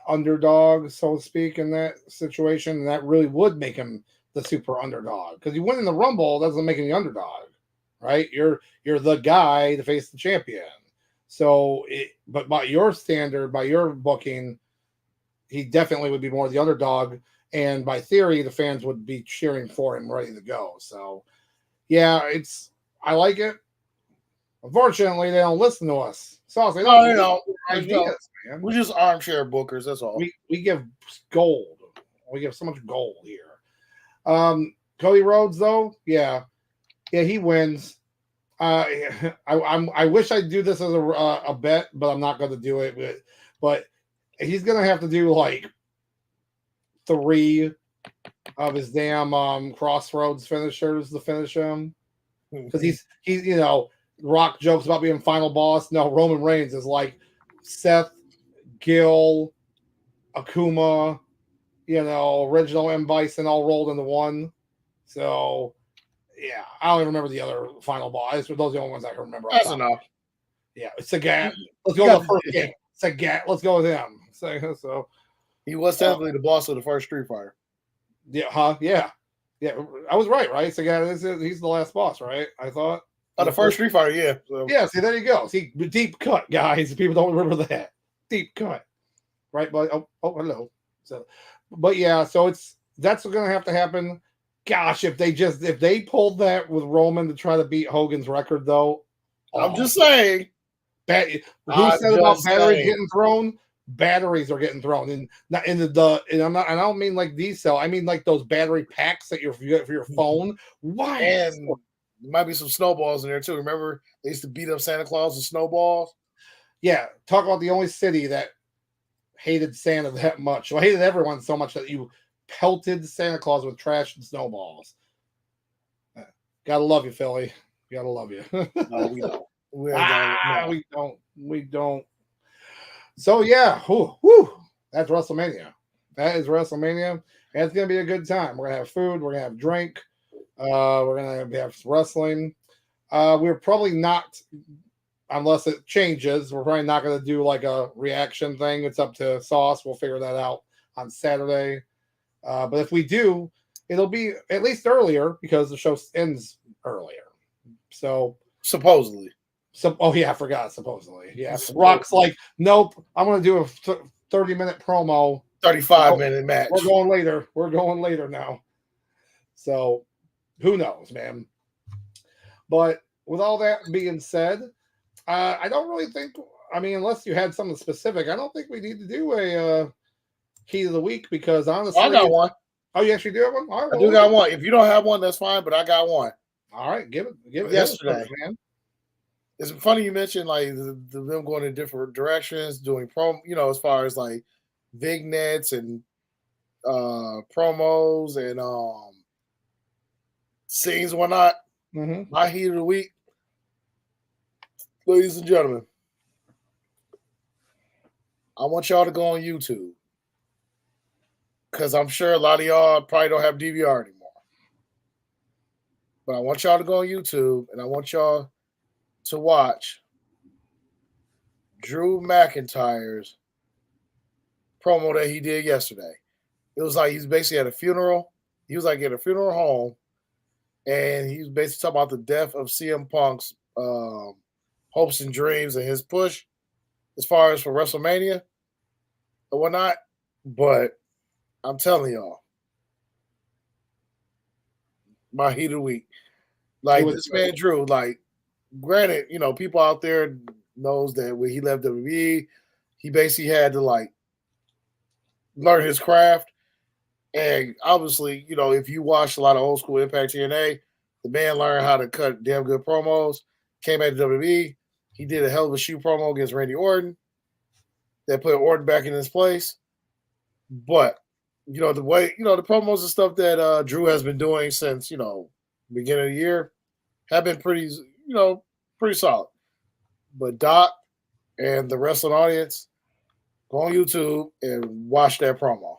underdog, so to speak, in that situation, and that really would make him the super underdog. Because you win in the Rumble doesn't make him the underdog, right? You're the guy to face the champion. So, but by your standard, by your booking, he definitely would be more the underdog. And by theory, the fans would be cheering for him, ready to go. So, yeah, I like it. Unfortunately, they don't listen to us. So they don't ideas, man. We're just armchair bookers. That's all. We give gold. We give so much gold here. Cody Rhodes, though, yeah, he wins. I wish I'd do this as a bet, but I'm not going to do it. But he's going to have to do like 3 of his damn Crossroads finishers to finish him, because he's Rock jokes about being final boss. No, Roman Reigns is like Seth, Gil, Akuma, original M. Bison all rolled into one. So. Yeah, I don't even remember the other final boss. Those are the only ones I can remember. That's enough. Yeah, Sagat. Let's go with the first game. Sagat. Let's go with him. So he was technically the boss of the first Street Fighter. Yeah, Yeah. I was right? Sagat he's the last boss, right? I thought. The first Street Fighter, yeah. So. Yeah, see, there you go. See, deep cut, guys. People don't remember that. Deep cut. Right, but oh hello. So but yeah, so that's gonna have to happen. Gosh, if they pulled that with Roman to try to beat Hogan's record, though, I'm just saying. Who said about batteries getting thrown? Batteries are getting thrown, and I don't mean like diesel. I mean like those battery packs that for your phone. Why? And there might be some snowballs in there too. Remember, they used to beat up Santa Claus with snowballs. Yeah, talk about the only city that hated Santa that much. Well, hated everyone so much that you pelted Santa Claus with trash and snowballs. Gotta love you, Philly. Gotta love you. No, we don't. We don't. So yeah, whew, that's WrestleMania. That is WrestleMania, and it's gonna be a good time. We're gonna have food. We're gonna have drink. We're gonna have wrestling. We're probably not, unless it changes. We're probably not gonna do like a reaction thing. It's up to Sauce. We'll figure that out on Saturday. But if we do, it'll be at least earlier because the show ends earlier. So supposedly. Oh yeah, I forgot. Supposedly, yeah. Rock's like, nope. I'm gonna do a 30-minute promo. 35-minute match. We're going later now. So who knows, man? But with all that being said, I don't really think. I mean, unless you had something specific, I don't think we need to do a Heat of the Week, because honestly, I got one. Oh, you actually do have one? All right, I do got one. If you don't have one, that's fine, but I got one. All right, give it yesterday, man. It's funny you mentioned like them going in different directions, doing as far as like vignettes and promos and scenes and whatnot. Mm-hmm. My Heat of the Week, ladies and gentlemen, I want y'all to go on YouTube. because I'm sure a lot of y'all probably don't have DVR anymore. But I want y'all to go on YouTube and I want y'all to watch Drew McIntyre's promo that he did yesterday. It was like he's basically at a funeral. He was like at a funeral home, and he was basically talking about the death of CM Punk's hopes and dreams and his push as far as for WrestleMania and whatnot. But I'm telling y'all, my heat of the week. Like this man Drew, like granted, you know, people out there knows that when he left WWE, he basically had to like learn his craft. And obviously, you know, if you watch a lot of old school Impact TNA, the man learned how to cut damn good promos. Came back to WWE. He did a hell of a shoe promo against Randy Orton that put Orton back in his place. But, you know, the way, you know, the promos and stuff that Drew has been doing since, you know, beginning of the year have been pretty, you know, pretty solid. But Doc and the wrestling audience, go on YouTube and watch that promo.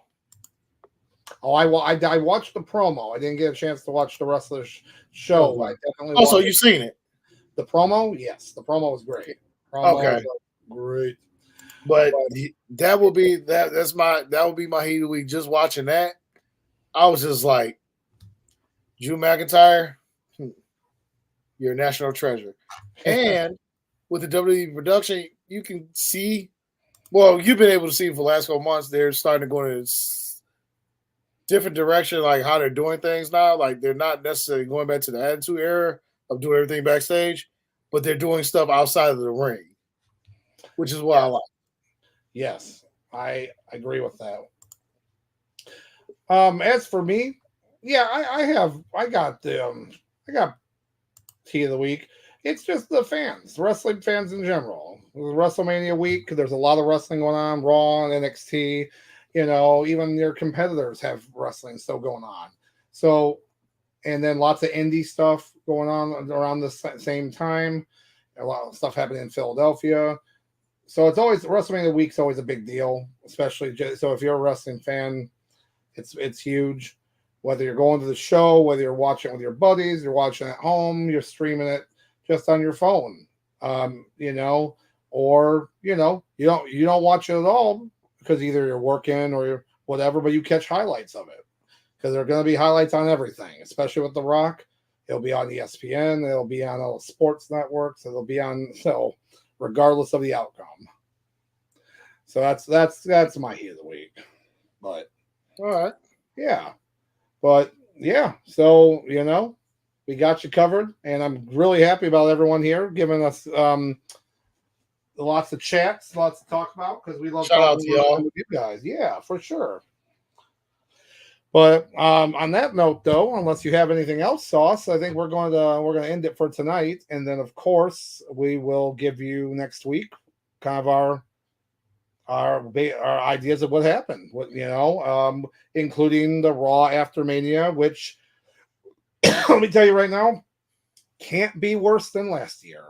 Oh, I watched the promo. I didn't get a chance to watch the rest of the show. Okay. I definitely. Also, you've seen it. The promo, yes, the promo was great. Promo okay, was great. But that will be that. That will be my heat of the week. Just watching that, I was just like, Drew McIntyre, you're a national treasure. And with the WWE production, you can see. Well, you've been able to see for the last couple months, they're starting to go in a different direction, like how they're doing things now. Like they're not necessarily going back to the Attitude Era of doing everything backstage, but they're doing stuff outside of the ring, which is what I like. Yes, I agree with that. As for me, yeah, I got tea of the week. It's just the fans, wrestling fans in general. WrestleMania week, there's a lot of wrestling going on, Raw and NXT. You know, even your competitors have wrestling still going on. So, and then lots of indie stuff going on around the same time. A lot of stuff happening in Philadelphia. So it's always WrestleMania week's always a big deal, especially so if you're a wrestling fan, it's huge. Whether you're going to the show, whether you're watching it with your buddies, you're watching at home, you're streaming it just on your phone, you know, or you know you don't watch it at all because either you're working or you're whatever, but you catch highlights of it because there are going to be highlights on everything, especially with The Rock. It'll be on ESPN, it'll be on all the sports networks, it'll be on regardless of the outcome. So that's my heat of the week. But all right, yeah, but yeah, so you know, we got you covered, and I'm really happy about everyone here giving us lots of chats, lots to talk about because we love talking with you guys. Yeah, for sure. But on that note, though, unless you have anything else, Sauce, I think we're going to end it for tonight, and then of course we will give you next week kind of our ideas of what happened. What including the Raw after Mania, which let me tell you right now, can't be worse than last year.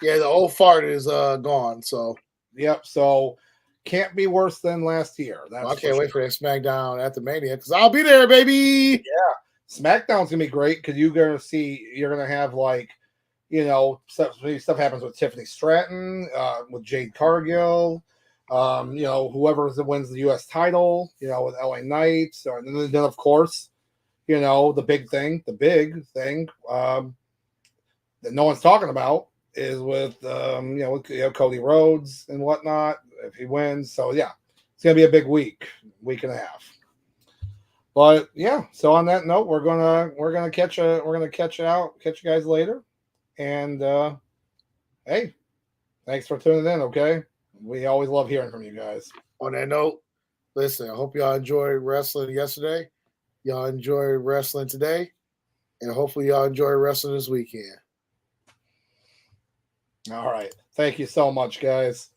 Yeah, the old fart is gone. So yep. So can't be worse than last year. I can't wait for that SmackDown after Mania because I'll be there, baby. Yeah, SmackDown's gonna be great because you're gonna have like, you know, stuff happens with Tiffany Stratton, with Jade Cargill, you know, whoever wins the U.S. title, you know, with LA Knight, and then of course, you know, the big thing that no one's talking about is with Cody Rhodes and whatnot if he wins. So yeah, it's gonna be a big week and a half. But yeah, so on that note, we're gonna catch you guys later. And hey, thanks for tuning in. Okay, we always love hearing from you guys. On that note, listen, I hope y'all enjoyed wrestling yesterday. Y'all enjoy wrestling today, and hopefully y'all enjoy wrestling this weekend. All right. Thank you so much, guys.